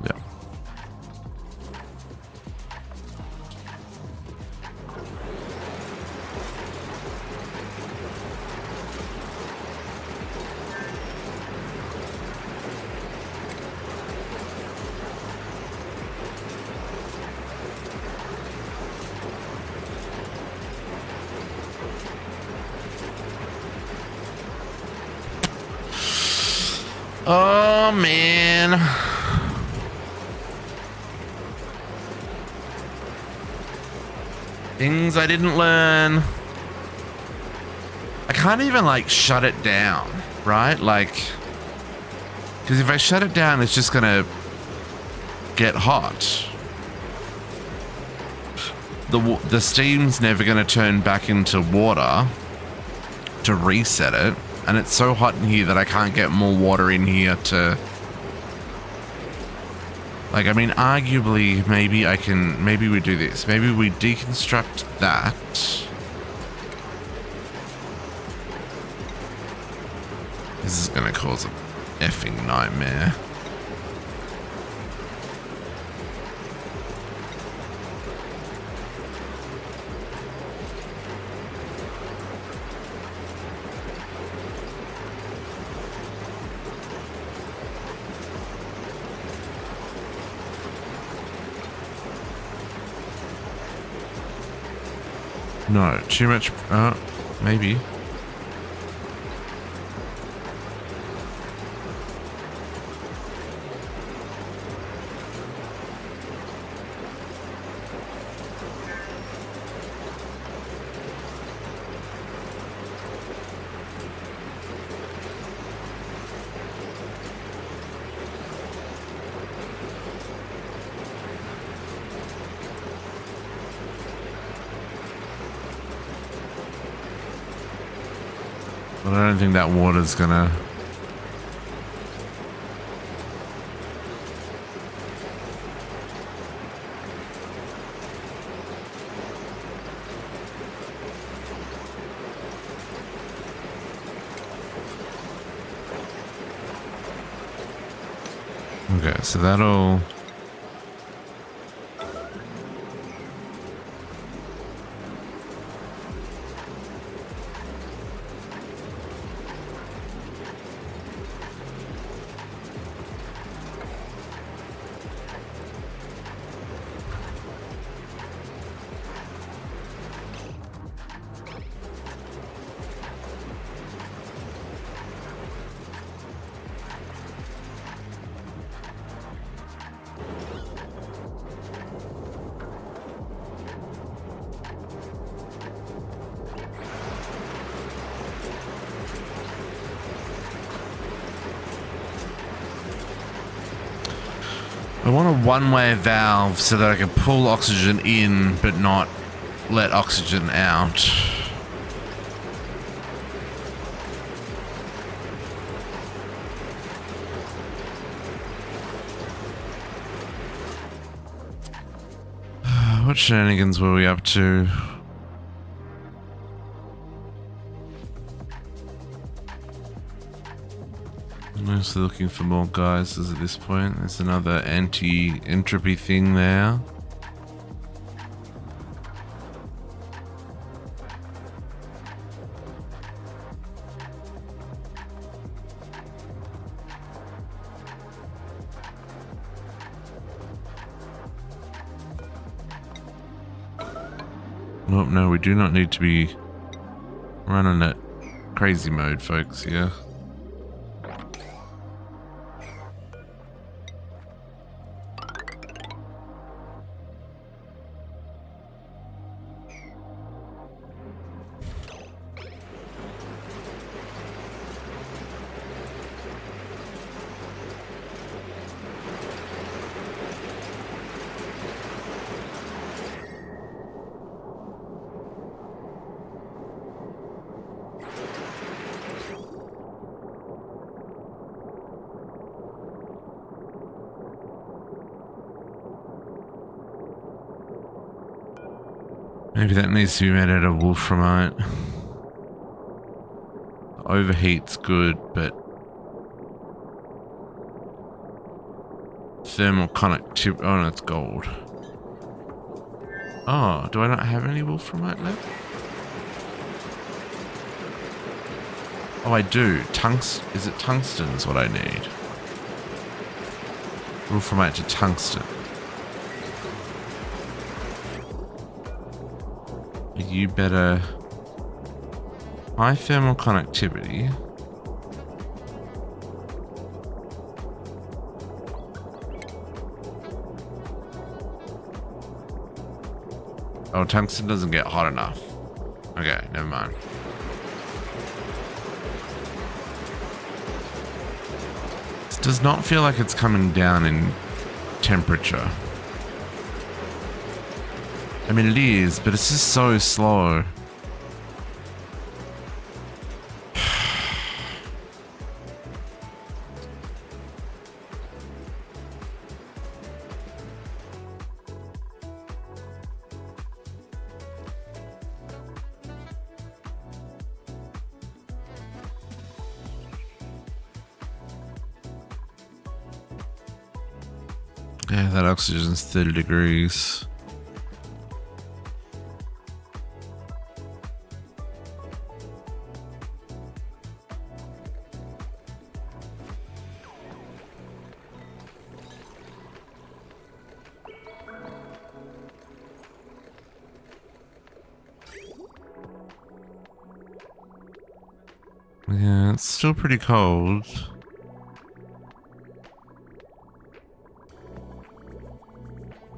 Yeah. Oh, man. Things I didn't learn. I can't even, like, shut it down, right? Like, because if I shut it down, it's just gonna get hot. The steam's never gonna turn back into water to reset it. And it's so hot in here that I can't get more water in here to... Like, I mean, arguably, maybe we do this. Maybe we deconstruct that. This is going to cause a effing nightmare. No, too much, maybe. But I don't think that water's gonna... Okay, so that'll... I want a one-way valve so that I can pull oxygen in but not let oxygen out. What shenanigans were we up to? Mostly looking for more geysers at this point. There's another anti-entropy thing there. Oh, no, we do not need to be running at crazy mode, folks, here. Maybe that needs to be made out of wolframite. Overheat's good, but thermal conductivity. Oh no, it's gold. Oh, do I not have any wolframite left? Oh, I do. Is it tungsten is what I need? Wolframite to tungsten. Are you better? High thermal conductivity. Oh, tungsten doesn't get hot enough. Okay, never mind. This does not feel like it's coming down in temperature. I mean, it is, but it's just so slow. Yeah, that oxygen's 30 degrees. Yeah, it's still pretty cold.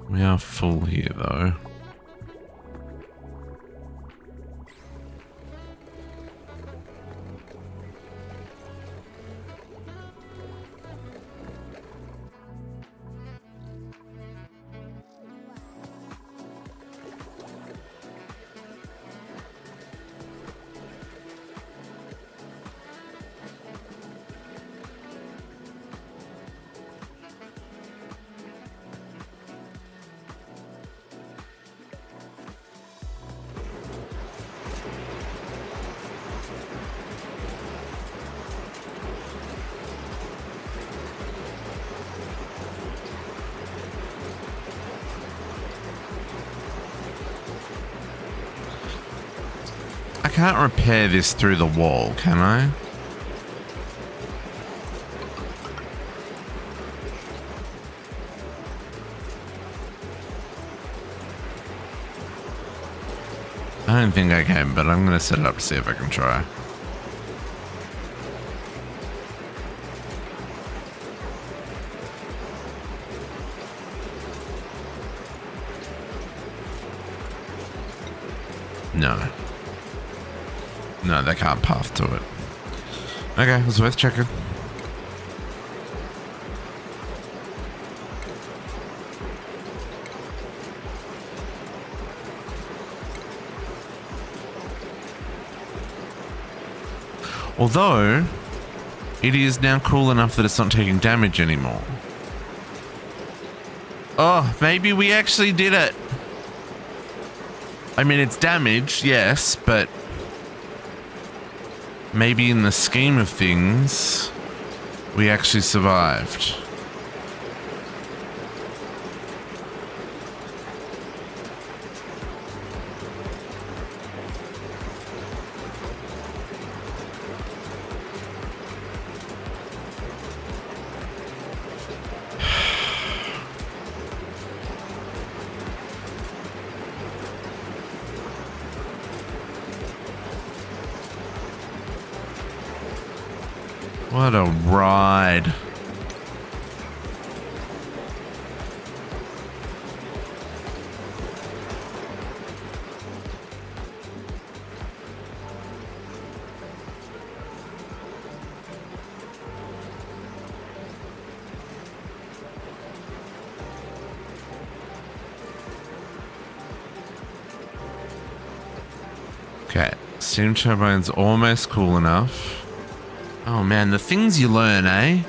We are full here, though. I can't repair this through the wall, can I? I don't think I can, but I'm going to set it up to see if I can try. No. No, they can't path to it. Okay, it was worth checking. Although, it is now cool enough that it's not taking damage anymore. Oh, maybe we actually did it. I mean, it's damaged, yes, but maybe in the scheme of things, we actually survived. What a ride. Okay, steam turbine's almost cool enough. Oh man, the things you learn, eh?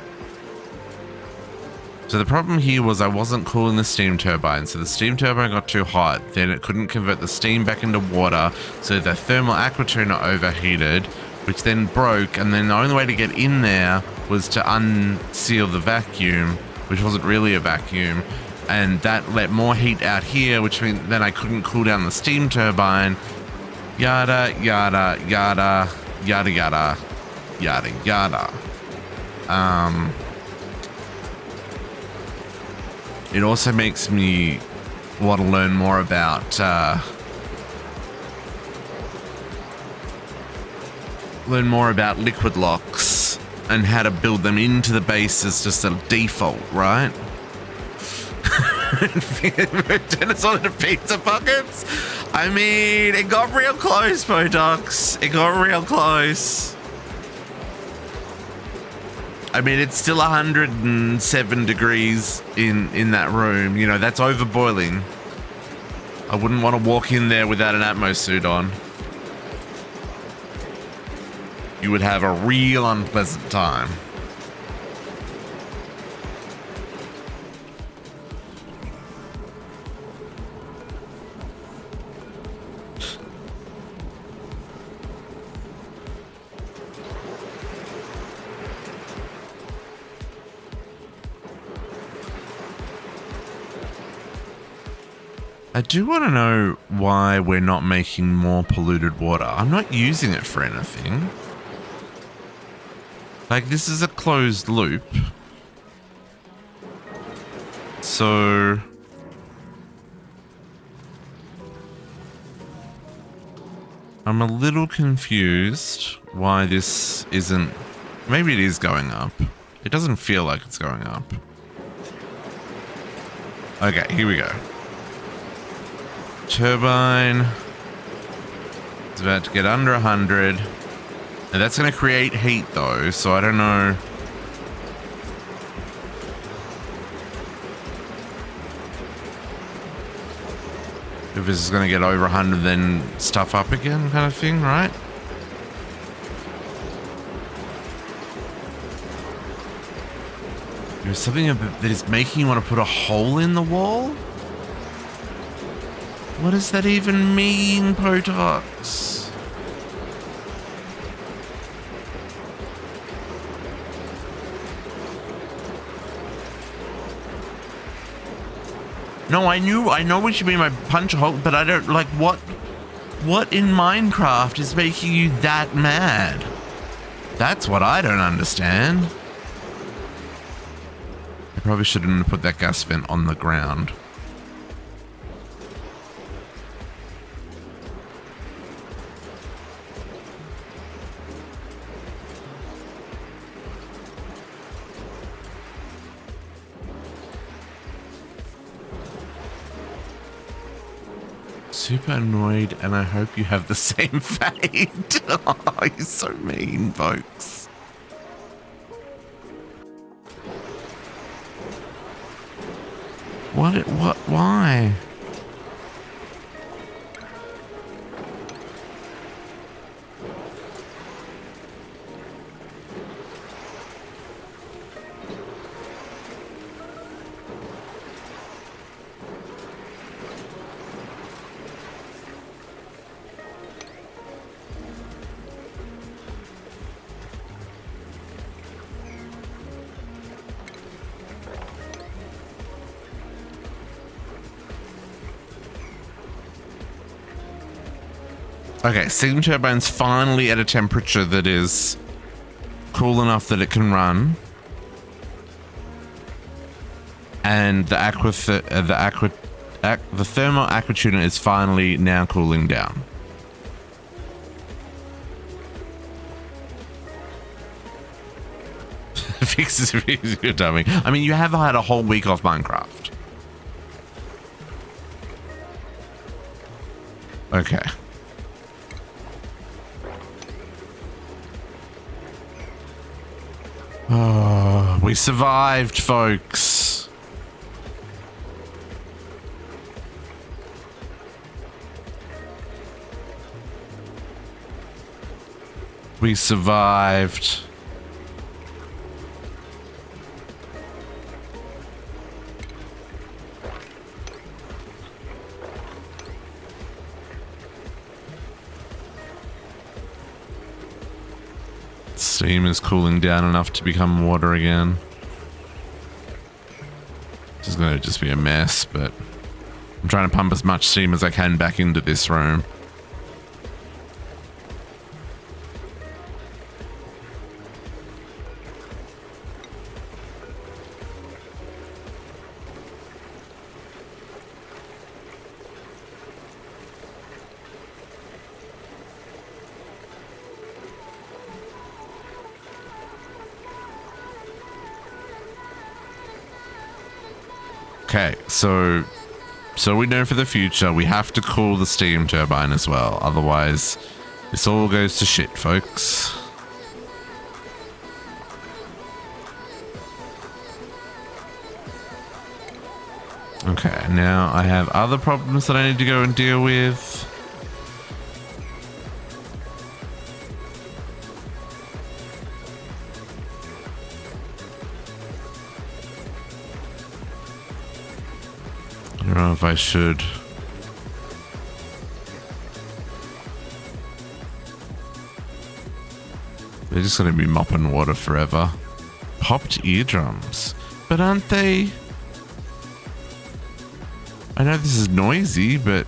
So the problem here was I wasn't cooling the steam turbine. So the steam turbine got too hot. Then it couldn't convert the steam back into water. So the thermal aquatuner overheated, which then broke. And then the only way to get in there was to unseal the vacuum, which wasn't really a vacuum. And that let more heat out here, which means then I couldn't cool down the steam turbine. Yada, yada, yada, yada, yada, yada, yada. It also makes me want to learn more about liquid locks and how to build them into the base as just a default, right? Turn us on into pizza buckets. I mean, it got real close, Botox. It got real close. I mean, it's still 107 degrees in that room. You know, that's over boiling. I wouldn't want to walk in there without an atmo suit on. You would have a real unpleasant time. I do want to know why we're not making more polluted water. I'm not using it for anything. Like, this is a closed loop. So... I'm a little confused why this isn't... Maybe it is going up. It doesn't feel like it's going up. Okay, here we go. Turbine is about to get under 100, and that's going to create heat though, so I don't know. If this is going to get over 100, then stuff up again, kind of thing, right? There's something that is making you want to put a hole in the wall? What does that even mean, Potox? No, I know what you mean by punch a hole, but I don't, like, what in Minecraft is making you that mad? That's what I don't understand. I probably shouldn't have put that gas vent on the ground. Super annoyed, and I hope you have the same fate. Oh, you're so mean, folks. What, why? Okay, steam turbine's finally at a temperature that is cool enough that it can run, and the thermal aquatuner is finally now cooling down. Fixes your dummy. I mean, you have had a whole week off Minecraft. Okay. Oh, we survived, folks. We survived. Steam is cooling down enough to become water again. This is going to just be a mess, but I'm trying to pump as much steam as I can back into this room. Okay, so we know for the future we have to cool the steam turbine as well. Otherwise, this all goes to shit, folks. Okay, now I have other problems that I need to go and deal with. I don't know if I should. They're just going to be mopping water forever. Popped eardrums. But aren't they... I know this is noisy, but...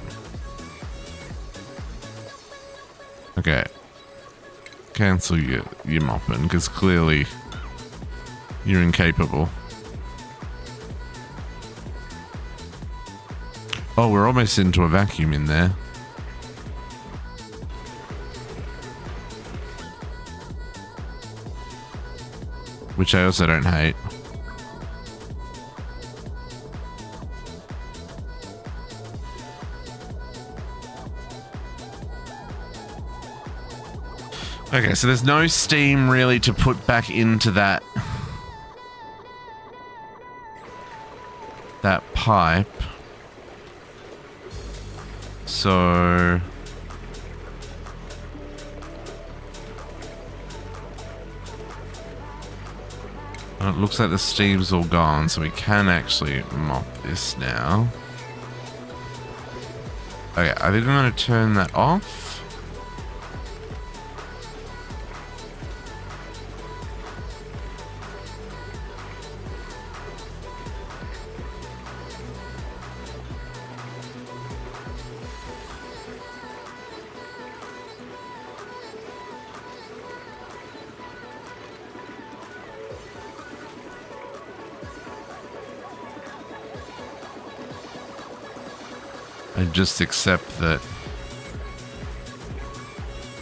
Okay. Cancel your mopping, because clearly you're incapable. Oh, we're almost into a vacuum in there. Which I also don't hate. Okay, so there's no steam really to put back into that pipe. So it looks like the steam's all gone, so we can actually mop this now. Okay, I think I'm going to turn that off. I just accept that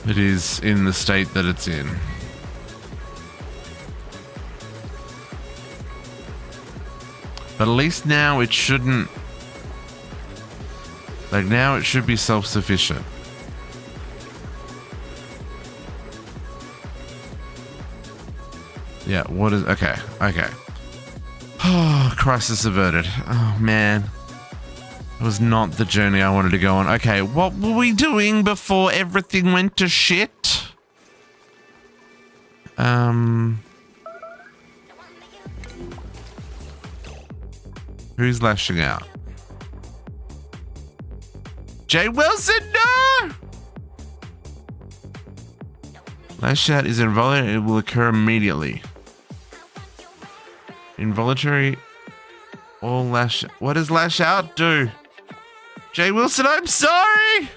it is in the state that it's in. But at least now it shouldn't... Like now it should be self-sufficient. Yeah, what is... Okay, okay. Oh, crisis averted. Oh, man. It was not the journey I wanted to go on. Okay, what were we doing before everything went to shit? Who's lashing out? Jay Wilson, no! Lash out is involuntary. It will occur immediately. Involuntary or lash... What does lash out do? Jay Wilson, I'm sorry!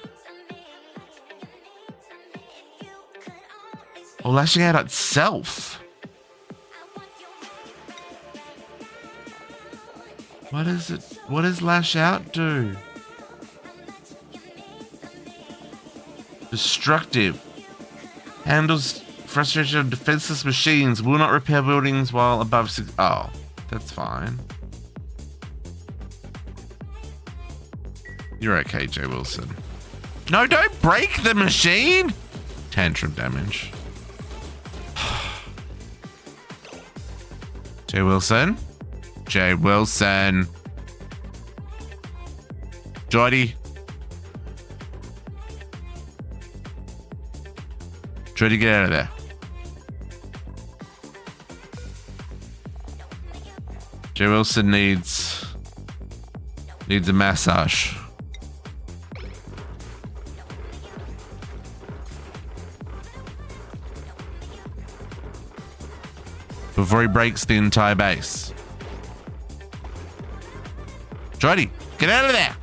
Or lashing out itself. What is it? What does lash out do? Destructive. Handles frustration of defenseless machines. Will not repair buildings while above 6... Oh, that's fine. You're okay, Jay Wilson. No, don't break the machine! Tantrum damage. Jay Wilson? Jay Wilson. Jordy. Jordy, get out of there. Jay Wilson needs a massage. before he breaks the entire base. Jody, get out of there.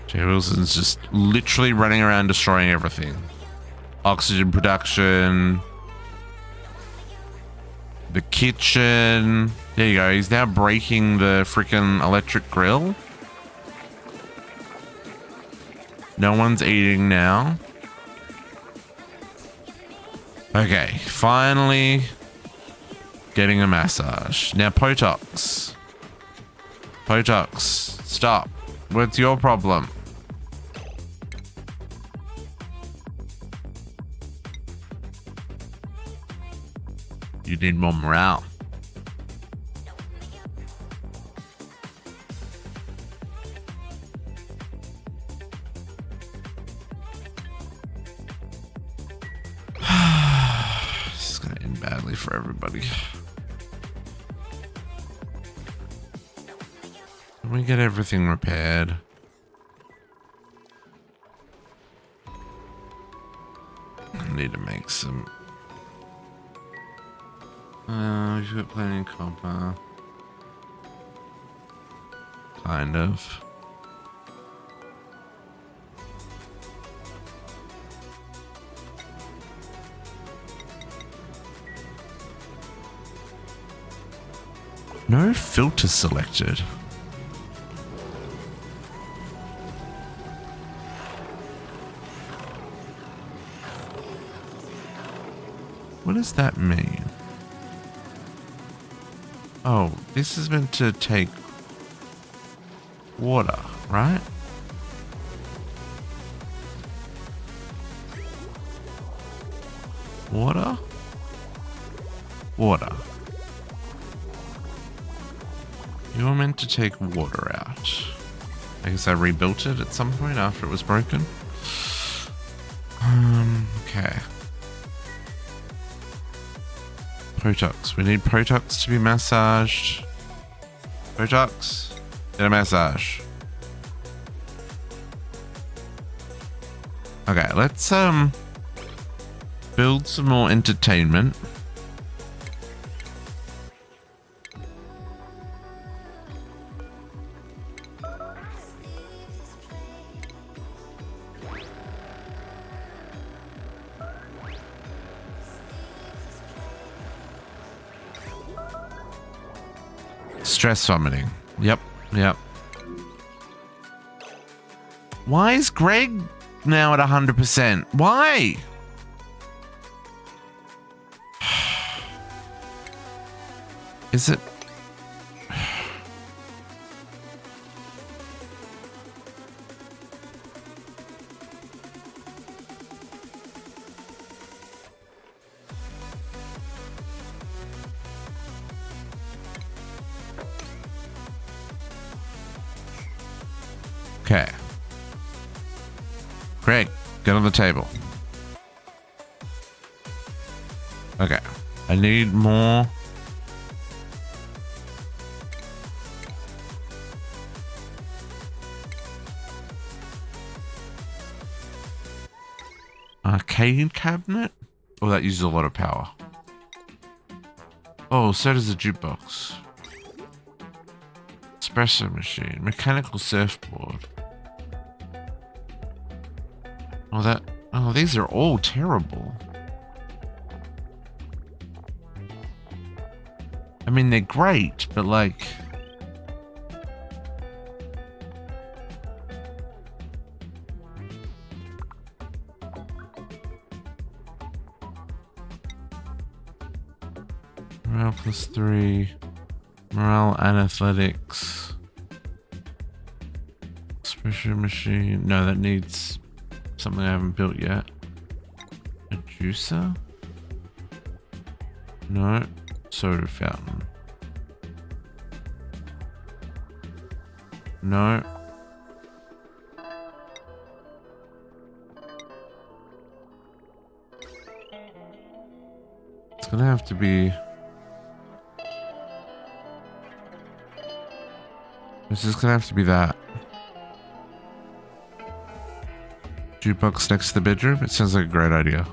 Jay Wilson's just literally running around destroying everything. Oxygen production. The kitchen. There you go. He's now breaking the freaking electric grill. No one's eating now. Okay, finally getting a massage. Now Potox. Potox, stop. What's your problem? You need more morale. This is going to end badly for everybody. Can we get everything repaired? I need to make some... you got plenty of copper. Kind of. No filter selected. What does that mean? Oh, this is meant to take water, right? Water? Water. You were meant to take water out. I guess I rebuilt it at some point after it was broken. Okay. Potox. We need Potox to be massaged. Potox, get a massage. Okay, let's build some more entertainment. Stress vomiting. Yep. Why is Greg now at 100%? Why? Is it? Okay. Greg, get on the table. Okay. I need more. Arcade cabinet? Oh, that uses a lot of power. Oh, so does the jukebox. Espresso machine. Mechanical surfboard. Oh, these are all terrible. I mean, they're great, but like... Morale +3. Morale and athletics. Espresso machine. No, that needs something I haven't built yet. A juicer? No. Soda fountain. No. It's gonna have to be... It's just gonna have to be that. Jukebox next to the bedroom? It sounds like a great idea.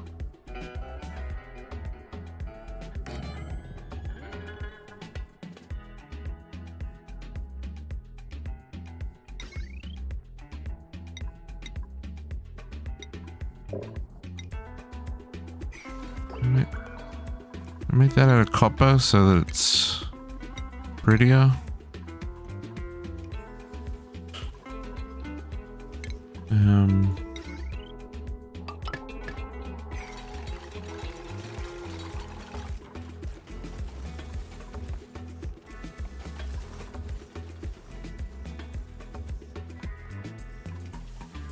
Make that out of copper so that it's prettier.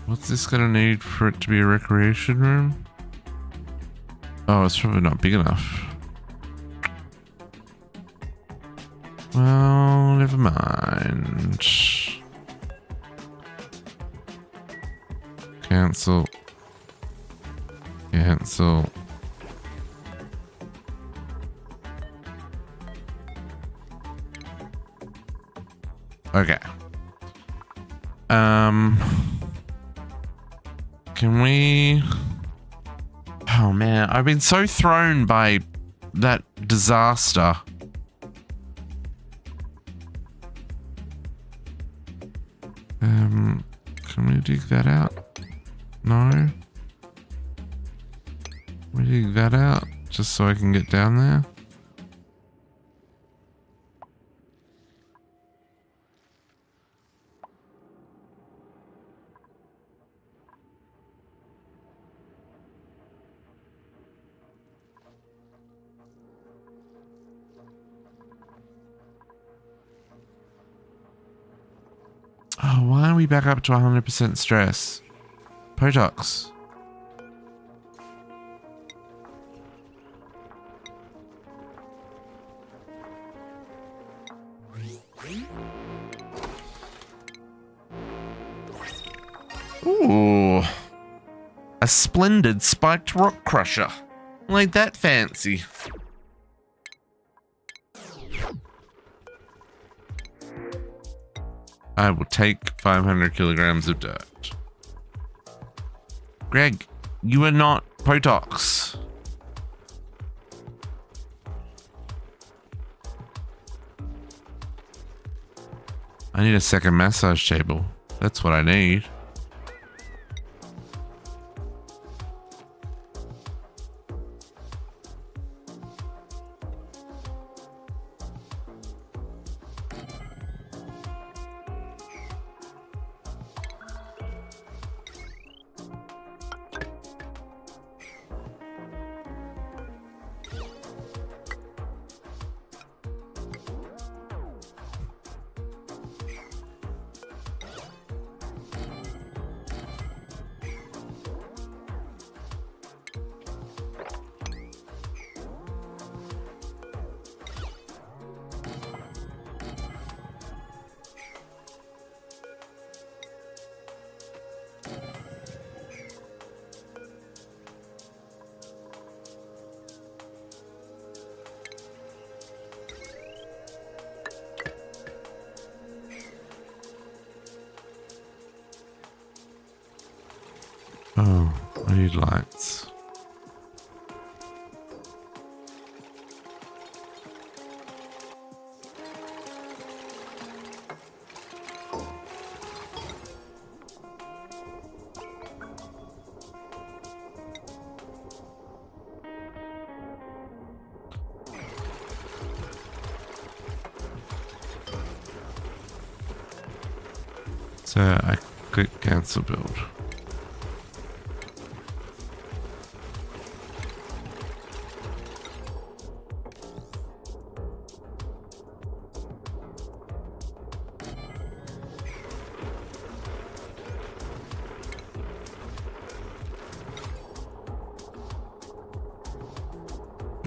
What's this gonna need for it to be a recreation room? Oh, it's probably not big enough. Well, never mind. Cancel. Cancel. Okay. Can we... Oh man, I've been so thrown by that disaster. Can we dig that out? No. Can we dig that out just so I can get down there? Oh, why are we back up to 100% stress? Potox. Ooh. A splendid spiked rock crusher. Like that fancy. I will take 500 kilograms of dirt. Greg, you are not Potox. I need a second massage table. That's what I need. Oh, I need lights. So I click cancel build.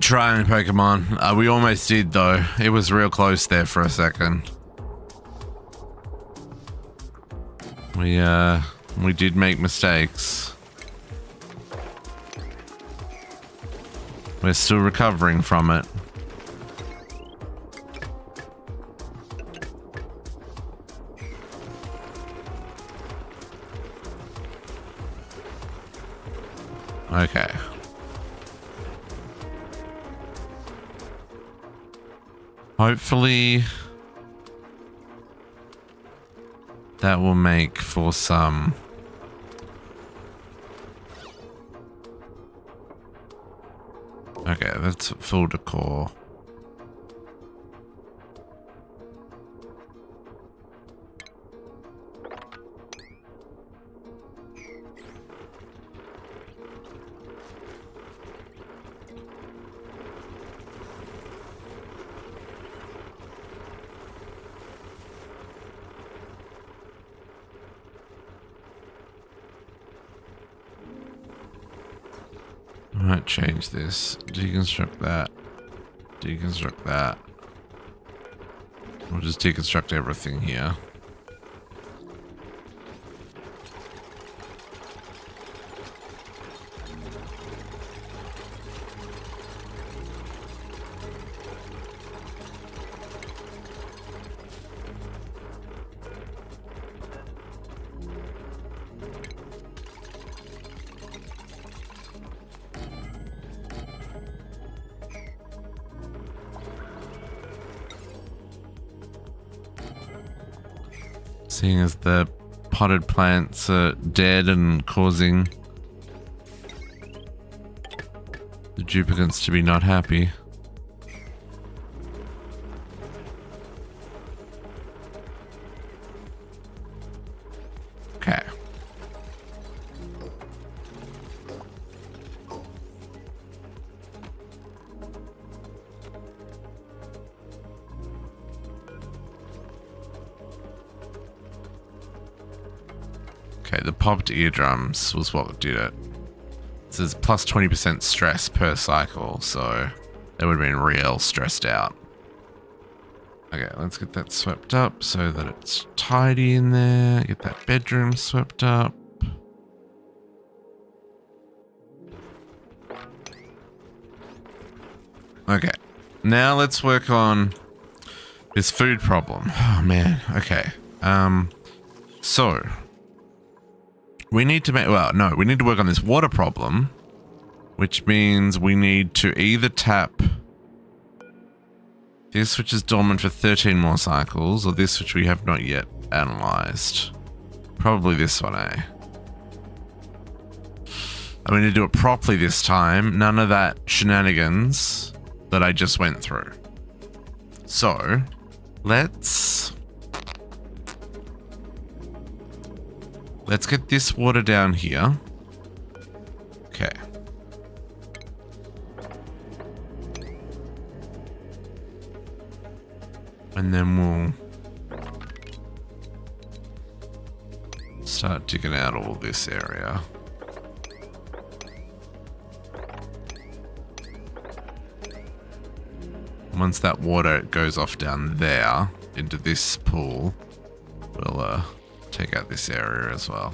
Trying Pokemon. We almost did though. It was real close there for a second. We did make mistakes. We're still recovering from it. Okay. Hopefully that will make for some okay, that's full decor. I might change this. Deconstruct that. Deconstruct that. We'll just deconstruct everything here. Seeing as the potted plants are dead and causing the duplicants to be not happy. Okay. Okay, the popped eardrums was what did it. It says plus 20% stress per cycle, so they would have been real stressed out. Okay, let's get that swept up so that it's tidy in there. Get that bedroom swept up. Okay, now let's work on this food problem. Oh man, okay. So we need to make, well, no, we need to work on this water problem, which means we need to either tap this, which is dormant for 13 more cycles, or this, which we have not yet analyzed. Probably this one, eh? I mean, to do it properly this time, none of that shenanigans that I just went through. So, let's get this water down here. Okay. And then we'll start digging out all this area. Once that water goes off down there into this pool, we'll take out this area as well.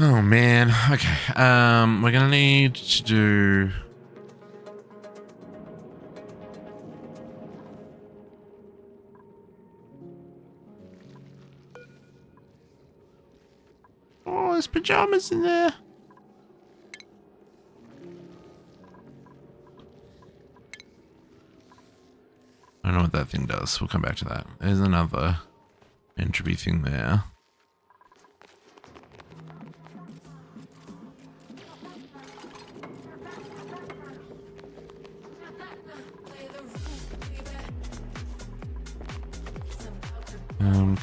Oh man, okay. We're gonna need to do there's pajamas in there. I don't know what that thing does. We'll come back to that. There's another entropy thing there.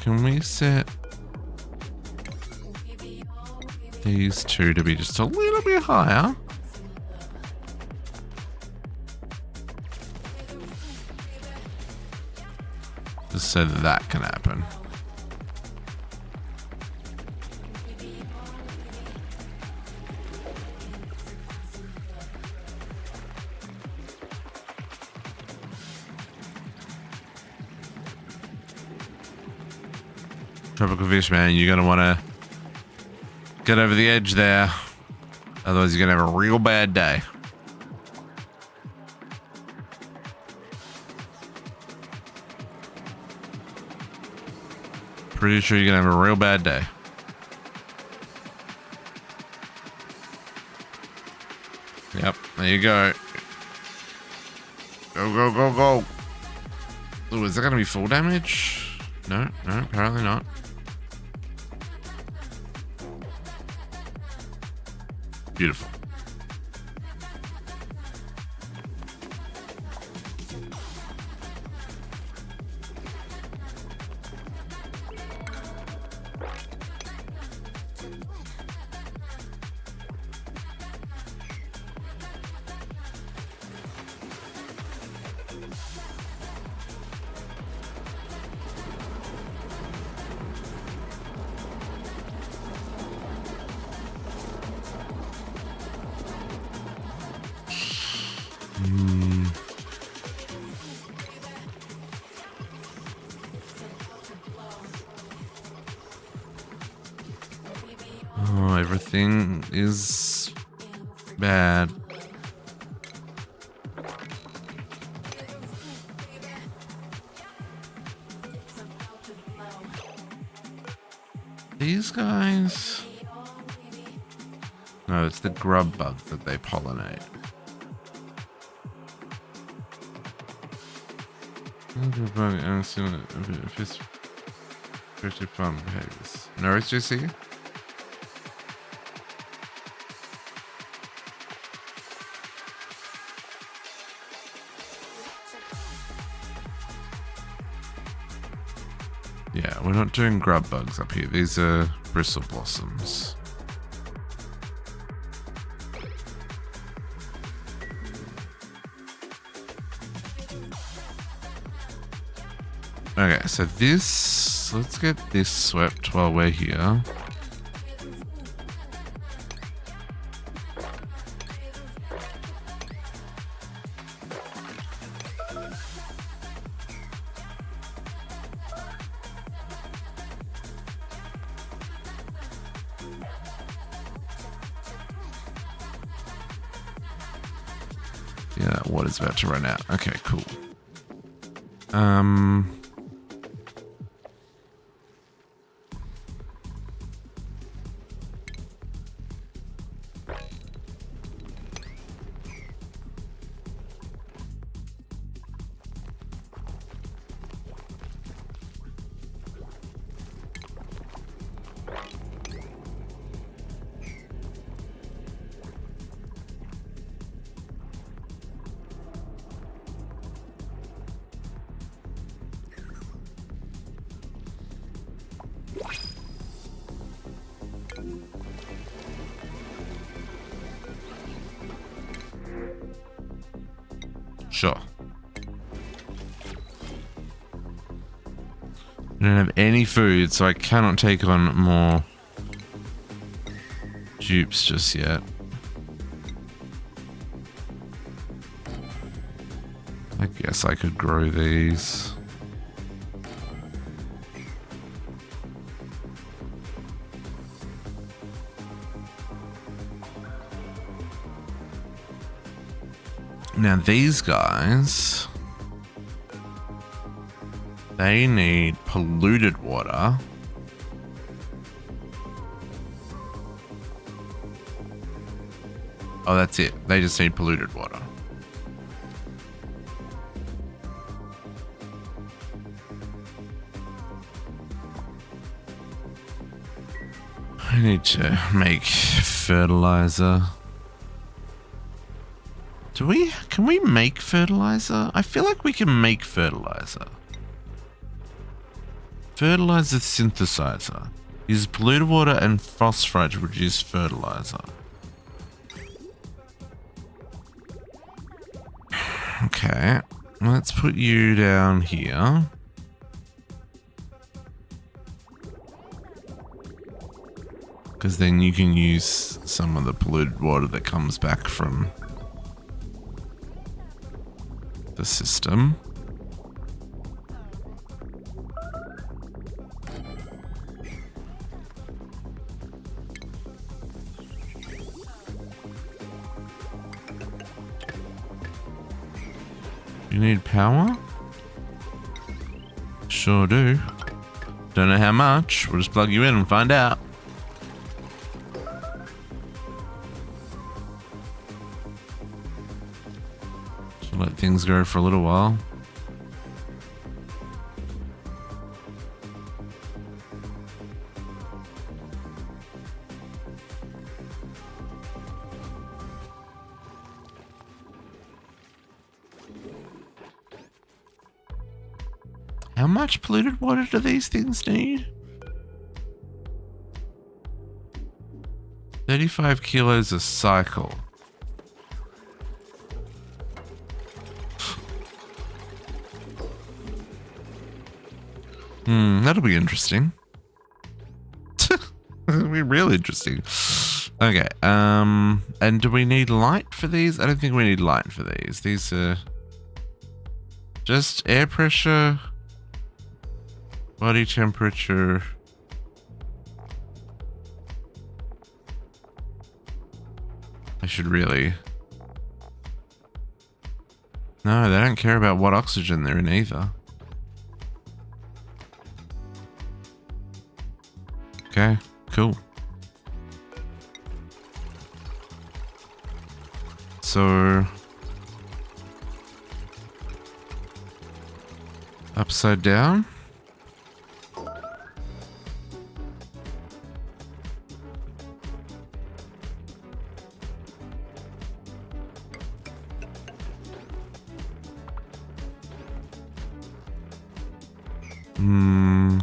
Can we set these two to be just a little bit higher? Just so that can happen. Tropical fish, man, you're going to want to get over the edge there. Otherwise, you're going to have a real bad day. Pretty sure you're going to have a real bad day. Yep, there you go. Go, go, go, go. Oh, is that going to be full damage? No, no, apparently not. Beautiful. Oh, everything is bad. These guys? No, it's the grub bug that they pollinate. Pretty fun behaviors. No, it's just here. Yeah, we're not doing grub bugs up here. These are bristle blossoms. Okay, so this, let's get this swept while we're here. Yeah, water's about to run out. Okay, cool. Sure. I don't have any food, so I cannot take on more dupes just yet. I guess I could grow these. Now these guys, they need polluted water. Oh, that's it. They just need polluted water. I need to make fertilizer. Can we make fertilizer? I feel like we can make fertilizer. Fertilizer synthesizer. Uses polluted water and phosphorite to produce fertilizer. Okay, let's put you down here. Because then you can use some of the polluted water that comes back from the system. You need power? Sure do. Don't know how much. We'll just plug you in and find out. Should let things go for a little while. How much polluted water do these things need? 35 kilos a cycle. That'll be interesting. That'll be real interesting. Okay, and do we need light for these? I don't think we need light for these. These are just air pressure, body temperature. I should really... No, they don't care about what oxygen they're in either. Okay, cool. So... upside down?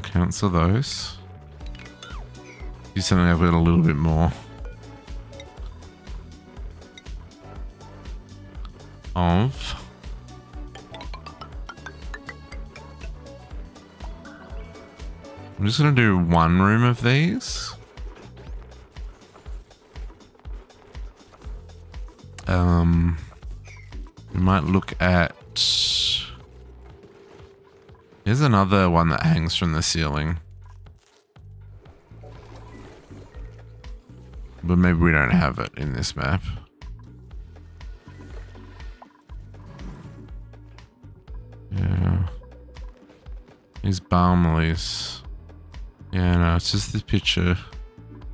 Cancel those. Do something I've got a little bit more of. I'm just going to do one room of these. We might look at... Here's another one that hangs from the ceiling. But maybe we don't have it in this map. Yeah. These balm leaves. Yeah, no, it's just this picture.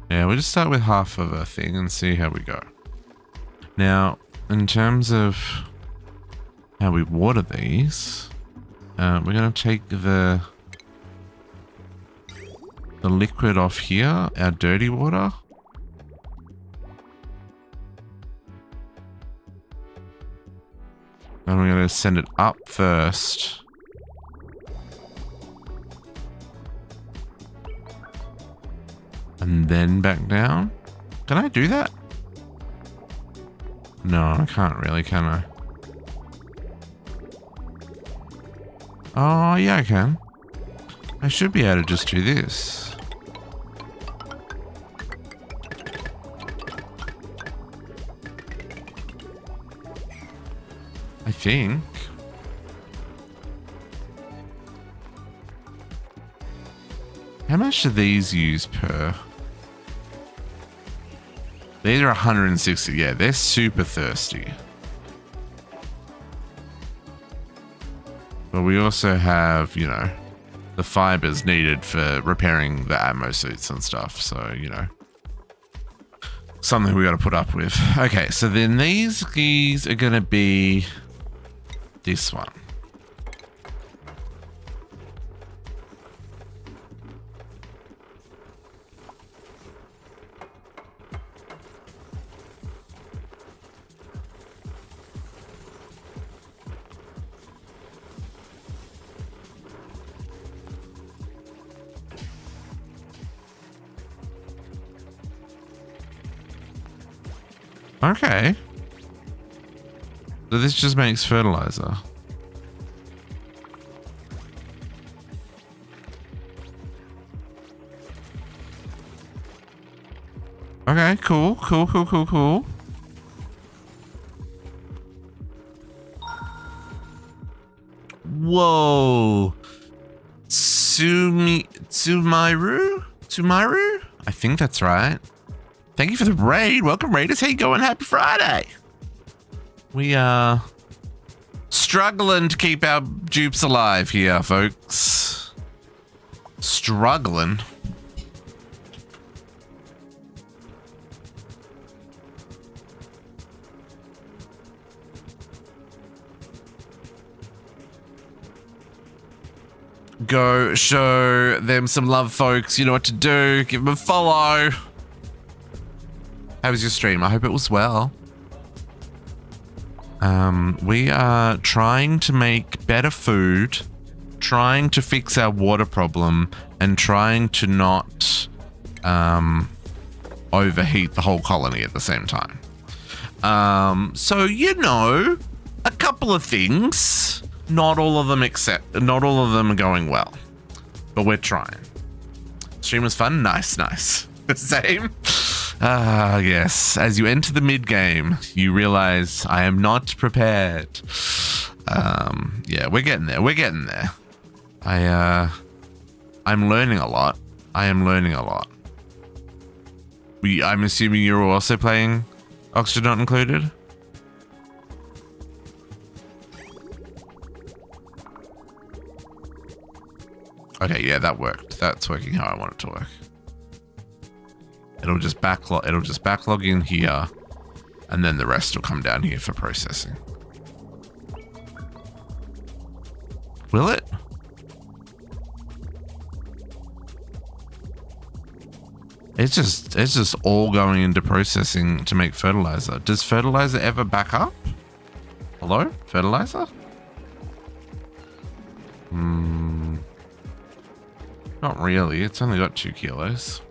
Yeah, we'll just start with half of a thing and see how we go. Now, in terms of how we water these, we're going to take the liquid off here, our dirty water. And we're going to send it up first. And then back down. Can I do that? No, I can't really, can I? Oh, yeah, I can. I should be able to just do this. I think. How much do these use per? These are 160. Yeah, they're super thirsty. But we also have, you know, the fibers needed for repairing the ammo suits and stuff. So, you know, something we got to put up with. Okay, so then these are going to be this one. Okay. So this just makes fertilizer. Okay, cool. Whoa. Tsumaru? I think that's right. Thank you for the raid. Welcome, raiders. How you going? Happy Friday. We Struggling to keep our dupes alive here, folks. Struggling. Go show them some love, folks. You know what to do. Give them a follow. How was your stream? I hope it was well. We are trying to make better food, trying to fix our water problem, and trying to not overheat the whole colony at the same time. So, you know, a couple of things. Not all of them are going well, but we're trying. Stream was fun. Nice. Same. Yes. As you enter the mid game, you realize I am not prepared. Yeah, we're getting there. I'm learning a lot. I'm assuming you're also playing Oxygen Not Included. Okay, yeah, that worked. That's working how I want it to work. It'll just backlog in here, and then the rest will come down here for processing. Will it? It's just all going into processing to make fertilizer. Does fertilizer ever back up? Hello? Fertilizer? Not really. It's only got 2 kilos.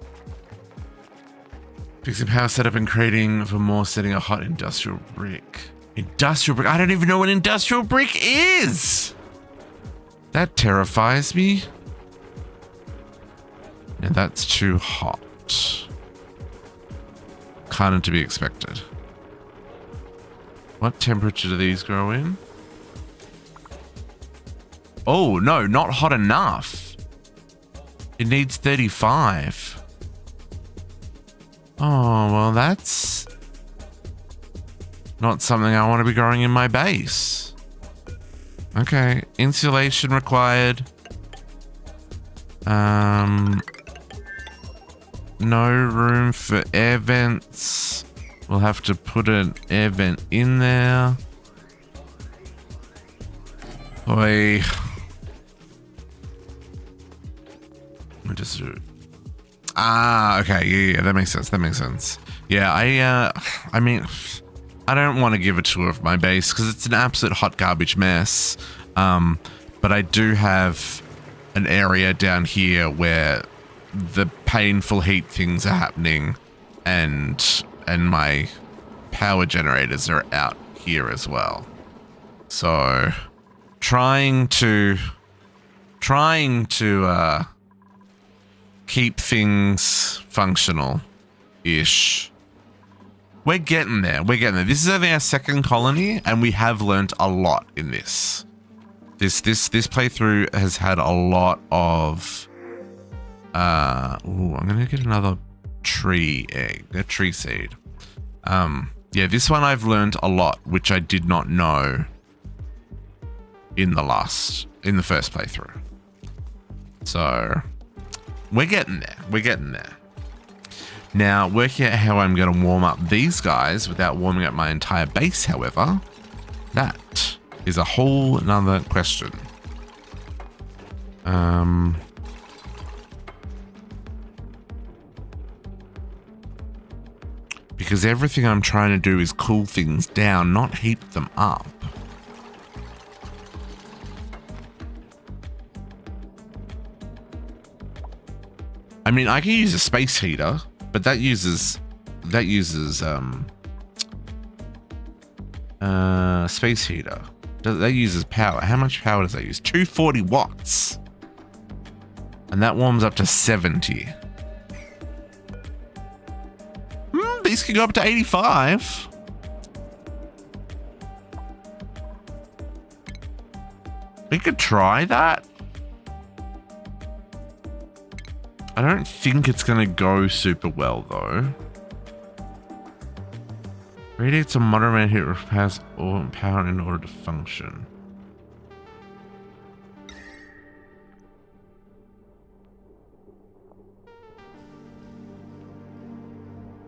Fixing power setup and creating for more setting a hot industrial brick. Industrial brick? I don't even know what industrial brick is! That terrifies me. Yeah, that's too hot. Kind of to be expected. What temperature do these grow in? Oh, no, not hot enough. It needs 35. Oh, well, that's not something I want to be growing in my base. Okay, insulation required. No room for air vents. We'll have to put an air vent in there. Oi. Just okay, yeah, that makes sense. Yeah, I mean, I don't want to give a tour of my base because it's an absolute hot garbage mess. But I do have an area down here where the painful heat things are happening, and my power generators are out here as well. So trying to keep things functional-ish. We're getting there. This is only our second colony, and we have learned a lot in this. This playthrough has had a lot of... I'm gonna get another tree egg, a tree seed. Yeah, this one I've learned a lot, which I did not know in the first playthrough. So... We're getting there. Now, working out how I'm going to warm up these guys without warming up my entire base, however, that is a whole nother question. Because everything I'm trying to do is cool things down, not heat them up. I mean, I can use a space heater, but that uses space heater. That uses power. How much power does that use? 240 watts. And that warms up to 70. These can go up to 85. We could try that. I don't think it's going to go super well, though. Radiates a moderate amount of heat, repairs all power in order to function.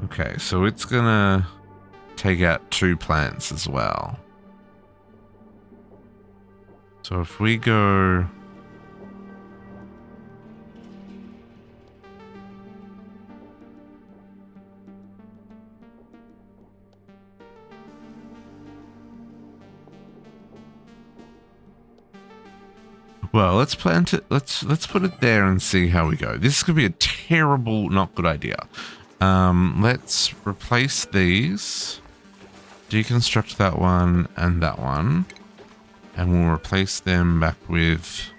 Okay, so it's gonna take out 2 plants as well. So if we go... Well, let's plant it. Let's put it there and see how we go. This could be a terrible, not good idea. Let's replace these. Deconstruct that one and that one. And we'll replace them back with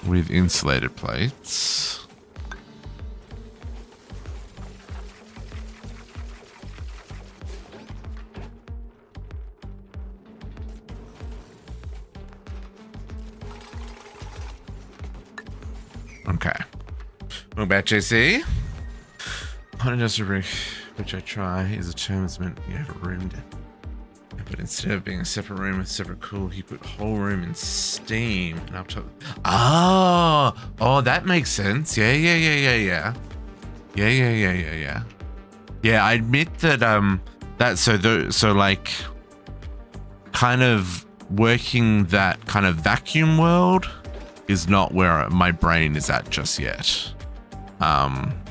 insulated plates. Okay. Welcome back, JC. Unindustrial brick, which I try, is a term that's meant you have a room to, but instead of being a separate room with separate cool, you put whole room in steam and up top. Oh, that makes sense. Yeah. Yeah, I admit that so like kind of working that kind of vacuum world is not where my brain is at just yet.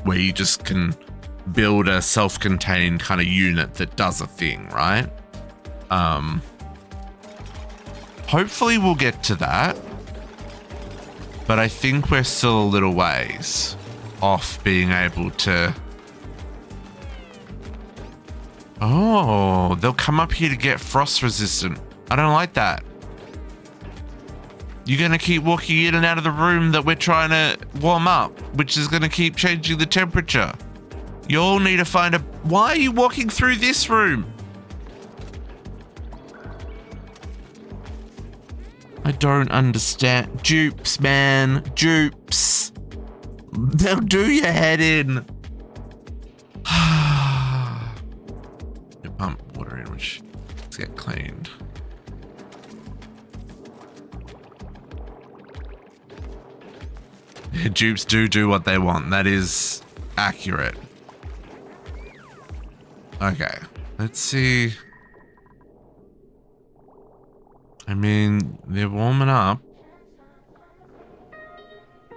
Where you just can build a self-contained kind of unit that does a thing, right? Hopefully we'll get to that, but I think we're still a little ways off being able to... Oh, they'll come up here to get frost resistant. I don't like that. You're going to keep walking in and out of the room that we're trying to warm up, which is going to keep changing the temperature. You all need to find a... Why are you walking through this room? I don't understand. Dupes, man. Dupes. They'll do your head in. You pump water in, which... Let's get cleaned. Dupes do what they want. That is accurate. Okay, let's see. I mean, they're warming up.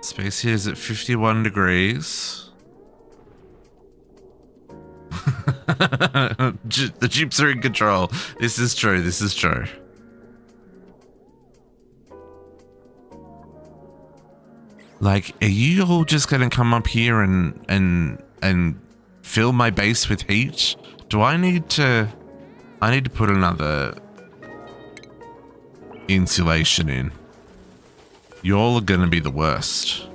Space here is at 51 degrees. The Dupes are in control. This is true. This is true. Like, are you all just gonna come up here and fill my base with heat? Do I need to put another insulation in? You all are gonna be the worst.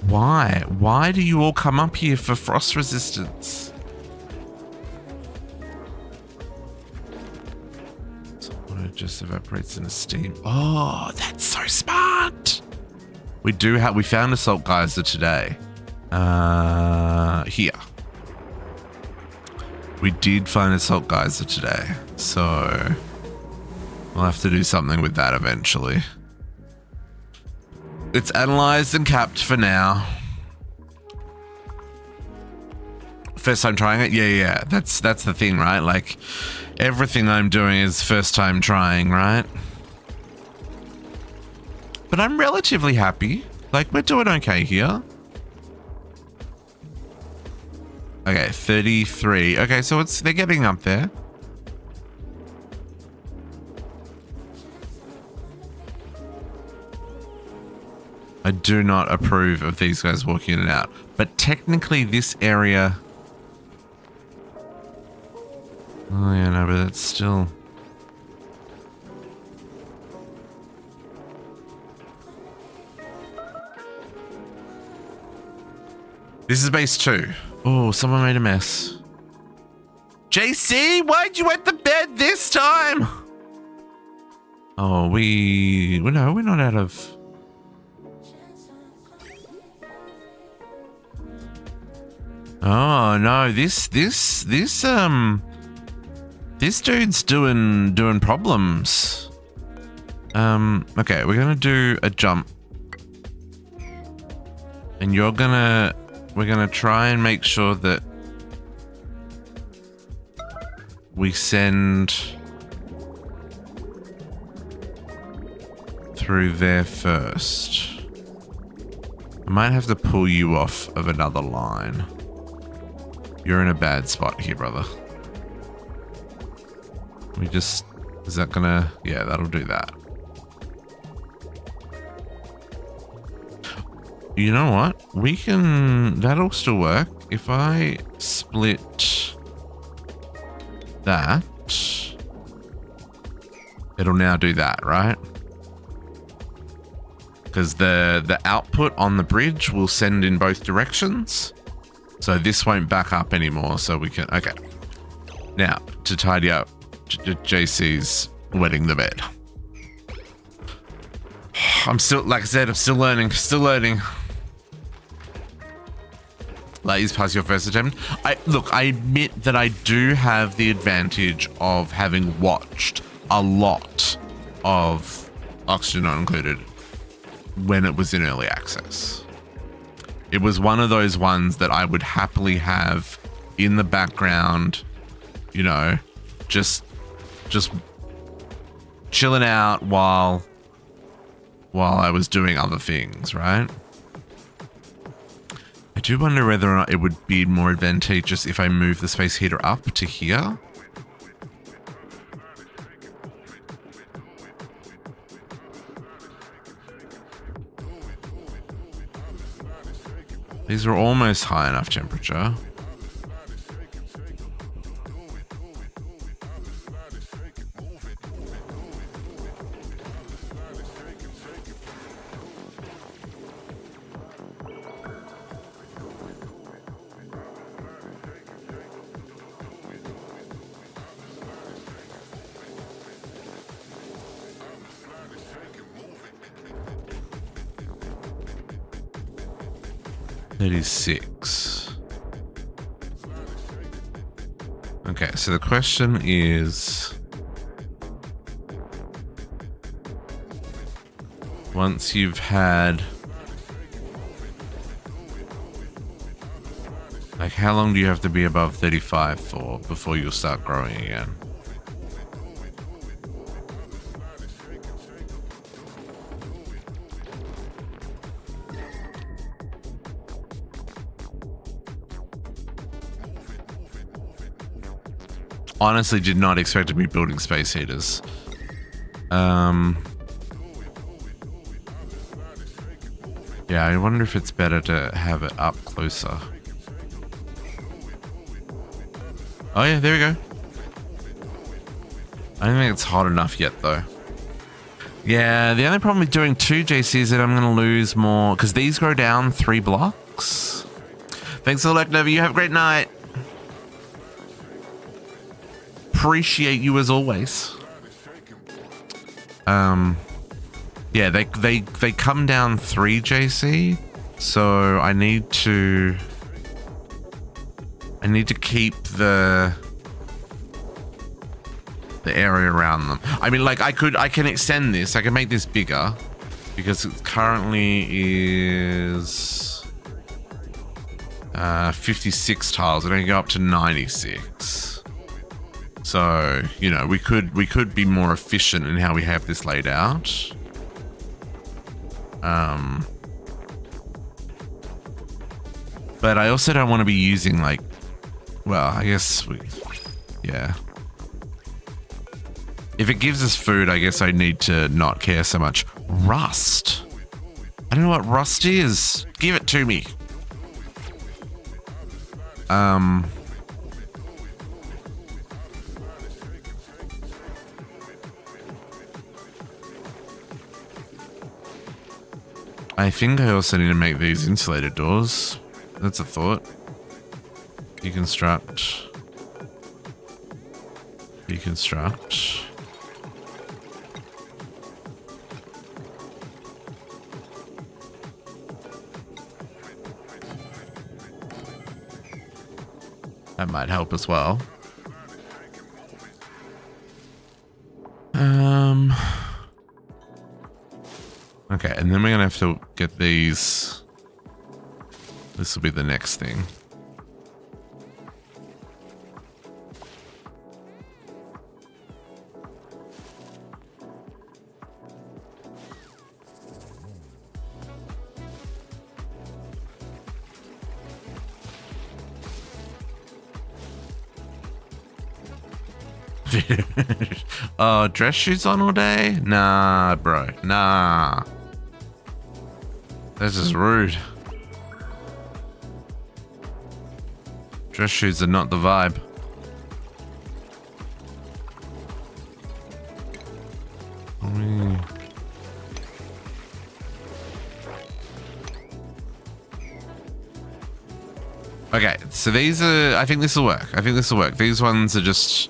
Why? Why do you all come up here for frost resistance? So water just evaporates into steam. Oh, that's so smart. We found a salt geyser today. Here. We did find a salt geyser today. So we'll have to do something with that eventually. It's analyzed and capped for now. First time trying it? Yeah. That's the thing, right? Like, everything I'm doing is first time trying, right? But I'm relatively happy. Like, we're doing okay here. Okay, 33. Okay, so they're getting up there. I do not approve of these guys walking in and out. But technically this area... Oh yeah, no, but it's still... This is base 2. Oh, someone made a mess. JC, why'd you wet the bed this time? Oh, no, we're not out of... Oh no, this dude's doing problems. Okay, we're gonna do a jump. And we're gonna try and make sure that we send through there first. I might have to pull you off of another line. You're in a bad spot here, brother. Is that gonna, yeah, that'll do that. You know what? That'll still work. If I split that, it'll now do that, right? Because the output on the bridge will send in both directions. So this won't back up anymore, so we can... Okay. Now, to tidy up, JC's wetting the bed. I'm still, like I said, I'm still learning. Ladies, pass your first attempt. Look, I admit that I do have the advantage of having watched a lot of Oxygen Not Included when it was in early access. It was one of those ones that I would happily have in the background, you know, just chilling out while I was doing other things, right? I do wonder whether or not it would be more advantageous if I move the space heater up to here. These are almost high enough temperature. That is 6. Okay, so the question is, once you've had, like, how long do you have to be above 35 for before you'll start growing again? Honestly, did not expect to be building space heaters. Yeah, I wonder if it's better to have it up closer. Oh yeah, there we go. I don't think it's hot enough yet though. Yeah, the only problem with doing 2 JCs is that I'm going to lose more, because these go down 3 blocks. Thanks, Elect Nova. You have a great night. Appreciate you as always. Yeah, they come down 3 JC, so I need to keep the area around them. I mean, like I can extend this. I can make this bigger because it currently is 56 tiles. And I can go up to 96. So, you know, we could be more efficient in how we have this laid out. But I also don't want to be using, like, well, I guess yeah. If it gives us food, I guess I need to not care so much. Rust. I don't know what rust is. Give it to me. I think I also need to make these insulated doors. That's a thought. Deconstruct. Deconstruct. That might help as well. Okay, and then we're gonna have to get these. This will be the next thing. Oh, dress shoes on all day? Nah, bro. Nah. That's just rude. Dress shoes are not the vibe. Okay, so these are... I think this will work. I think this will work. These ones are just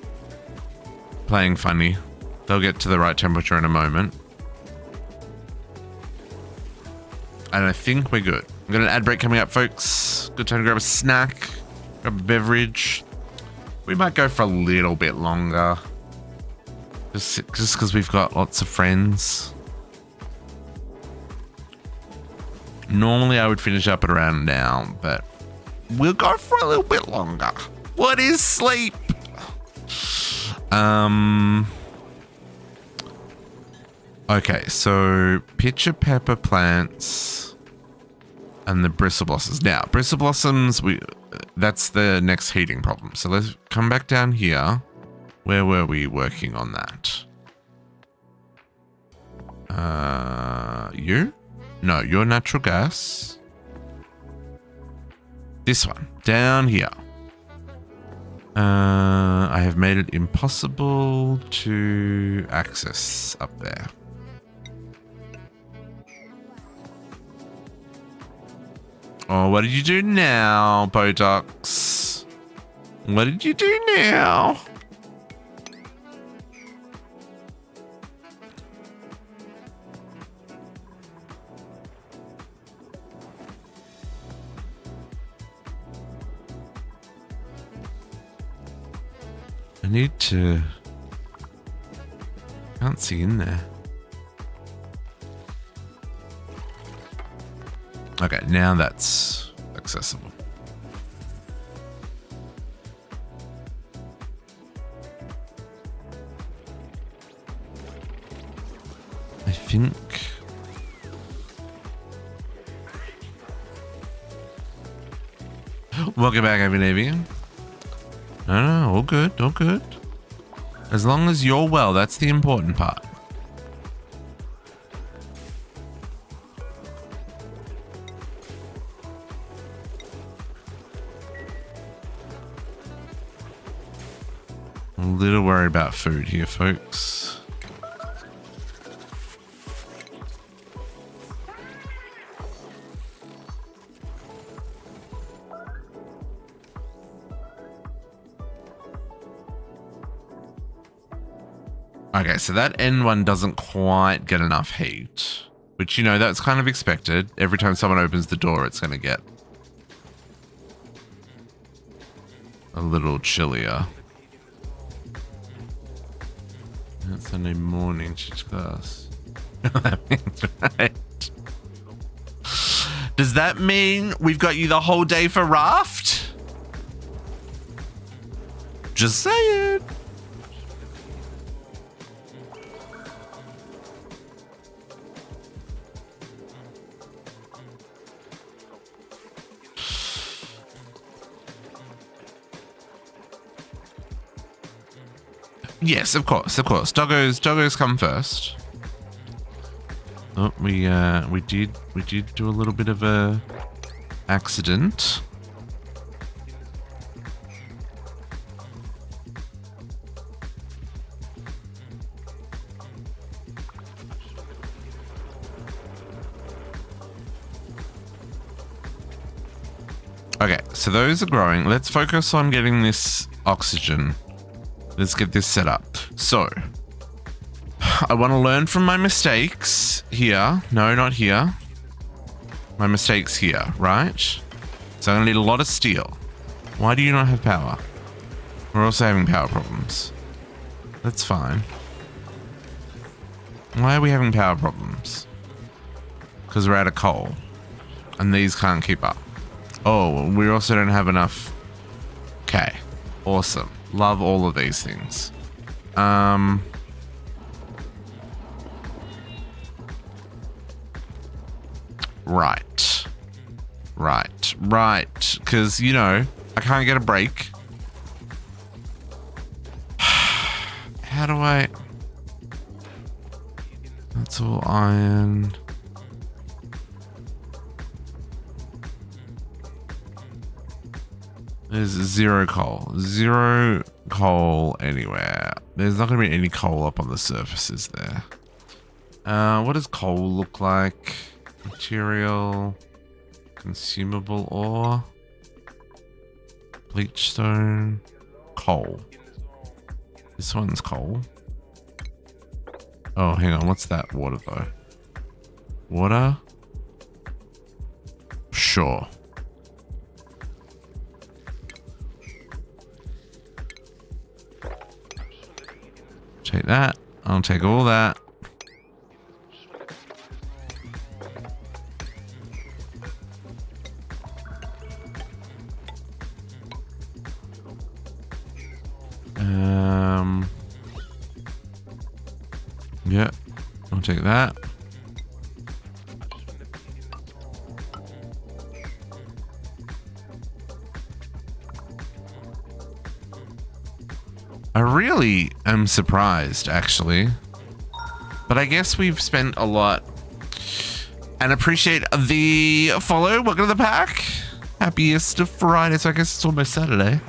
playing funny. They'll get to the right temperature in a moment. And I think we're good. We've got an ad break coming up, folks. Good time to grab a snack, grab a beverage. We might go for a little bit longer. Just because we've got lots of friends. Normally I would finish up at around now, but we'll go for a little bit longer. What is sleep? Okay, so pitcher pepper plants and the bristle blossoms. Now, bristle blossoms, that's the next heating problem. So let's come back down here. Where were we working on that? You? No, you're natural gas. This one, down here. I have made it impossible to access up there. Oh, what did you do now, Botox? What did you do now? I need to... Can't see in there. Okay, now that's accessible. I think... Welcome back, Happy Navy. No, all good, all good. As long as you're well, that's the important part. I'm a little worried about food here, folks. Okay, so that end one doesn't quite get enough heat, which, you know, that's kind of expected. Every time someone opens the door, it's going to get a little chillier. That's Sunday morning, teach class. That means right. Does that mean we've got you the whole day for raft? Just saying. Yes, of course, of course. Doggos come first. Oh, we did do a little bit of a accident. Okay, so those are growing. Let's focus on getting this oxygen. Let's get this set up. So, I want to learn from my mistakes here. No, not here. My mistakes here, right? So I'm going to need a lot of steel. Why do you not have power? We're also having power problems. That's fine. Why are we having power problems? Because we're out of coal. And these can't keep up. Oh, we also don't have enough. Okay. Awesome. Love all of these things. Right. Because, you know, I can't get a break. How do I... That's all iron. There's zero coal. Zero coal anywhere. There's not going to be any coal up on the surfaces there. What does coal look like? Material. Consumable ore. Bleachstone. Coal. This one's coal. Oh, hang on. What's that water, though? Water? Sure. Take that. I'll take all that. Yeah, I'll take that. I really am surprised, actually. But I guess we've spent a lot. And appreciate the follow. Welcome to the pack. Happiest of Friday. So I guess it's almost Saturday.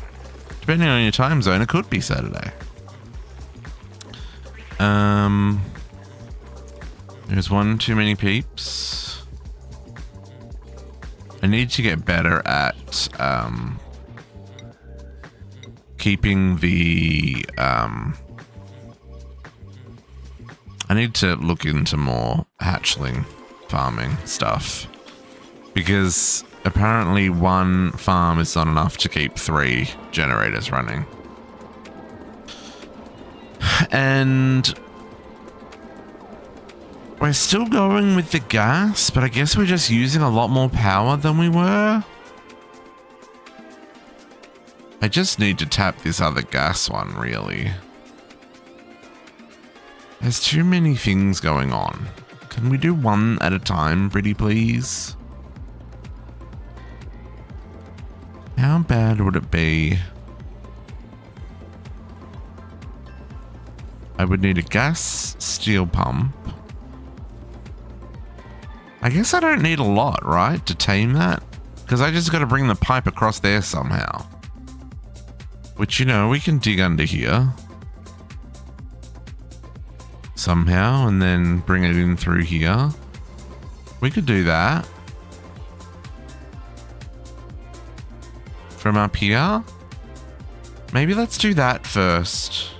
Depending on your time zone, it could be Saturday. There's one too many peeps. I need to get better at keeping the I need to look into more hatchling farming stuff, because apparently one farm is not enough to keep 3 generators running. And we're still going with the gas, but I guess we're just using a lot more power than we were. I just need to tap this other gas one, really. There's too many things going on. Can we do one at a time, pretty please? How bad would it be? I would need a gas steel pump. I guess I don't need a lot, right, to tame that? Because I just got to bring the pipe across there somehow. Which, you know, we can dig under here. Somehow, and then bring it in through here. We could do that. From up here? Maybe let's do that first.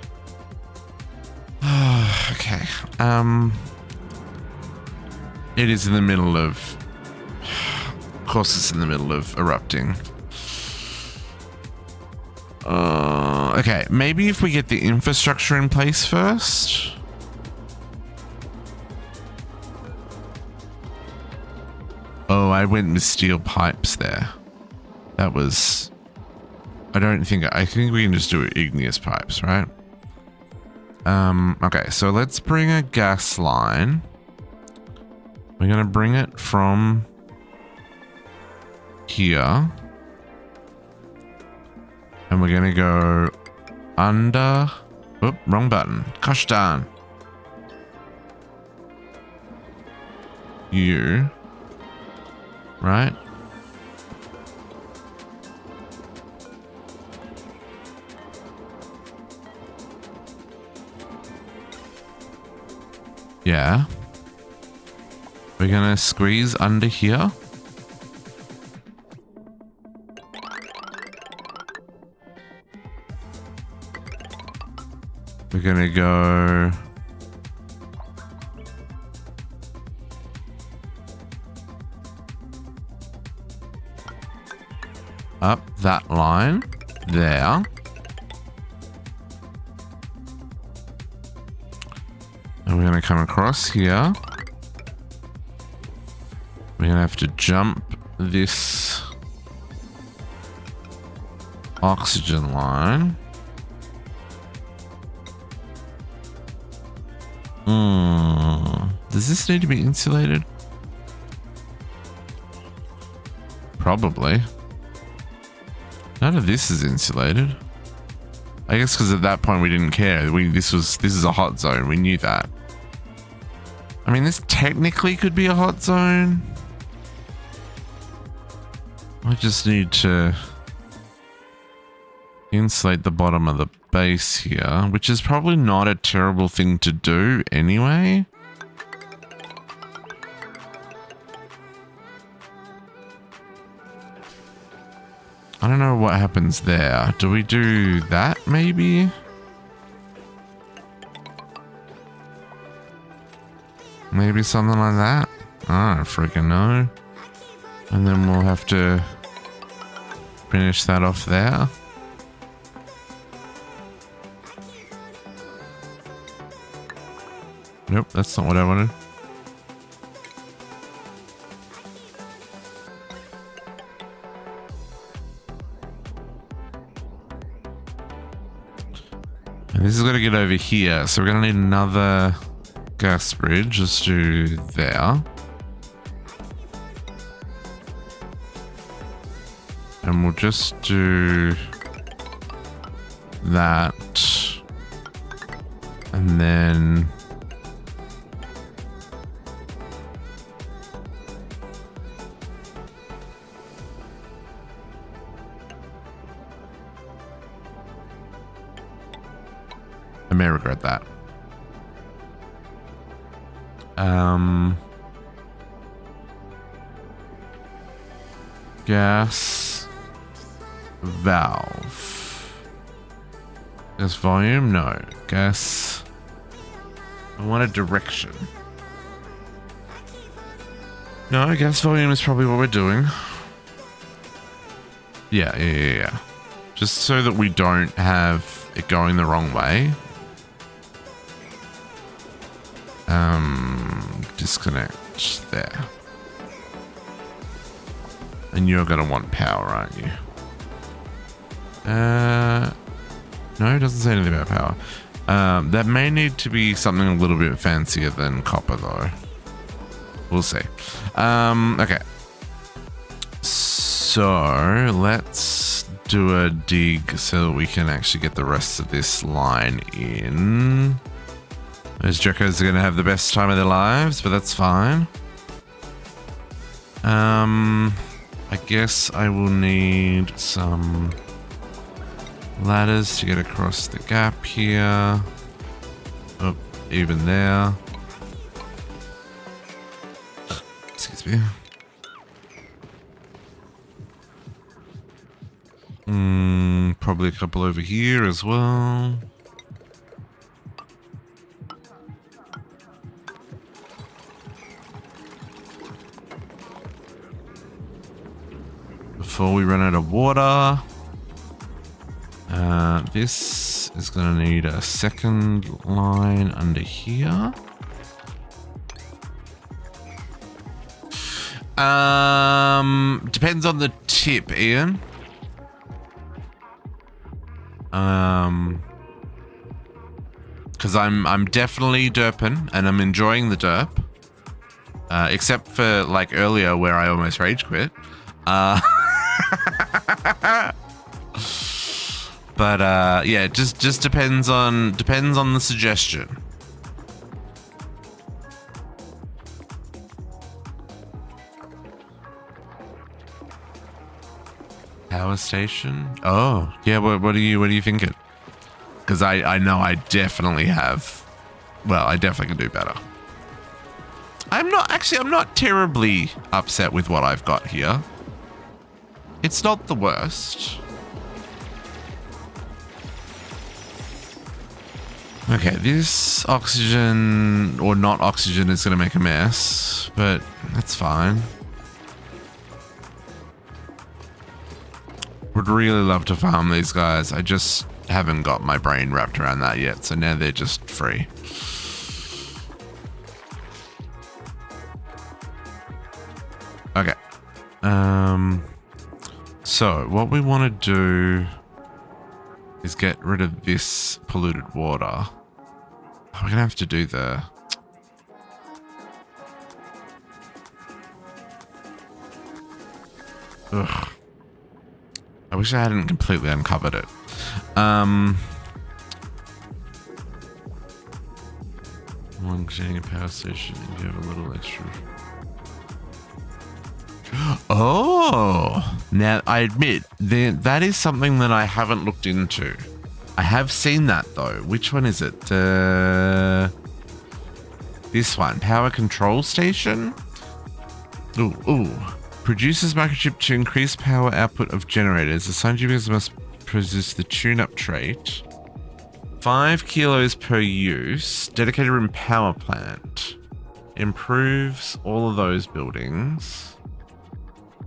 Okay. It is in the middle of... Of course it's in the middle of erupting. Okay, maybe if we get the infrastructure in place first. Oh, I went with steel pipes there. That was... I think we can just do igneous pipes, right? Okay, so let's bring a gas line. We're gonna bring it from here. And we're gonna go under... Oop, wrong button. Gosh darn. You. Right? Yeah. We're gonna squeeze under here. We're gonna go up that line there. And we're gonna come across here. We're gonna have to jump this oxygen line. Does this need to be insulated? Probably. None of this is insulated. I guess because at that point we didn't care. This is a hot zone. We knew that. I mean, this technically could be a hot zone. I just need to insulate the bottom of the base here, which is probably not a terrible thing to do anyway. I don't know what happens there. Do we do that maybe? Maybe something like that? I don't freaking know. And then we'll have to finish that off there. Nope, that's not what I wanted. And this is going to get over here, so we're going to need another gas bridge. Let's do there. And we'll just do that. And then I may regret that. Gas valve. Gas volume? No. Gas. I want a direction. No, gas volume is probably what we're doing. Yeah. Just so that we don't have it going the wrong way. Disconnect there. And you're going to want power, aren't you? No, it doesn't say anything about power. That may need to be something a little bit fancier than copper, though. We'll see. Okay. So, let's do a dig so that we can actually get the rest of this line in. Those Jokers are going to have the best time of their lives, but that's fine. I guess I will need some ladders to get across the gap here. Oh, even there. Excuse me. Probably a couple over here as well. Before we run out of water. This is going to need a second line under here. Depends on the tip, Ian. Because I'm definitely derping and I'm enjoying the derp. Except for like earlier where I almost rage quit. But yeah, just depends on the suggestion. Power station? Oh, yeah. What are you thinking? Because I know I definitely have. Well, I definitely can do better. I'm not terribly upset with what I've got here. It's not the worst. Okay, this oxygen, or not oxygen, is going to make a mess, but that's fine. Would really love to farm these guys. I just haven't got my brain wrapped around that yet, so now they're just free. Okay. So what we want to do is get rid of this polluted water. We're going to have to do the... Ugh. I wish I hadn't completely uncovered it. Long-standing power station, you have a little extra... Oh! Now, I admit, that is something that I haven't looked into. I have seen that, though. Which one is it? This one. Power control station? Ooh. Produces microchip to increase power output of generators. Assigned users must possess the tune-up trait. 5 kilos per use. Dedicated room power plant. Improves all of those buildings.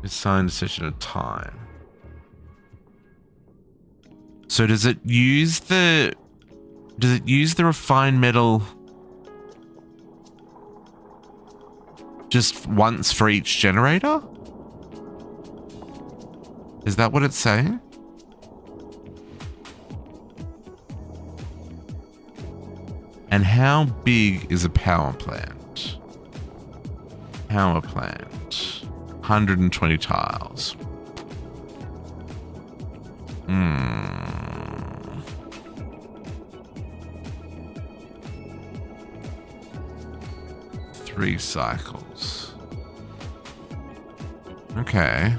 Assigned a session at a time. So does it use the refined metal just once for each generator? Is that what it's saying? And how big is a power plant? Power plant. 120 tiles. 3 cycles. Okay.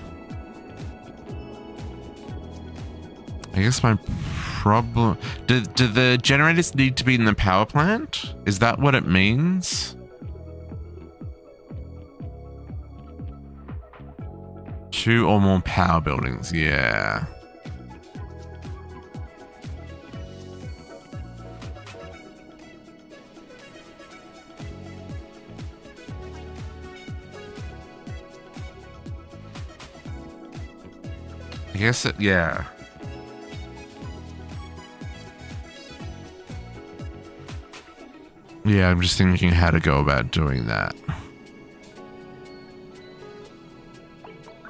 I guess my problem... Do the generators need to be in the power plant? Is that what it means? Two or more power buildings, yeah. I guess it, yeah. Yeah, I'm just thinking how to go about doing that.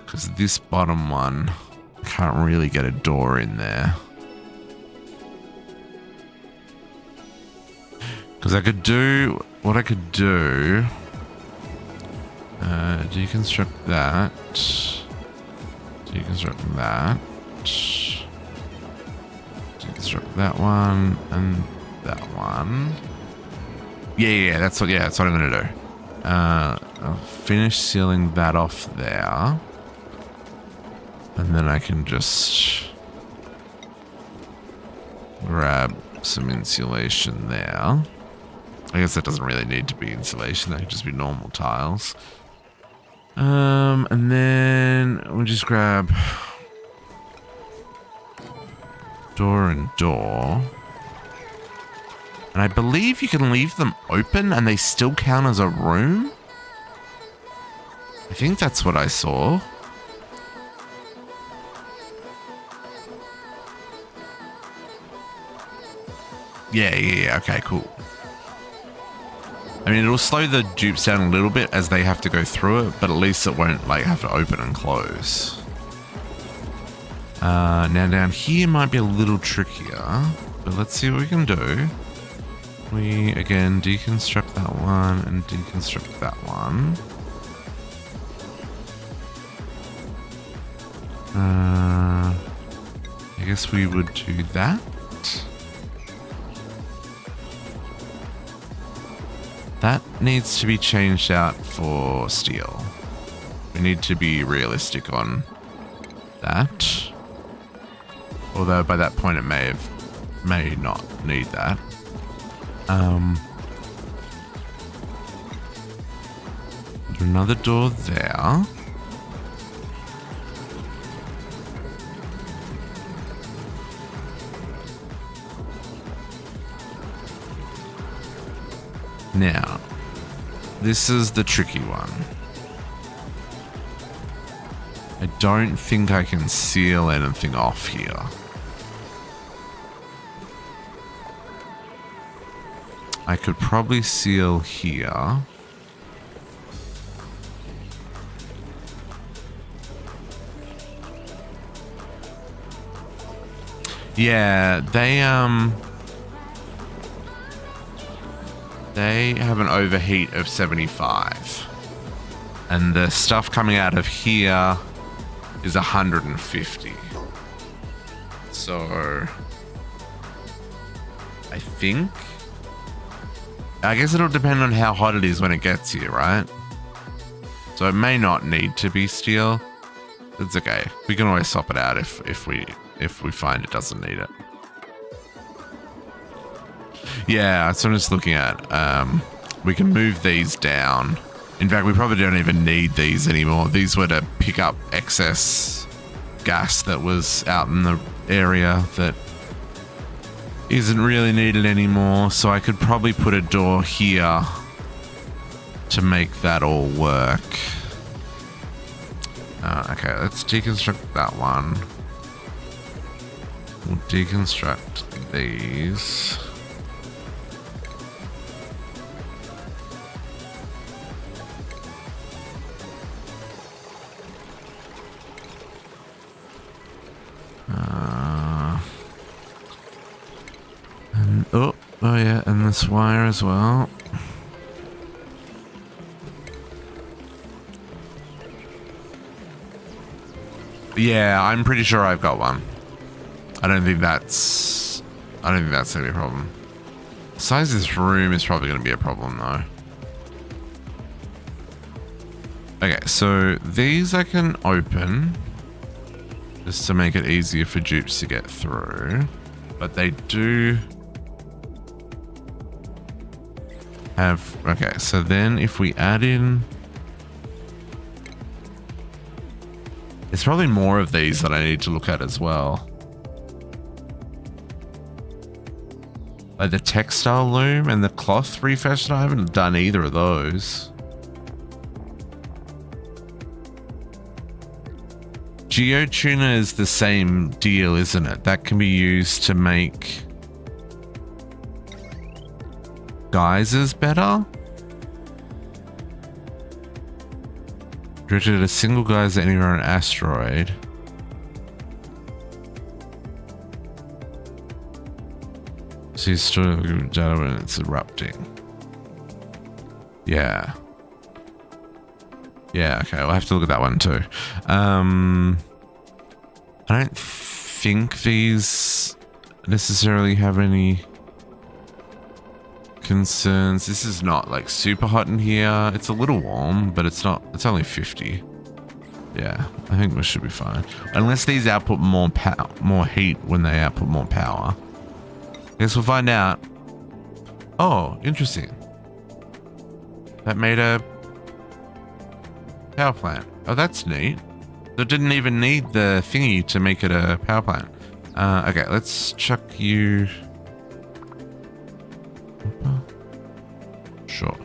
Because this bottom one can't really get a door in there. Because I could do what I could do. Deconstruct that. Deconstruct that. Deconstruct that one and that one. Yeah, that's what I'm gonna do. I'll finish sealing that off there. And then I can just grab some insulation there. I guess that doesn't really need to be insulation. That could just be normal tiles. And then we'll just grab door and door. And I believe you can leave them open and they still count as a room. I think that's what I saw. Yeah, okay, cool. I mean, it'll slow the dupes down a little bit as they have to go through it, but at least it won't, like, have to open and close. Now down here might be a little trickier, but let's see what we can do. We, again, deconstruct that one and deconstruct that one. I guess we would do that. That needs to be changed out for steel. We need to be realistic on that. Although by that point it may not need that. Put another door there. Now, this is the tricky one. I don't think I can seal anything off here. I could probably seal here. Yeah, they have an overheat of 75. And the stuff coming out of here is 150. So I guess it'll depend on how hot it is when it gets here, right? So it may not need to be steel. It's okay. We can always swap it out if we find it doesn't need it. Yeah, so I'm just looking at we can move these down. In fact, we probably don't even need these anymore. These were to pick up excess gas that was out in the area that isn't really needed anymore. So I could probably put a door here to make that all work. Okay, let's deconstruct that one. We'll deconstruct these. And oh yeah, and this wire as well. Yeah, I'm pretty sure I've got one. I don't think that's gonna be a problem. The size of this room is probably gonna be a problem though. Okay, so these I can open just to make it easier for dupes to get through, but they do have, okay, so then if we add in, there's probably more of these that I need to look at as well. Like the textile loom and the cloth refresh, I haven't done either of those. Geotuner is the same deal, isn't it? That can be used to make geysers better. Directed at a single geyser anywhere on an asteroid. See still data when it's erupting. Yeah. Yeah, okay, we'll have to look at that one too. I don't think these necessarily have any concerns. This is not like super hot in here. It's a little warm, but it's not, it's only 50. Yeah, I think we should be fine. Unless these output more heat when they output more power. Guess we'll find out. Oh, interesting. That made a power plant. Oh, that's neat. It didn't even need the thingy to make it a power plant. Okay, let's chuck you. Sure.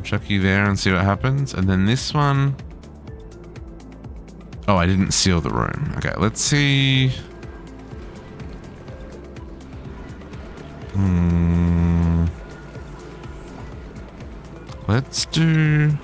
Chuck you there and see what happens. And then this one. Oh, I didn't seal the room. Okay, let's see. Let's do.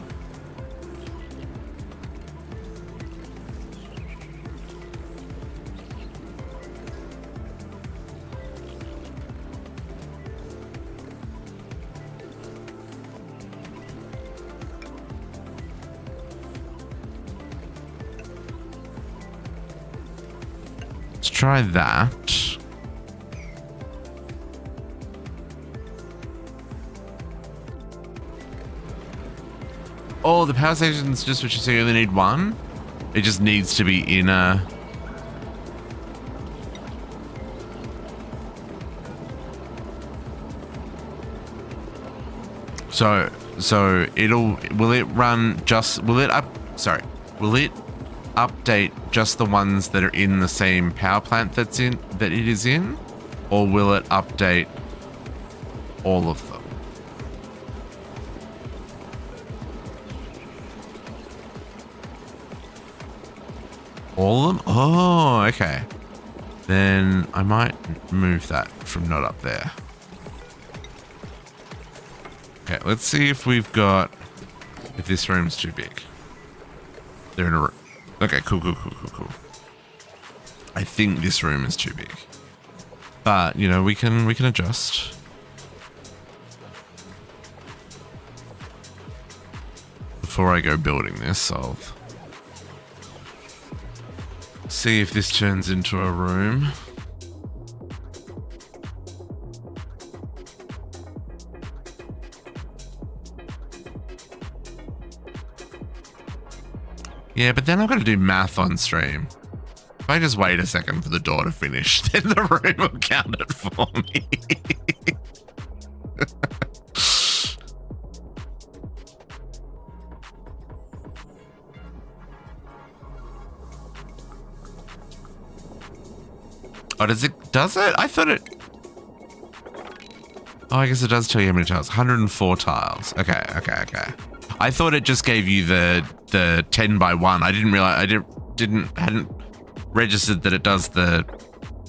Let's try that. Oh, the power station's just what you say, you only need one? It just needs to be in a... So will it update just the ones that are in the same power plant that it is in? Or will it update All of them. All of them? Oh, okay. Then I might move that from not up there. Okay, let's see if we've got... if this room's too big. They're in a room. Okay, cool. I think this room is too big. But, you know, we can adjust. Before I go building this, I'll see if this turns into a room. Yeah, but then I've got to do math on stream. If I just wait a second for the door to finish, then the room will count it for me. Oh, does it? I thought it... Oh, I guess it does tell you how many tiles. 104 tiles. Okay. I thought it just gave you the 10 by 1. I didn't realize, hadn't registered that it does the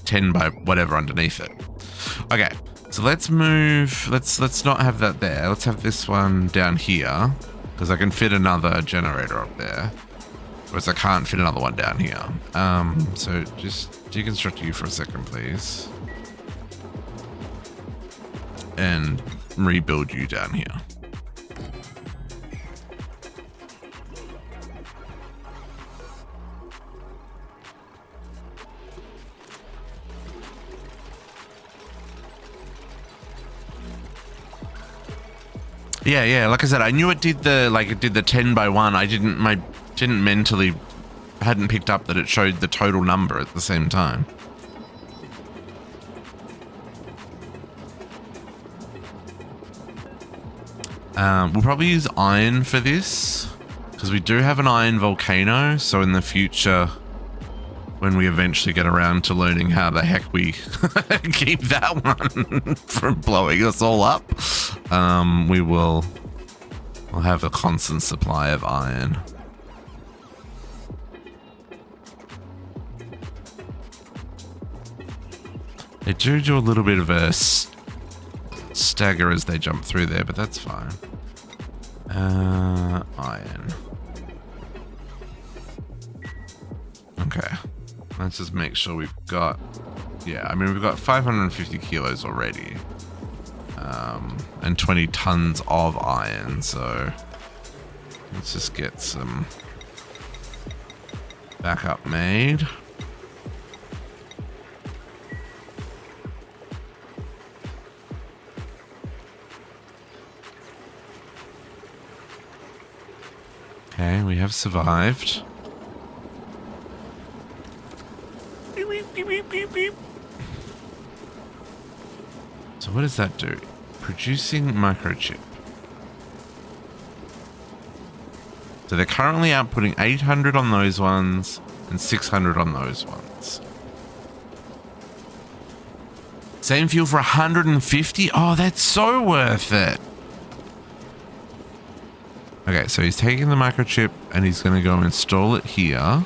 10 by whatever underneath it. Okay, so let's move, let's not have that there. Let's have this one down here, because I can fit another generator up there. Whereas I can't fit another one down here. So just deconstruct you for a second, please. And rebuild you down here. Yeah, like I said, I knew it did the 10 by 1. I hadn't picked up that it showed the total number at the same time. We'll probably use iron for this, because we do have an iron volcano, so in the future, when we eventually get around to learning how the heck we keep that one from blowing us all up, we'll have a constant supply of iron. They do a little bit of a stagger as they jump through there, but that's fine. Iron. Okay. Let's just make sure we've got... Yeah, I mean, we've got 550 kilos already. And 20 tons of iron, so... Let's just get some backup made. Okay, we have survived. So what does that do? Producing microchip. So they're currently outputting 800 on those ones and 600 on those ones. Same fuel for 150? Oh, that's so worth it. Okay, so he's taking the microchip and he's going to go install it here.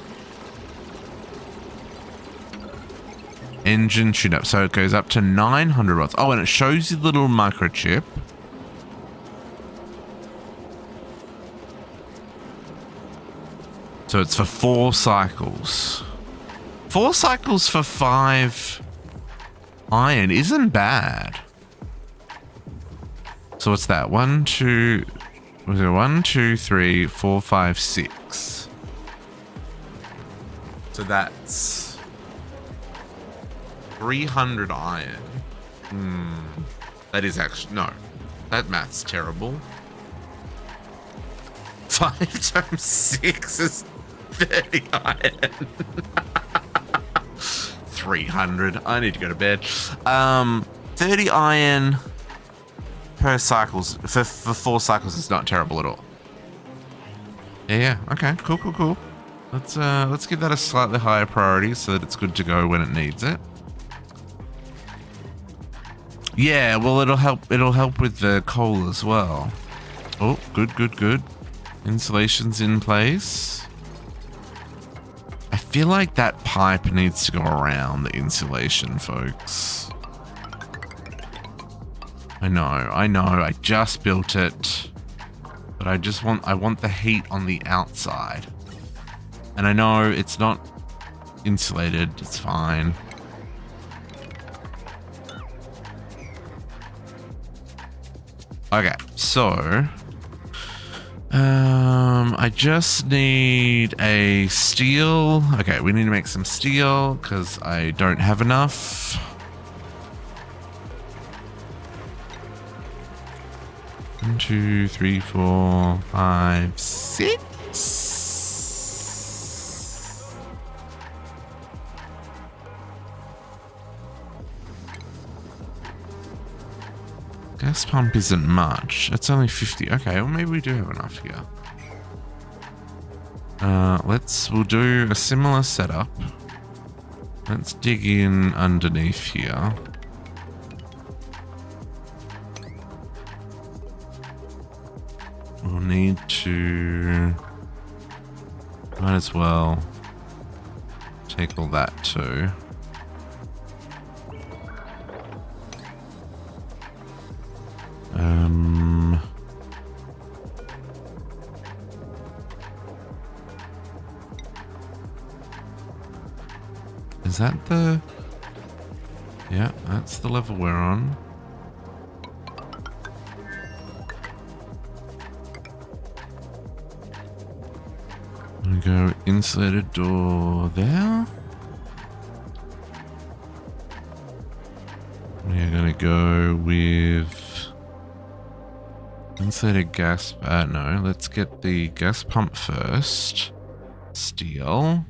Engine tune up. So it goes up to 900 watts. Oh, and it shows you the little microchip. So it's for 4 cycles. 4 cycles for 5 iron isn't bad. So what's that? 1, 2, 3, 4, 5, 6. So that's 300 iron. That is actually, no, that math's terrible. 5 times 6 is 30 iron. 300. I need to go to bed. 30 iron per cycles for 4 cycles is not terrible at all. Yeah. Okay. Cool. Let's give that a slightly higher priority so that it's good to go when it needs it. Yeah, well, it'll help with the coal as well. Oh, good. Insulation's in place. I feel like that pipe needs to go around the insulation, folks. I know, I just built it. But I want the heat on the outside. And I know it's not insulated, it's fine. Okay, so I just need a steel. Okay, we need to make some steel because I don't have enough. One, two, three, 4, 5, 6. Gas pump isn't much. It's only 50. Okay, well maybe we do have enough here. We'll do a similar setup. Let's dig in underneath here. We'll need to... Might as well take all that too. Is that the... Yeah, that's the level we're on. I'm gonna go insulated door there. We're gonna go with insulated gas. No, let's get the gas pump first. Steel.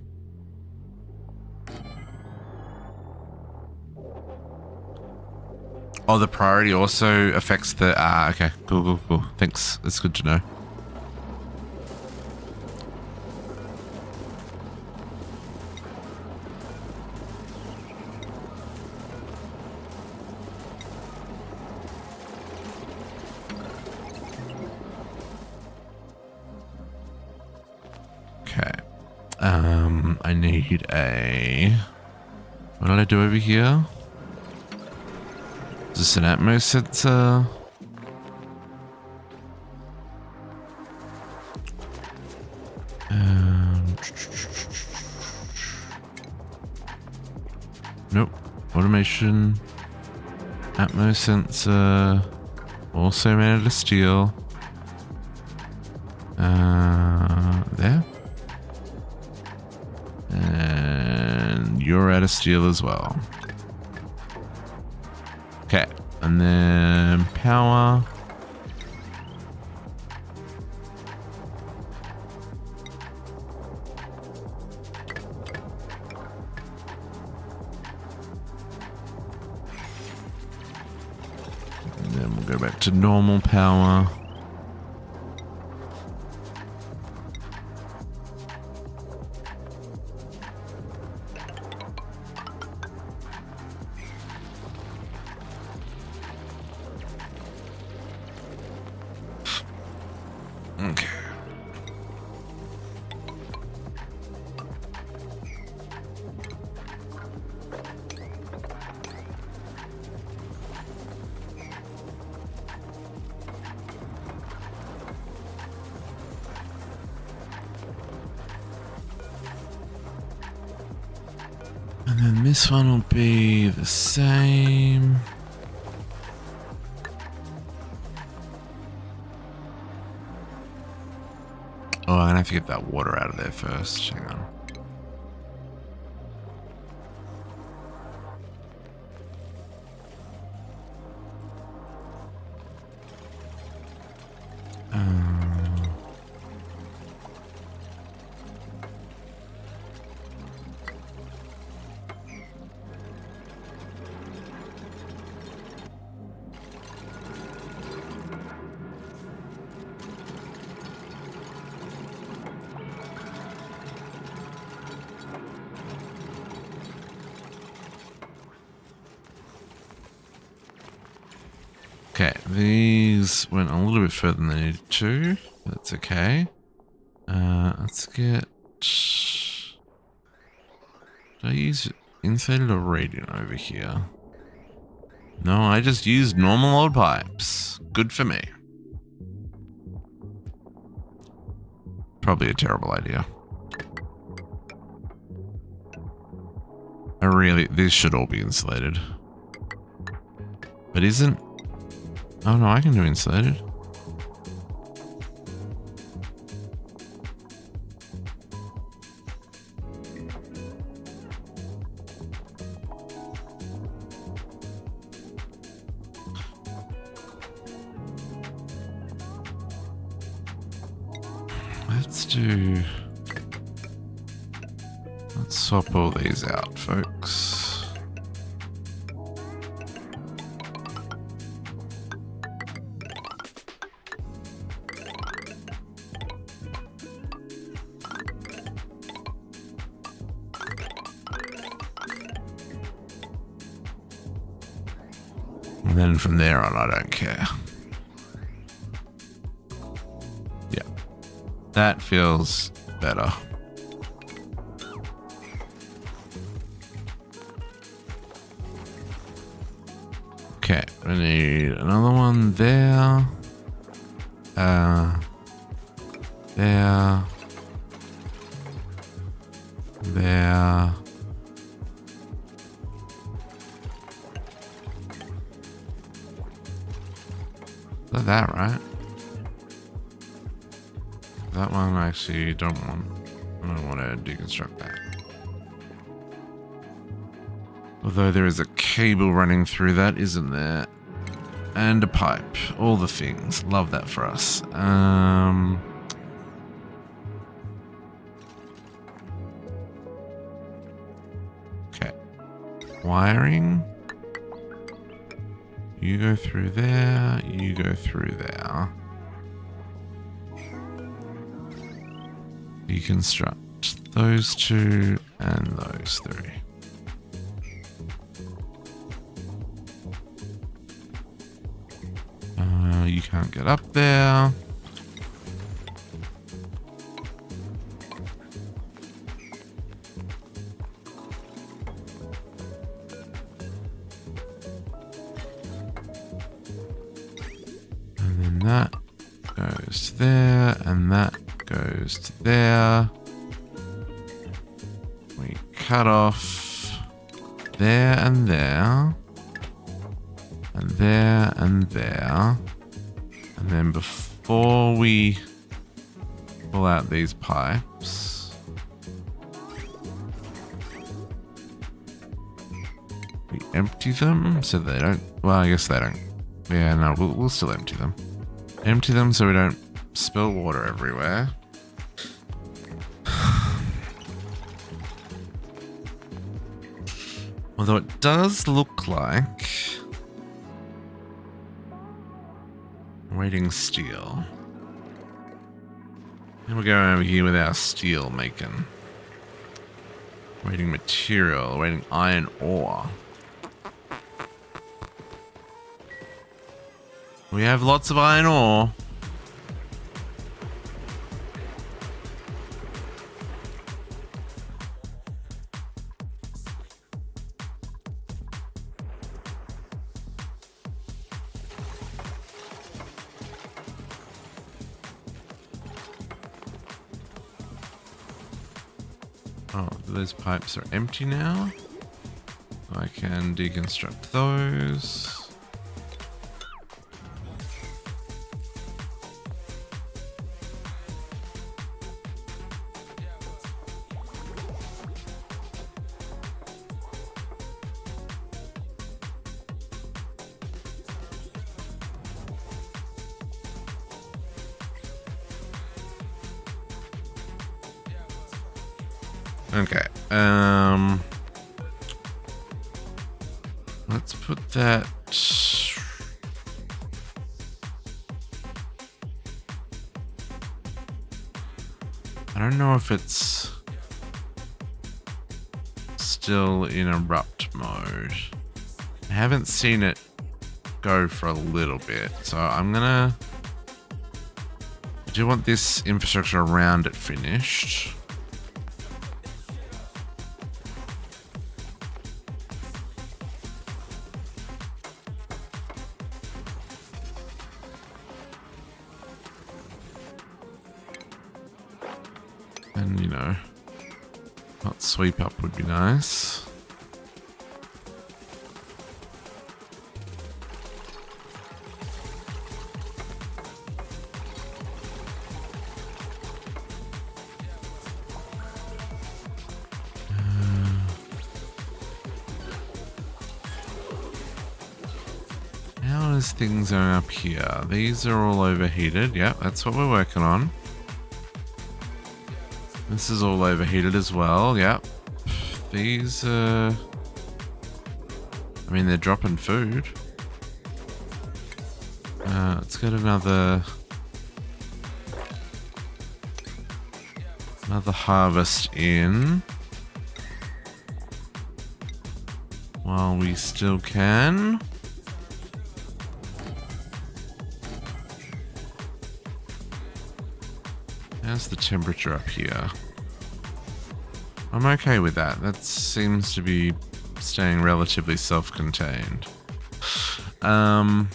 Oh, the priority also affects the... okay. Cool. Thanks. That's good to know. Okay. I need a... What did I do over here? Is this an Atmos sensor? Nope. Automation. Atmos sensor. Also made out of steel. There. And you're out of steel as well. Okay, and then power. And then we'll go back to normal power. Okay. And then this one will be the same. Oh, I'm gonna have to get that water out of there first. Hang on. Okay, these went a little bit further than they needed to. That's okay. Let's get... Did I use insulated or radiant over here? No, I just used normal old pipes. Good for me. Probably a terrible idea. These should all be insulated. But isn't... Oh no, I can do insulated. Let's swap all these out, folks. And then from there on, I don't care. Yeah, that feels better. Okay, we need another one there. There. There. Is that right? That one I actually don't want. I don't want to deconstruct that. Although there is a cable running through that, isn't there? And a pipe. All the things. Love that for us. Okay. Wiring. You go through there. You go through there. Deconstruct those two and those three. You can't get up there. And then that goes to there, and that goes to there. We cut off there and there, and there and there. And then before we pull out these pipes, we empty them so they don't... Well, I guess they don't. Yeah, no, we'll still empty them. Empty them so we don't spill water everywhere. Although it does look like... Waiting steel. And we're going over here with our steel making. Waiting material, waiting iron ore. We have lots of iron ore. Oh, those pipes are empty now. I can deconstruct those. Okay, let's put that... I don't know if it's still in erupt mode. I haven't seen it go for a little bit. So I'm gonna... I do want this infrastructure around it finished. And, you know, hot sweep up would be nice. How is things going up here? These are all overheated. Yeah, that's what we're working on. This is all overheated as well. Yep. These, I mean, they're dropping food. Let's get another harvest in while we still can. How's the temperature up here? I'm okay with that. That seems to be staying relatively self-contained. I'll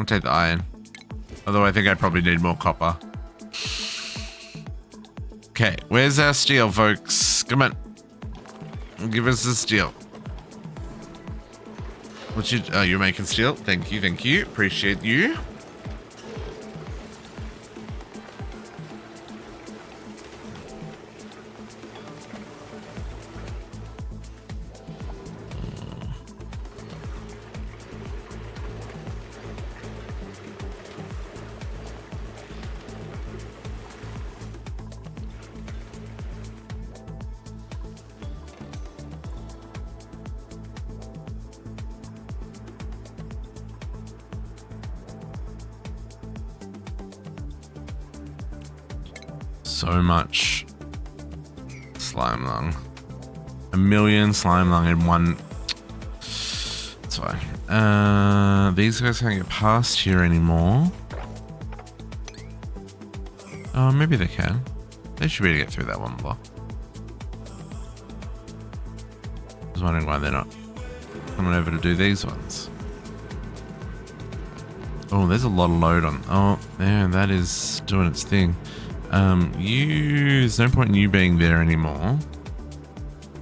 take the iron. Although I think I probably need more copper. Okay, where's our steel, folks? Come on. Give us the steel. What you... Oh, you're making steel? Thank you, thank you. Appreciate you. So much slime lung. 1 million slime lung in one. That's fine. These guys can't get past here anymore. Oh, maybe they can. They should be able to get through that one block. I was wondering why they're not coming over to do these ones. Oh, there's a lot of load on. Oh, there, that is doing its thing. There's no point in you being there anymore.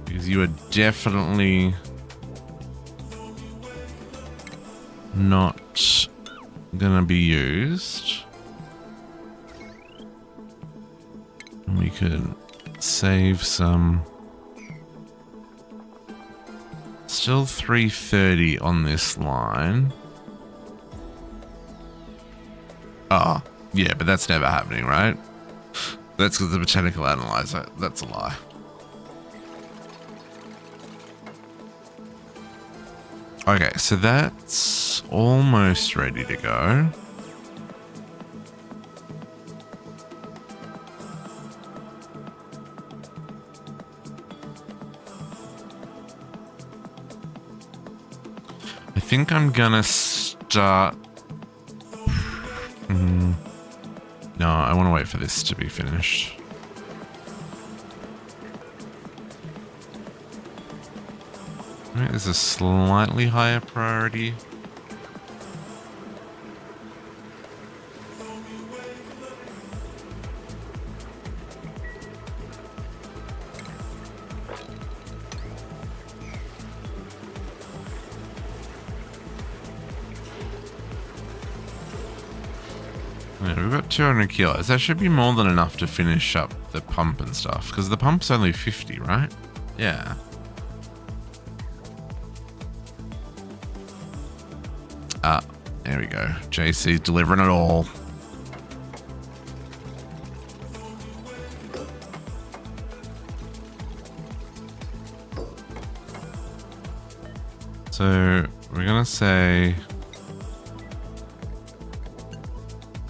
Because you are definitely not gonna be used. And we could save some. Still 330 on this line. Oh, yeah, but that's never happening, right? That's because the botanical analyzer. That's a lie. Okay, so that's almost ready to go. I think I'm gonna start... No, I want to wait for this to be finished. Right, there's a slightly higher priority. Yeah, we've got 200 kilos. That should be more than enough to finish up the pump and stuff. Because the pump's only 50, right? Yeah. Ah, there we go. JC delivering it all. So we're going to say...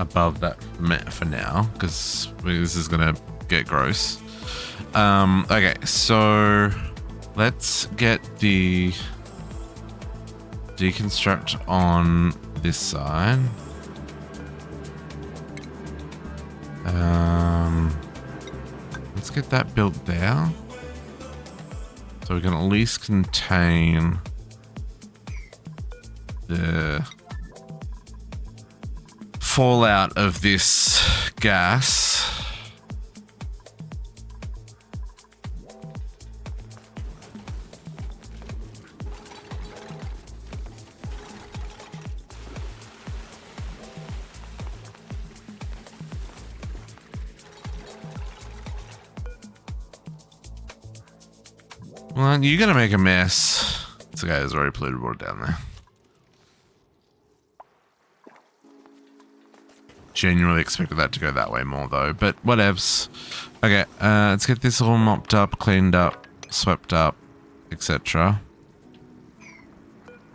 above that for now, because this is gonna get gross. Okay, so let's get the deconstruct on this side. Let's get that built there, so we can at least contain the fallout of this gas. Well, you're gonna make a mess. This guy has already polluted water down there. Genuinely expected that to go that way more though, but whatevs. Okay, let's get this all mopped up, cleaned up, swept up, etc.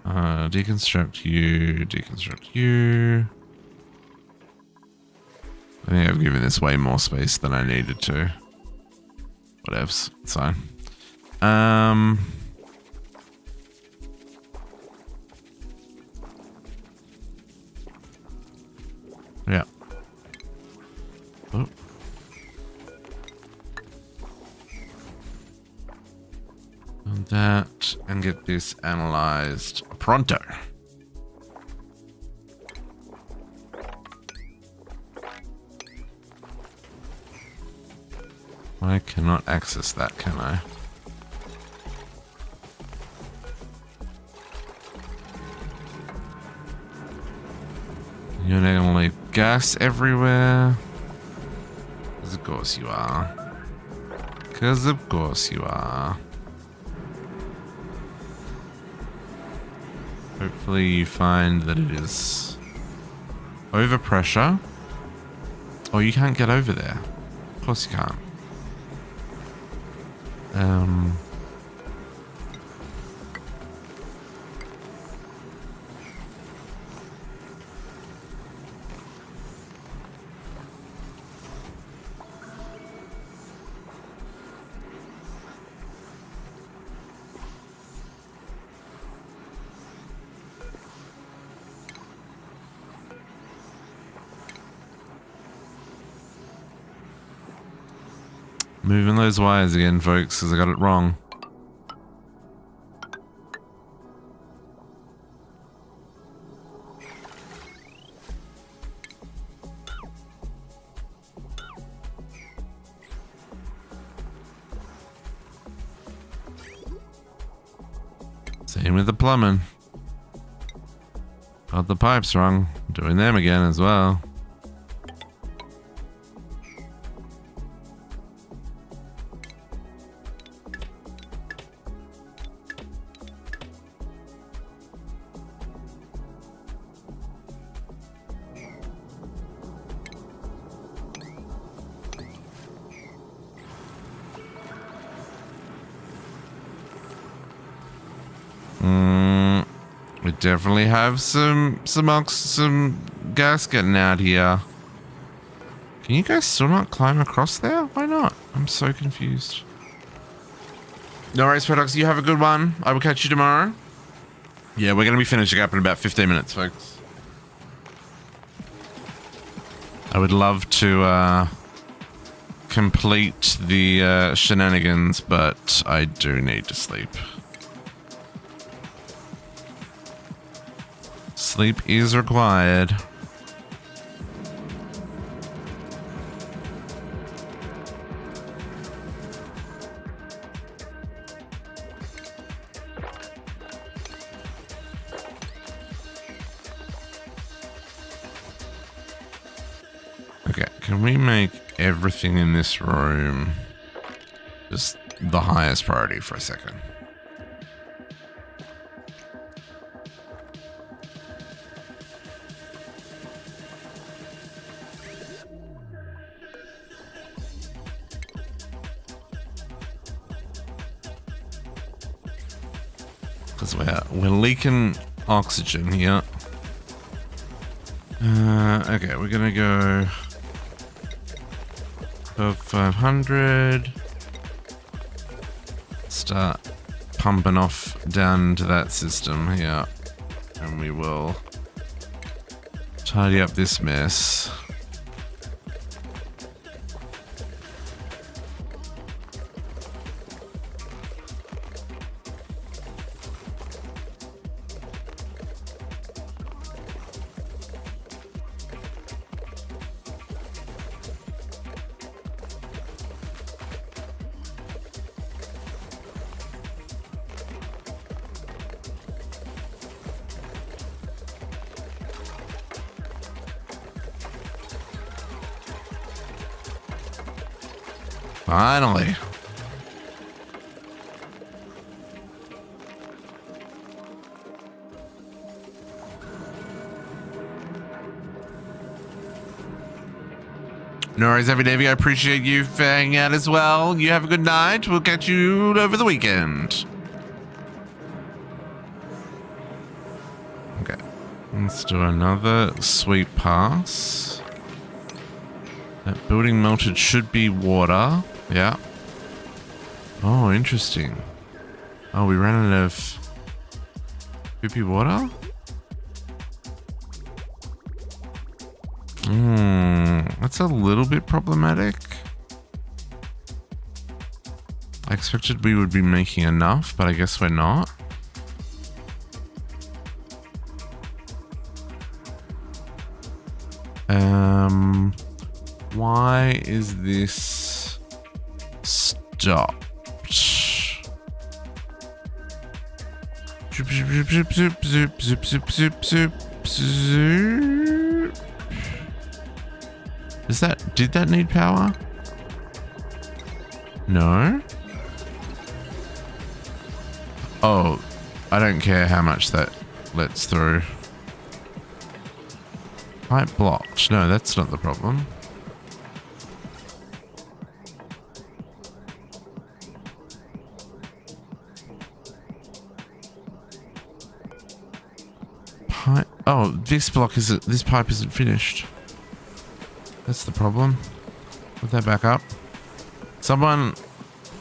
Deconstruct you, deconstruct you. I think I've given this way more space than I needed to. Whatevs, it's fine. Yeah. Oh. And that, and get this analyzed pronto. I cannot access that, can I? You're not gonna leave gas everywhere. Because of course you are. Because of course you are. Hopefully you find that it is overpressure. Oh, you can't get over there. Of course you can't. Moving those wires again, folks, because I got it wrong. Same with the plumbing. Got the pipes wrong. Doing them again as well. We definitely have some gas getting out here. Can you guys still not climb across there? Why not? I'm so confused. No worries, Fedox. You have a good one. I will catch you tomorrow. Yeah, we're going to be finishing up in about 15 minutes, folks. I would love to complete the shenanigans, but I do need to sleep. Sleep is required. Okay, can we make everything in this room just the highest priority for a second? Because we're leaking oxygen here. Okay, we're gonna go above 500. Start pumping off down into that system here, and we will tidy up this mess. Finally. No worries, Navi. I appreciate you for hanging out as well. You have a good night. We'll catch you over the weekend. Okay. Let's do another sweep pass. That building melted should be water. Yeah. Oh, interesting. Oh, we ran out of poopy water? That's a little bit problematic. I expected we would be making enough, but I guess we're not. Why is this stopped? Zoop, zoop, zoop, zoop, zoop, zoop, zoop, zoop, zoop, zoop. Did that need power? No? Oh, I don't care how much that lets through. Pipe blocked. No, that's not the problem. Pipe. Oh, this pipe isn't finished. That's the problem. Put that back up. Someone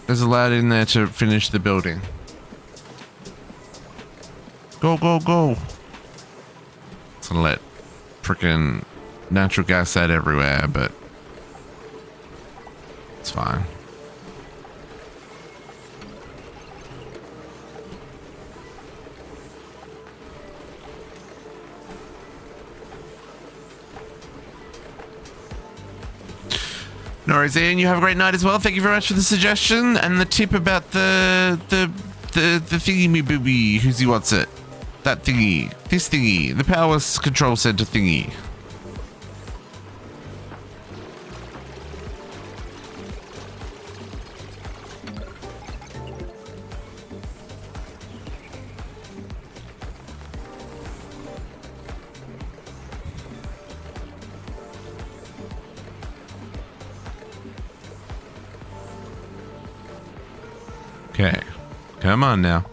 is allowed in there to finish the building. Go, go, go. It's gonna let frickin' natural gas out everywhere, but it's fine. No worries, Ian. You have a great night as well. Thank you very much for the suggestion and the tip about the thingy me booby. Who's he wants it? That thingy. This thingy. The power control center thingy. Okay, come on now.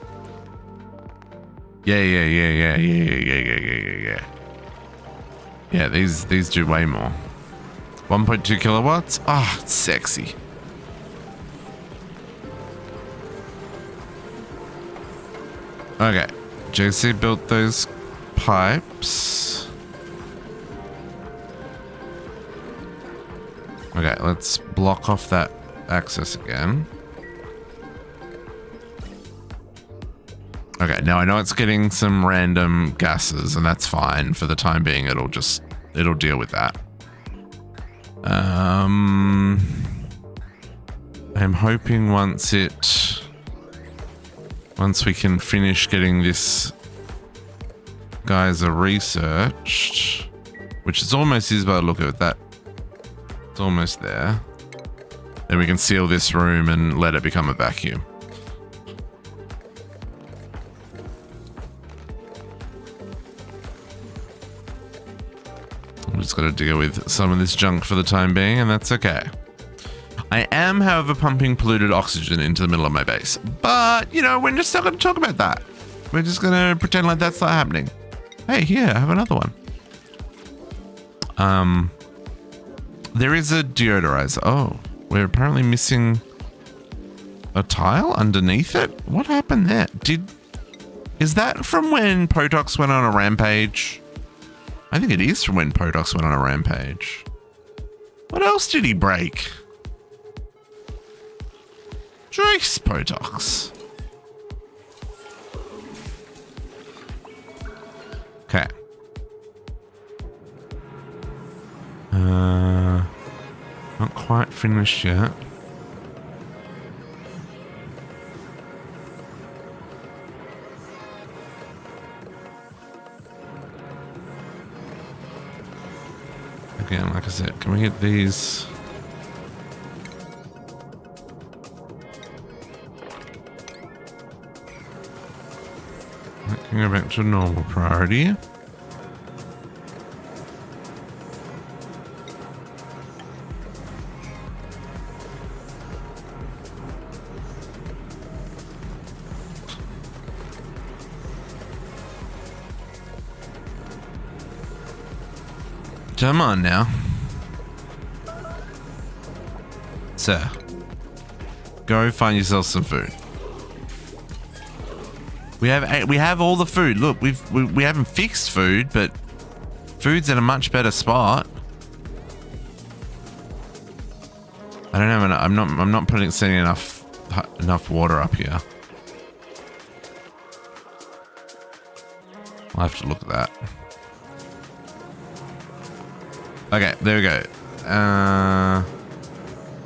Yeah. Yeah, these do way more. 1.2 kilowatts. Ah, oh, it's sexy. Okay, JC built those pipes. Okay, let's block off that access again. Okay, now I know it's getting some random gases, and that's fine for the time being. It'll deal with that. I'm hoping once we can finish getting this geyser researched, which is almost is by the look of it, that it's almost there. Then we can seal this room and let it become a vacuum. I'm just got to deal with some of this junk for the time being, and that's okay. I am, however, pumping polluted oxygen into the middle of my base. But, you know, we're just not going to talk about that. We're just going to pretend like that's not happening. Hey, here, I have another one. There is a deodorizer. Oh, we're apparently missing a tile underneath it. What happened there? Is that from when Potox went on a rampage? I think it is from when Potox went on a rampage. What else did he break? Joyce Potox. Okay. Not quite finished yet. Again, like I said, can we get these? That can go back to normal priority. Come on now. Sir. Go find yourself some food. We have all the food. Look, we haven't fixed food, but food's in a much better spot. I don't know. I'm not putting enough water up here. I'll have to look at that. Okay, there we go.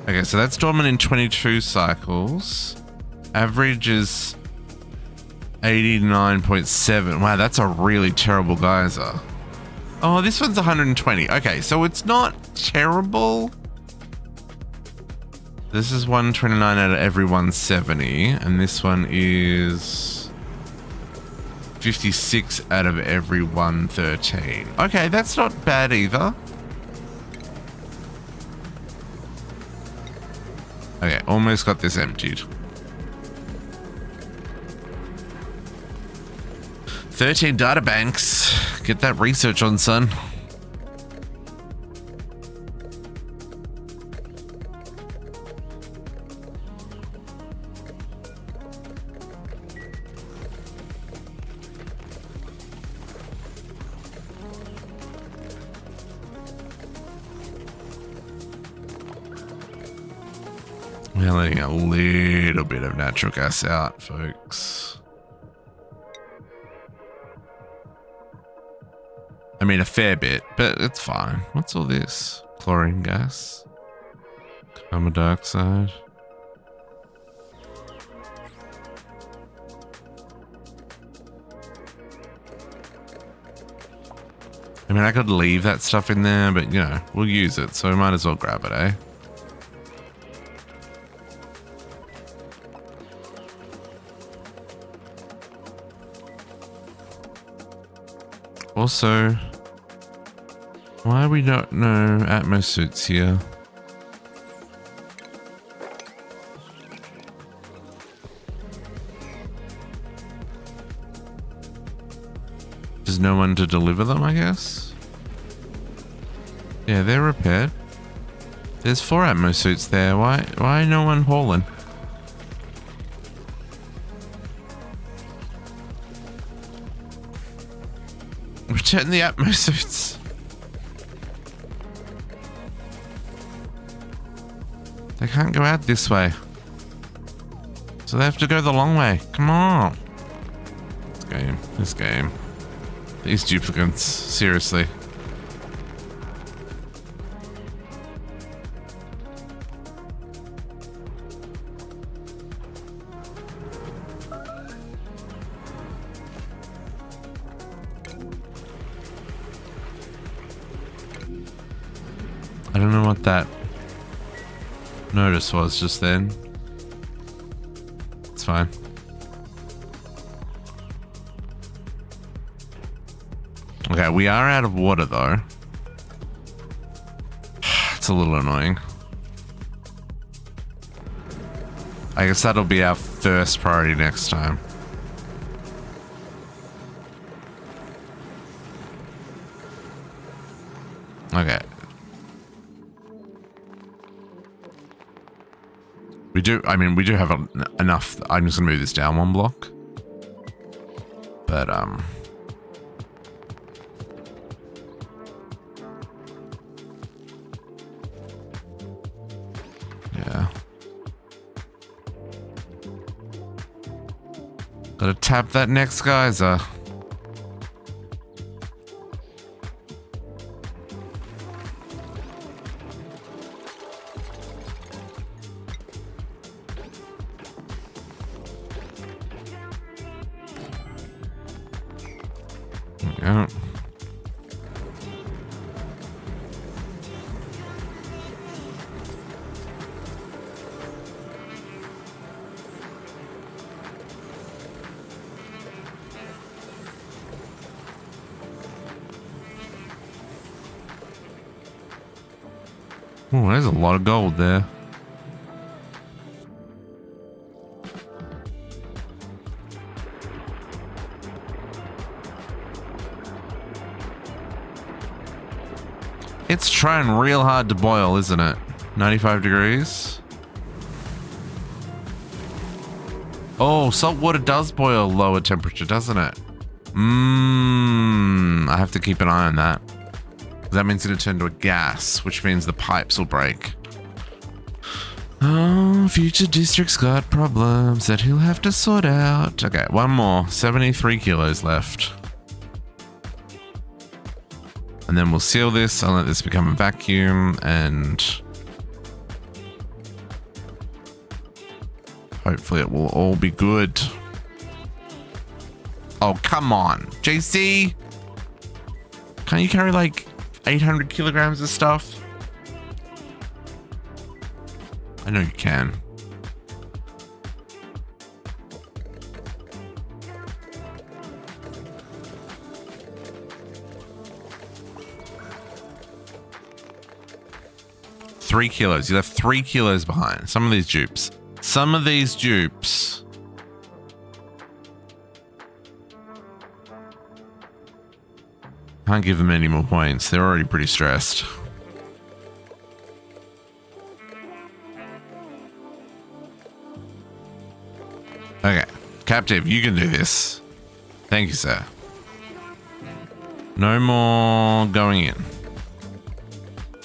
Okay, so that's dormant in 22 cycles. Average is 89.7. Wow, that's a really terrible geyser. Oh, this one's 120. Okay, so it's not terrible. This is 129 out of every 170, and this one is 56 out of every 113. Okay, that's not bad either. Okay, almost got this emptied. 13 data banks. Get that research on, son. We're letting a little bit of natural gas out, folks. I mean, a fair bit, but it's fine. What's all this? Chlorine gas? Carbon dioxide? I mean, I could leave that stuff in there, but, you know, we'll use it, so we might as well grab it, eh? Also, why are we not no Atmos suits here? There's no one to deliver them, I guess? Yeah, they're repaired. There's 4 Atmos suits there. Why no one hauling? Return the Atmos suits. They can't go out this way. So they have to go the long way. Come on. This game. These duplicates. Seriously. I don't know what that notice was just then. It's fine. Okay, we are out of water though. It's a little annoying. I guess that'll be our first priority next time. Okay. We do have enough. I'm just gonna move this down one block. But, yeah. Gotta tap that next geyser. Yeah. Oh, there's a lot of gold there. It's trying real hard to boil, isn't it? 95 degrees. Oh, salt water does boil lower temperature, doesn't it? I have to keep an eye on that. That means it'll turn to a gas, which means the pipes will break. Oh, future district's got problems that he'll have to sort out. Okay, one more. 73 kilos left. And then we'll seal this. I'll let this become a vacuum and hopefully it will all be good. Oh, come on. JC? Can't you carry like 800 kilograms of stuff? I know you can. Three kilos. You left 3 kilos behind. Some of these dupes. Can't give them any more points. They're already pretty stressed. Okay. Captive, you can do this. Thank you, sir. No more going in.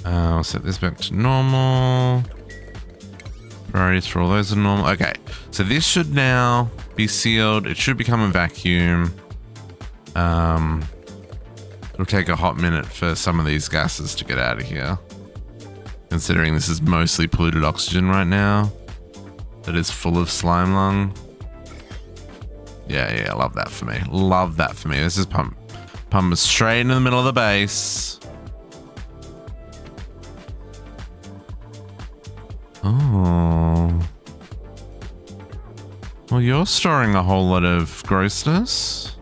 I'll set this back to normal. Priorities for all those are normal. Okay, so this should now be sealed. It should become a vacuum. It'll take a hot minute for some of these gases to get out of here. Considering this is mostly polluted oxygen right now. That is full of slime lung. Yeah, love that for me. Love that for me. This is pump straight into the middle of the base. Oh. Well, you're storing a whole lot of grossness.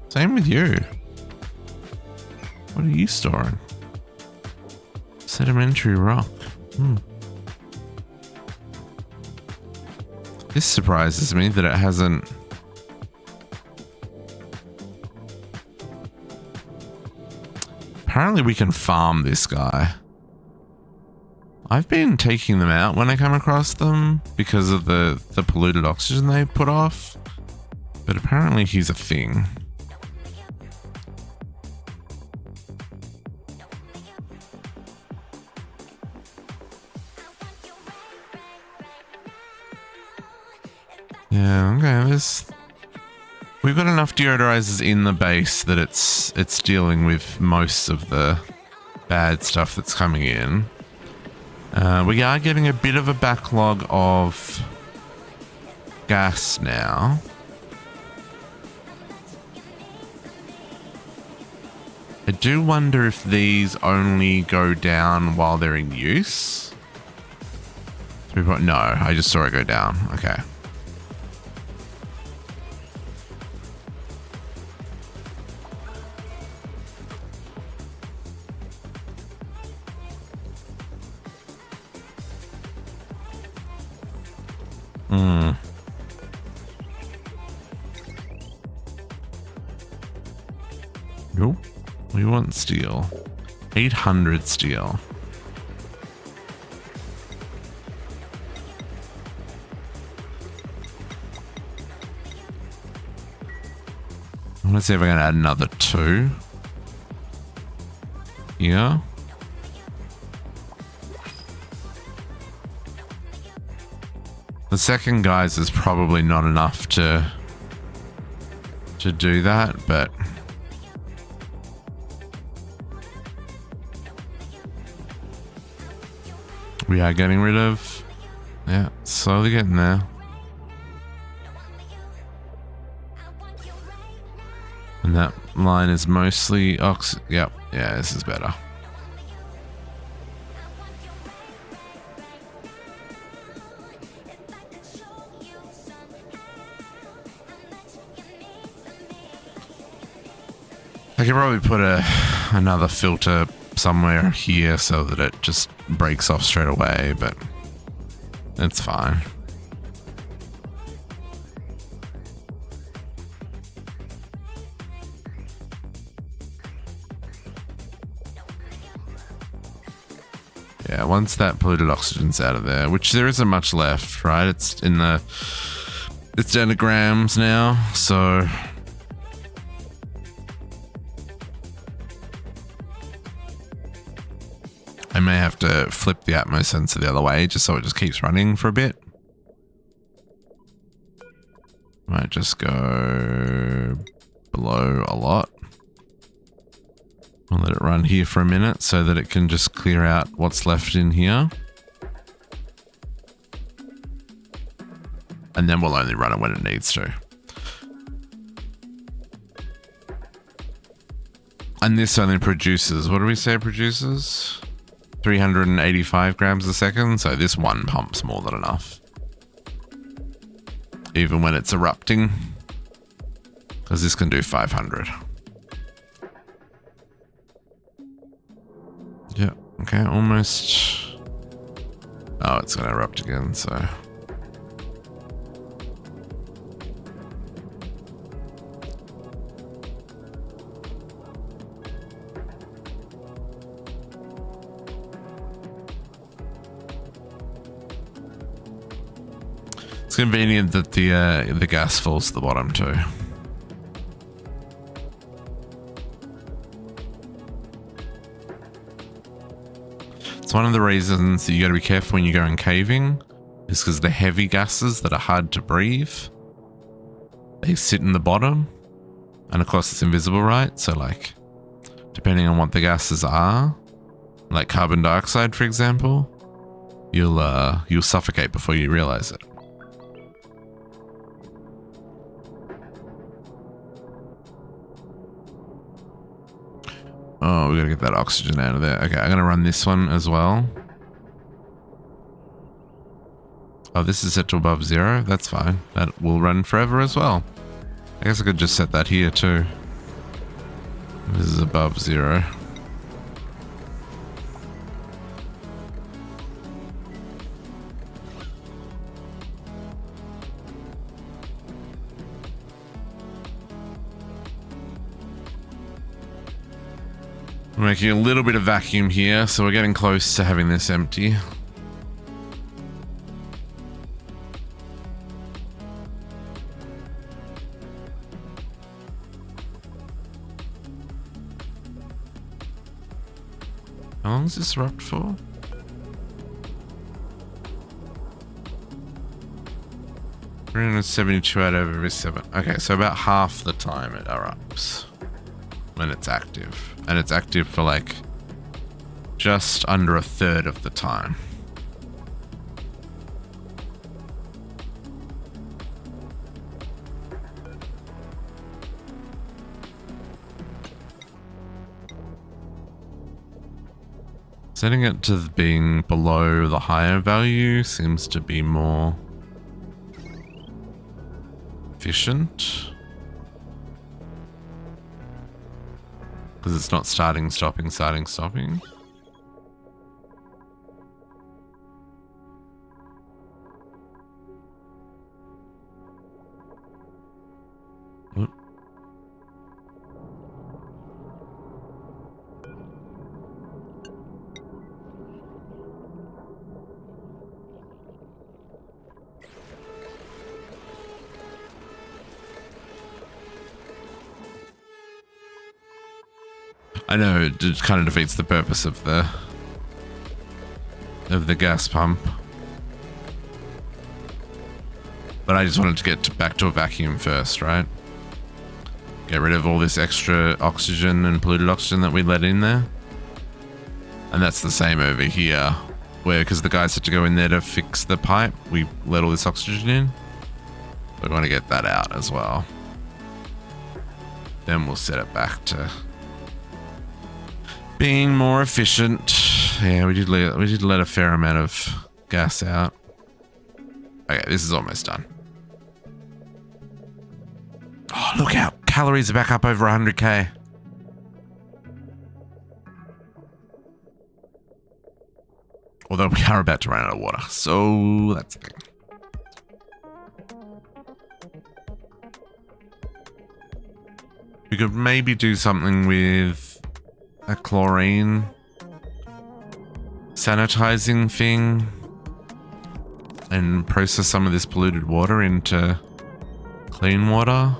Same with you. What are you storing? Sedimentary rock. This surprises me that it hasn't... Apparently we can farm this guy. I've been taking them out when I come across them because of the polluted oxygen they put off. But apparently he's a thing. Yeah, okay, we've got enough deodorizers in the base that it's dealing with most of the bad stuff that's coming in. We are getting a bit of a backlog of gas now. I do wonder if these only go down while they're in use. No, I just saw it go down. Okay. Nope. We want steel. 800 steel. I want to see if I can add another 2. Here. The second guys is probably not enough to do that, but we are getting rid of, yeah, slowly getting there. And that line is mostly yep, yeah, this is better. I could probably put another filter somewhere here so that it just breaks off straight away, but it's fine. Yeah, once that polluted oxygen's out of there, which there isn't much left, right? It's down to grams now, so I may have to flip the Atmos sensor the other way just so it just keeps running for a bit. Might just go below a lot. I'll let it run here for a minute so that it can just clear out what's left in here. And then we'll only run it when it needs to. And this only produces, what do we say it produces? 385 grams a second, so this one pump's more than enough. Even when it's erupting, because this can do 500. Yeah, okay, almost. Oh, it's gonna erupt again, so. It's convenient that the gas falls to the bottom too. It's one of the reasons that you got to be careful when you're going caving, is because the heavy gases that are hard to breathe, they sit in the bottom, and of course it's invisible, right? So like, depending on what the gases are, like carbon dioxide, for example, you'll suffocate before you realize it. Oh, we gotta get that oxygen out of there. Okay, I'm gonna run this one as well. Oh, this is set to above 0. That's fine. That will run forever as well. I guess I could just set that here too. This is above 0. We're making a little bit of vacuum here, so we're getting close to having this empty. How long is this erupt for? 372 out of every 7. Okay, so about half the time it erupts when it's active. And it's active for like just under a third of the time. Setting it to being below the higher value seems to be more efficient. Because it's not starting, stopping, starting, stopping. I know it kind of defeats the purpose of the gas pump. But I just wanted to get back to a vacuum first, right? Get rid of all this extra oxygen and polluted oxygen that we let in there. And that's the same over here, where because the guys had to go in there to fix the pipe, we let all this oxygen in. We want to get that out as well. Then we'll set it back to being more efficient. Yeah, we did let a fair amount of gas out. Okay, this is almost done. Oh, look out. Calories are back up over 100k. Although we are about to run out of water, so that's the thing. We could maybe do something with a chlorine sanitizing thing and process some of this polluted water into clean water.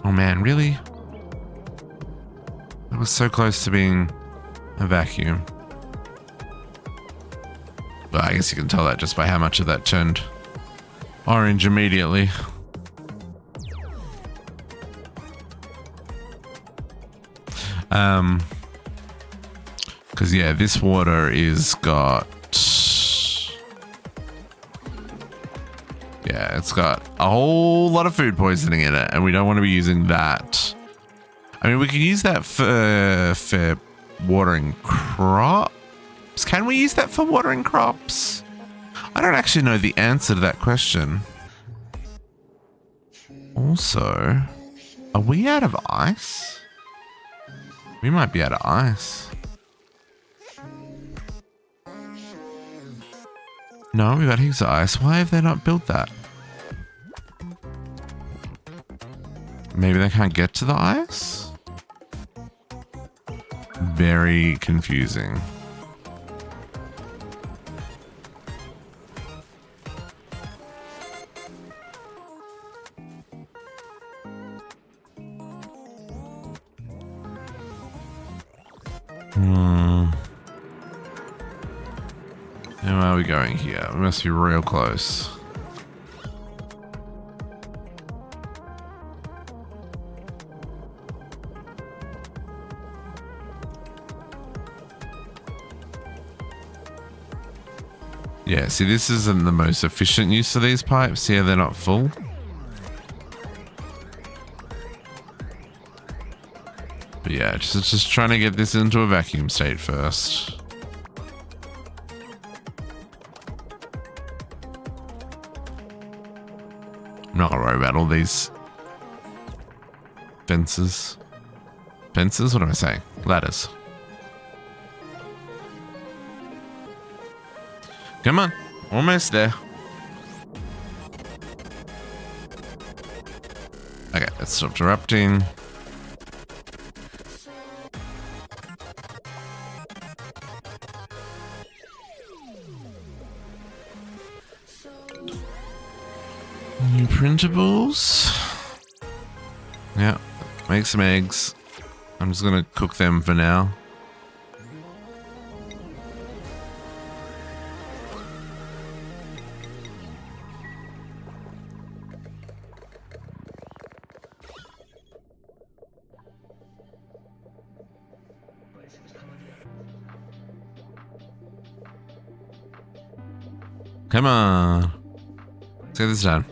Oh man, really? It was so close to being a vacuum. But I guess you can tell that just by how much of that turned orange immediately. Because yeah, this water is got... Yeah, it's got a whole lot of food poisoning in it, and we don't want to be using that. I mean, we can use that for watering crops. Can we use that for watering crops? I don't actually know the answer to that question. Also, are we out of ice? We might be out of ice. No, we've got heaps of ice. Why have they not built that? Maybe they can't get to the ice? Very confusing. How are we going here? We must be real close. Yeah, see, this isn't the most efficient use of these pipes. Yeah, they're not full. But yeah, just trying to get this into a vacuum state first. I'm not gonna worry about all these fences. Fences? What am I saying? Ladders. Come on, almost there. Okay, let's stop interrupting. New printables. Yeah, make some eggs. I'm just gonna cook them for now. Come on. Let's get this done.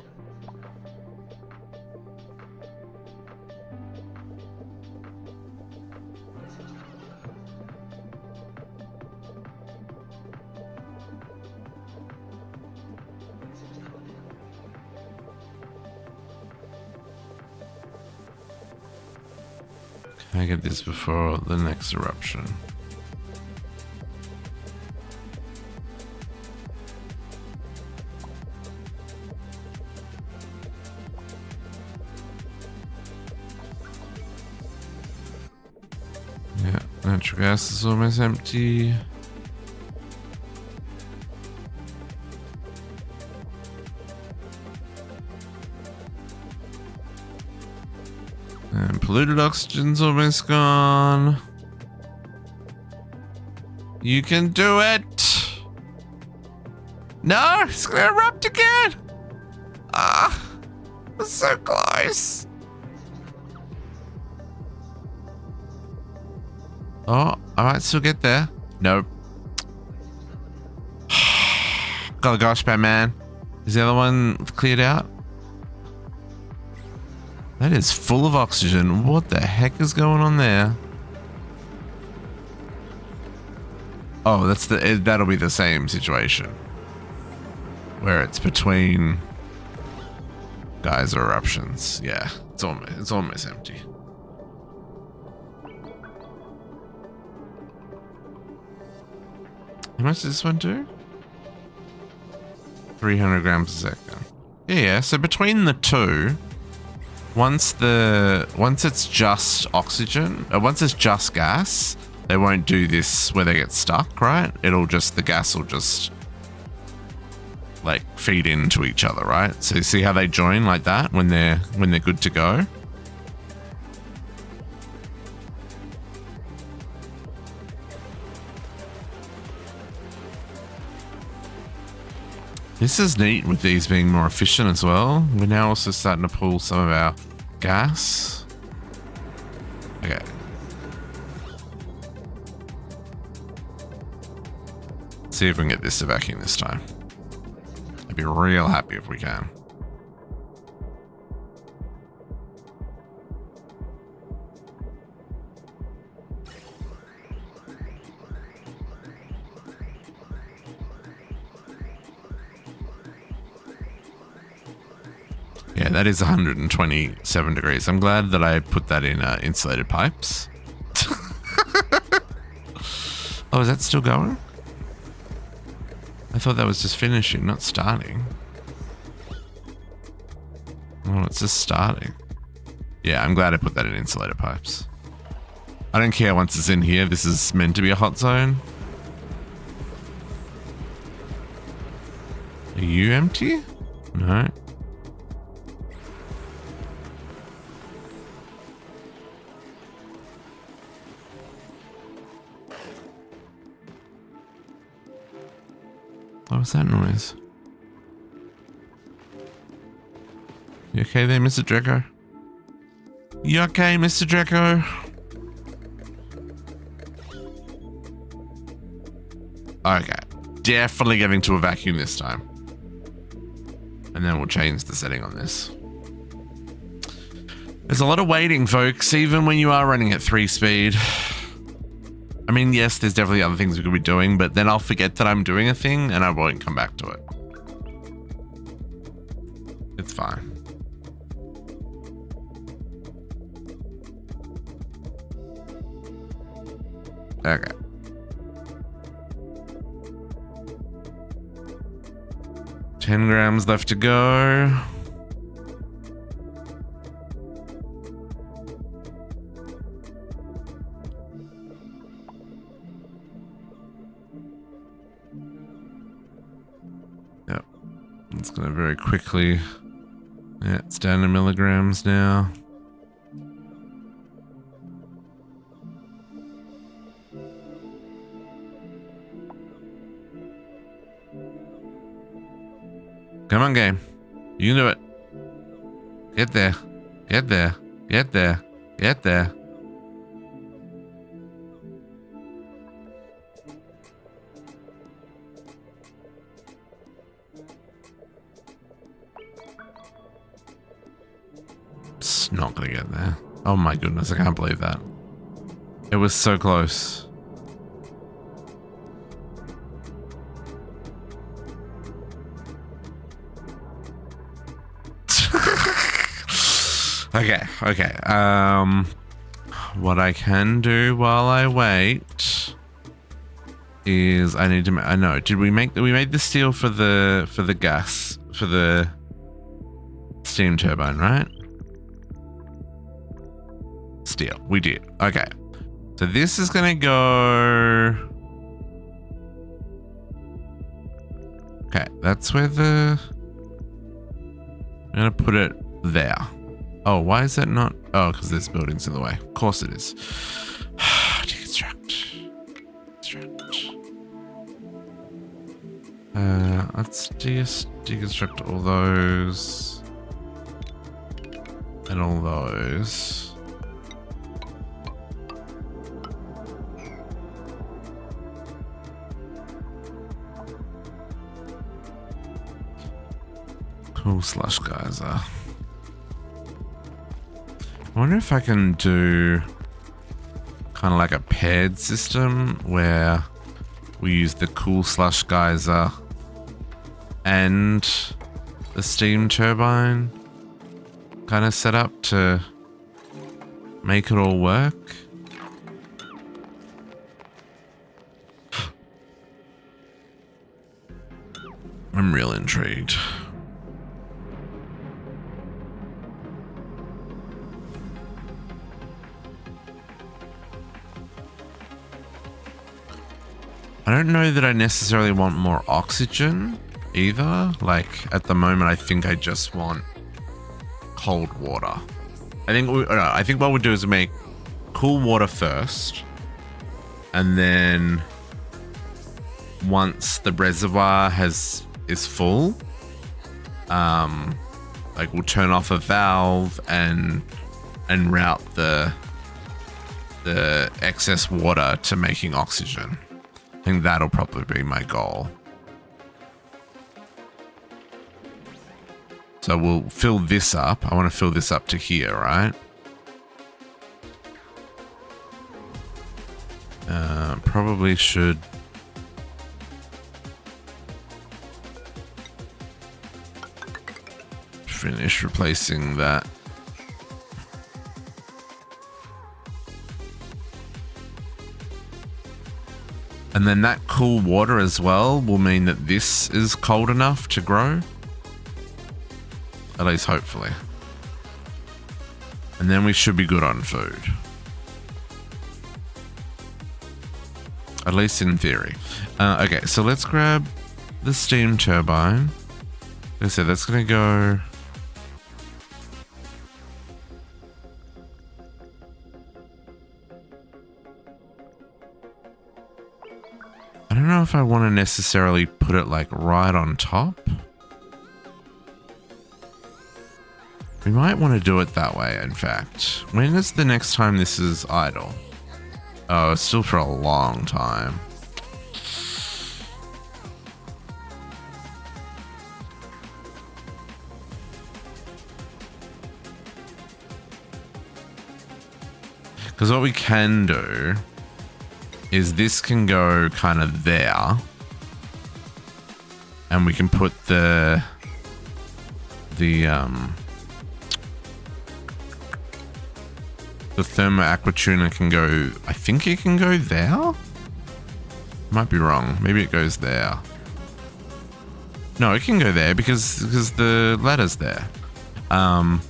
Can I get this before the next eruption? Yeah, natural gas is almost empty. And polluted oxygen's almost gone. You can do it. No, it's gonna erupt again. Ah, it's so close. Oh, I might still get there. Nope. Oh gosh, Batman. Is the other one cleared out? That is full of oxygen. What the heck is going on there? Oh, that'll be the same situation. Where it's between geyser eruptions. Yeah, it's almost empty. How much does this one do? 300 grams a second. Yeah, so between the two, once it's just oxygen, once it's just gas, they won't do this where they get stuck, right? The gas will just like feed into each other, right? So you see how they join like that when they're good to go? This is neat with these being more efficient as well. We're now also starting to pull some of our gas. Okay. Let's see if we can get this to vacuum this time. I'd be real happy if we can. Yeah, that is 127 degrees. I'm glad that I put that in insulated pipes. Oh, is that still going? I thought that was just finishing, not starting. Oh, it's just starting. Yeah, I'm glad I put that in insulated pipes. I don't care once it's in here. This is meant to be a hot zone. Are you empty? No. What was that noise? You okay there, Mr. Draco? You okay, Mr. Draco? Okay. Definitely getting to a vacuum this time. And then we'll change the setting on this. There's a lot of waiting, folks, even when you are running at 3 speed. I mean, yes, there's definitely other things we could be doing, but then I'll forget that I'm doing a thing and I won't come back to it. It's fine. Okay. $10 grams left to go. Yep. It's going to very quickly. Yeah, it's down to milligrams now. Come on, game. You can do it. Get there. Get there. Get there. Get there. It's not gonna get there. Oh my goodness, I can't believe that. It was so close. Okay. What I can do while I wait is I need to. I know. Did we make? We made the steel for the gas for the steam turbine, right? Steel. We did. Okay. So this is gonna go. Okay, that's where the. I'm gonna put it there. Oh, why is that not? Oh, because there's buildings in the way. Of course it is. Deconstruct. Let's deconstruct all those. And all those. Cool slush geyser. I wonder if I can do kind of like a paired system where we use the cool slush geyser and the steam turbine kind of set up to make it all work. I'm real intrigued. I don't know that I necessarily want more oxygen either. Like at the moment, I think I just want cold water. I think what we'll do is make cool water first, and then once the reservoir is full, like we'll turn off a valve and route the excess water to making oxygen. I think that'll probably be my goal. So we'll fill this up. I want to fill this up to here, right? Probably should finish replacing that. And then that cool water as well will mean that this is cold enough to grow. At least hopefully. And then we should be good on food. At least in theory. Okay, so let's grab the steam turbine. Like I said, that's going to go... I don't know if I want to necessarily put it like right on top. We might want to do it that way, in fact. When is the next time this is idle? Oh, it's still for a long time. Because what we can do is this can go kind of there. And we can put the thermo aqua tuna can go, I think it can go there? Might be wrong. Maybe it goes there. No, it can go there because the ladder's there. And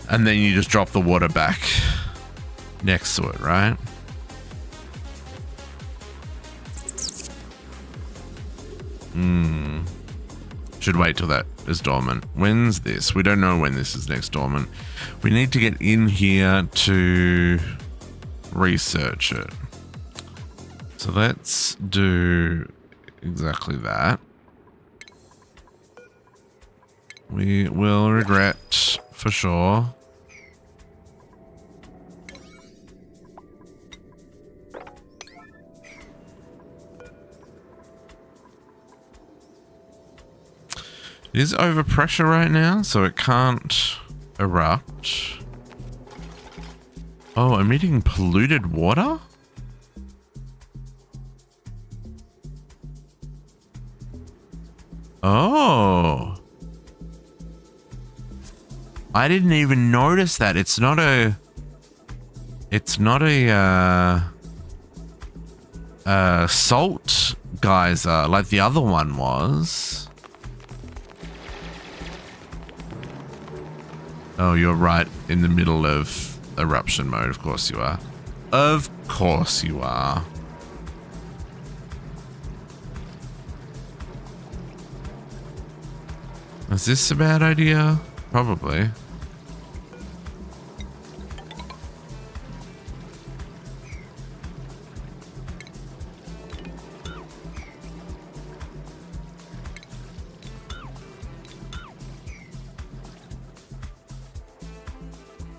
then you just drop the water back next to it, right? Should wait till that is dormant. When's this? We don't know when this is next dormant. We need to get in here to research it. So let's do exactly that. We will regret for sure. It is over pressure right now, so it can't erupt. Oh, emitting polluted water? Oh. I didn't even notice that. It's not a salt geyser like the other one was. Oh, you're right in the middle of eruption mode. Of course you are. Of course you are. Is this a bad idea? Probably.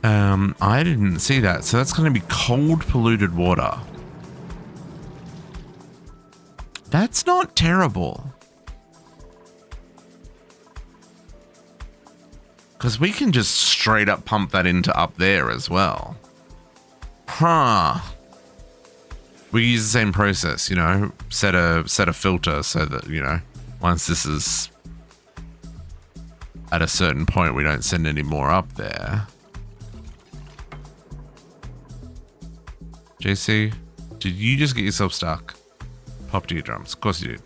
I didn't see that. So that's going to be cold polluted water. That's not terrible. Because we can just straight up pump that into up there as well. Huh. We use the same process, you know, set a filter so that, you know, once this is at a certain point, we don't send any more up there. JC, did you just get yourself stuck? Pop to your drums. Of course you did.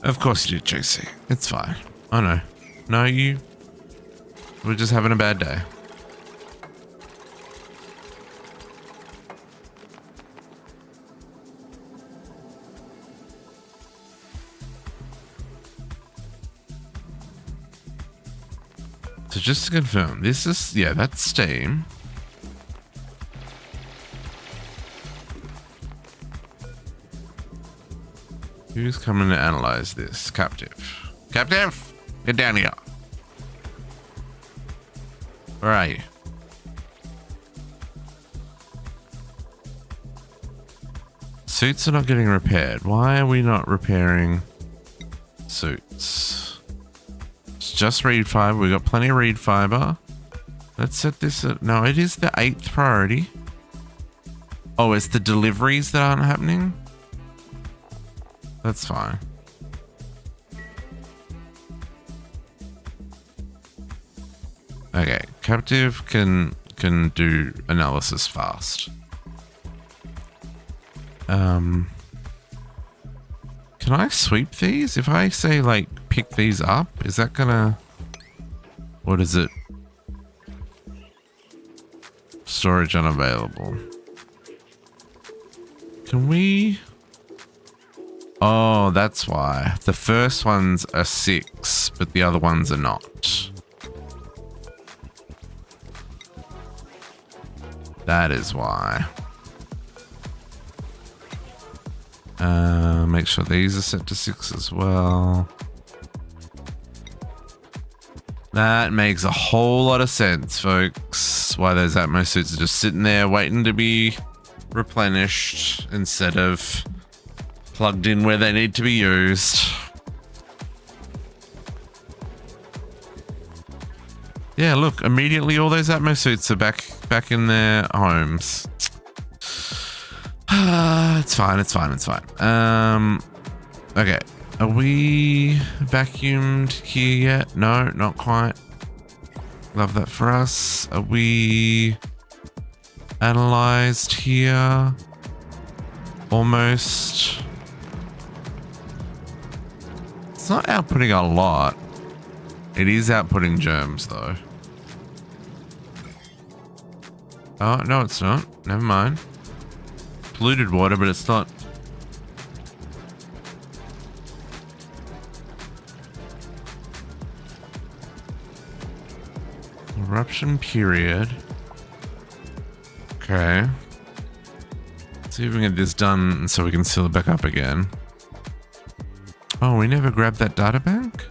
Of course you did, JC. It's fine. Oh no. No, we're just having a bad day. So just to confirm, this is, yeah, that's steam. Who's coming to analyze this? Captive. Captive! Get down here. Where are you? Suits are not getting repaired. Why are we not repairing suits? It's just reed fiber. We got plenty of reed fiber. Let's set this at, no, it is the 8th priority. Oh, it's the deliveries that aren't happening? That's fine. Okay, captive can do analysis fast. Can I sweep these? If I say like pick these up, is that gonna, what is it? Storage unavailable. Can we? Oh, that's why. The first ones are 6, but the other ones are not. That is why. Make sure these are set to 6 as well. That makes a whole lot of sense, folks. Why those Atmos suits are just sitting there waiting to be replenished instead of plugged in where they need to be used. Yeah, look, immediately all those Atmos suits are back in their homes. It's fine, it's fine, it's fine. Okay. Are we vacuumed here yet? No, not quite. Love that for us. Are we analyzed here? Almost. It's not outputting a lot. It is outputting germs though. Oh, no, it's not. Never mind. Polluted water, but it's not. Eruption period. Okay. Let's see if we can get this done so we can seal it back up again. Oh, we never grabbed that data bank?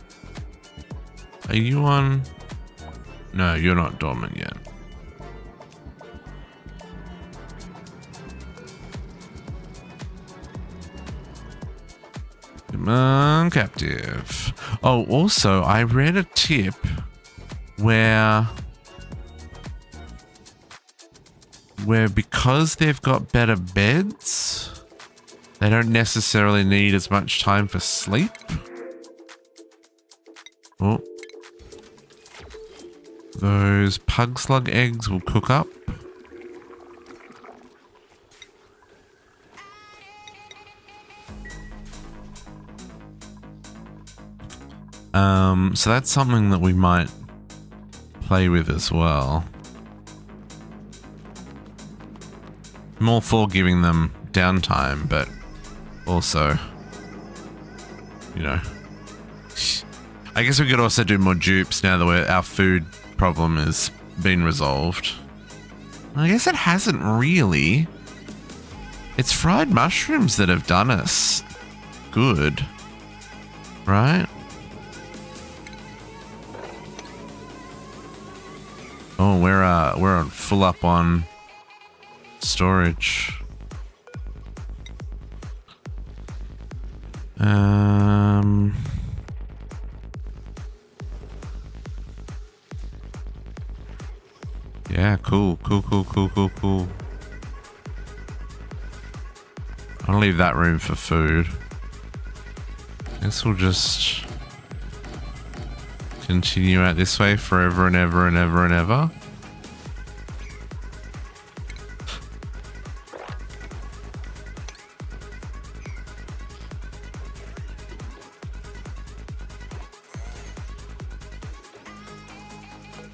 Are you on? No, you're not dormant yet. Come on, captive. Oh, also, I read a tip where because they've got better beds, they don't necessarily need as much time for sleep. Oh. Those pug slug eggs will cook up. So that's something that we might play with as well. I'm all for giving them downtime, but also, you know, I guess we could also do more dupes now that our food problem has been resolved. I guess it hasn't really. It's fried mushrooms that have done us good, right? Oh, we're full up on storage. Yeah, cool. I'll leave that room for food. Guess we'll just continue out this way forever and ever and ever and ever.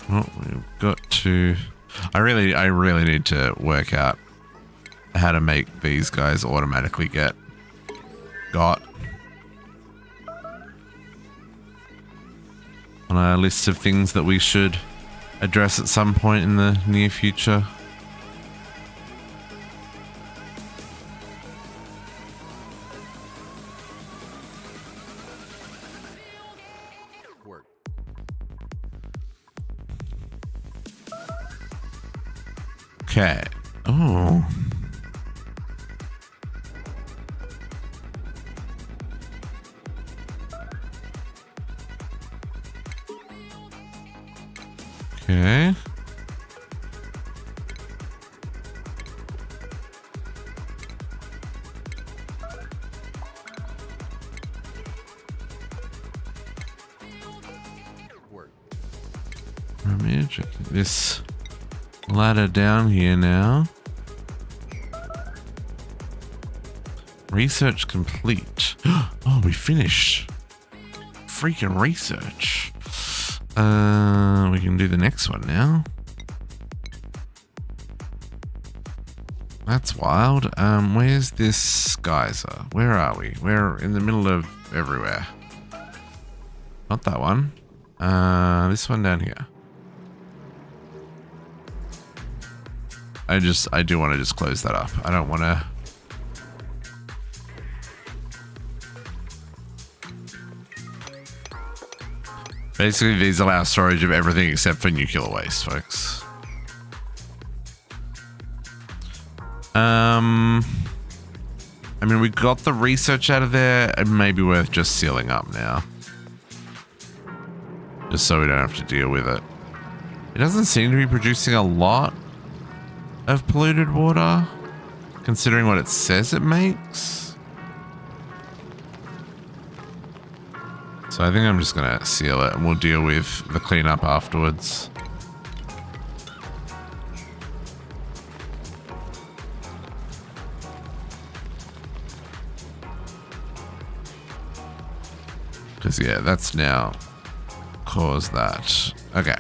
Well, we've got to... I really need to work out how to make these guys automatically get got on a list of things that we should address at some point in the near future. Okay. Oh. Okay. Let me check this ladder down here now. Research complete. Oh, we finished. Freaking research. We can do the next one now. That's wild. Where's this geyser? Where are we? We're in the middle of everywhere. Not that one. This one down here. I do want to just close that up. I don't want to... Basically, these allow storage of everything except for nuclear waste, folks. I mean, we got the research out of there. It may be worth just sealing up now. Just so we don't have to deal with it. It doesn't seem to be producing a lot of polluted water, considering what it says it makes. So I think I'm just gonna seal it and we'll deal with the cleanup afterwards. Because yeah, that's now caused that. Okay.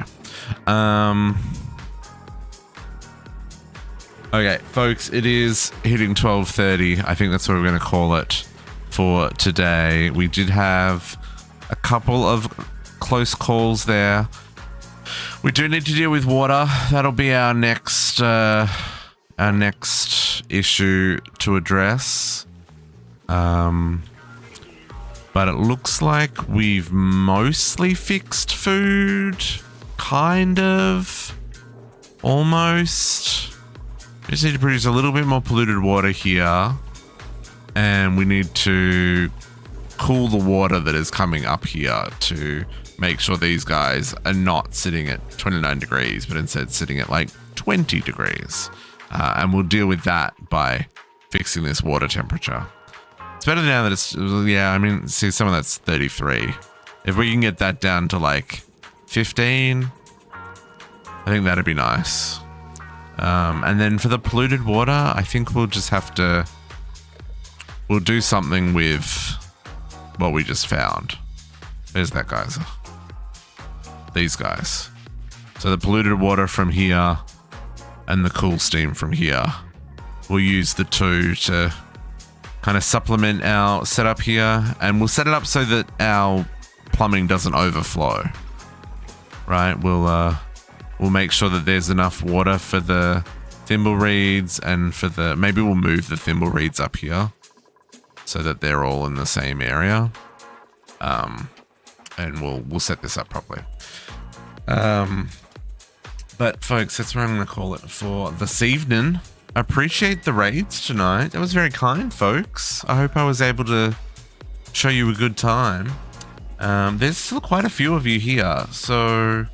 Okay, folks, it is hitting 12:30. I think that's what we're going to call it for today. We did have a couple of close calls there. We do need to deal with water. That'll be our next issue to address. But it looks like we've mostly fixed food. Kind of. Almost. We just need to produce a little bit more polluted water here. And we need to cool the water that is coming up here to make sure these guys are not sitting at 29 degrees, but instead sitting at like 20 degrees. And we'll deal with that by fixing this water temperature. It's better now that it's, yeah, I mean, see, some of that's 33. If we can get that down to like 15, I think that'd be nice. And then for the polluted water, I think we'll just have to, we'll do something with what we just found. There's that geyser. These guys. So the polluted water from here and the cool steam from here. We'll use the two to kind of supplement our setup here, and we'll set it up so that our plumbing doesn't overflow. Right? We'll make sure that there's enough water for the thimble reeds and for the, maybe we'll move the thimble reeds up here so that they're all in the same area. And we'll set this up properly. But folks, that's where I'm going to call it for this evening. I appreciate the raids tonight. That was very kind, folks. I hope I was able to show you a good time. There's still quite a few of you here, so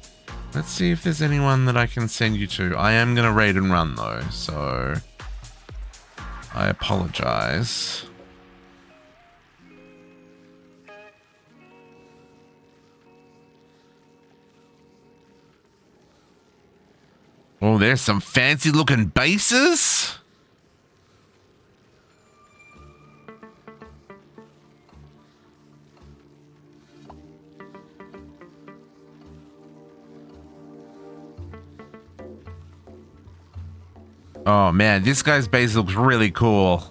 let's see if there's anyone that I can send you to. I am going to raid and run though, so I apologize. Oh, there's some fancy looking bases. Oh man, this guy's base looks really cool.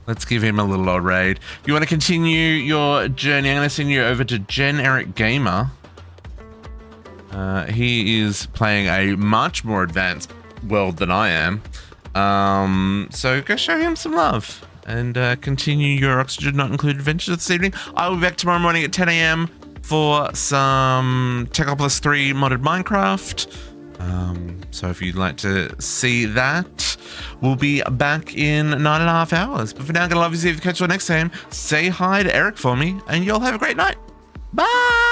Let's give him a little old raid. If you want to continue your journey, I'm going to send you over to Gen Eric Gamer. He is playing a much more advanced world than I am. So go show him some love and continue your Oxygen Not Included adventures this evening. I will be back tomorrow morning at 10 a.m. for some Techopolis 3 modded Minecraft. So if you'd like to see that, we'll be back in 9.5 hours. But for now, I'm going to love you. See if you catch you next time. Say hi to Eric for me, and you'll have a great night. Bye!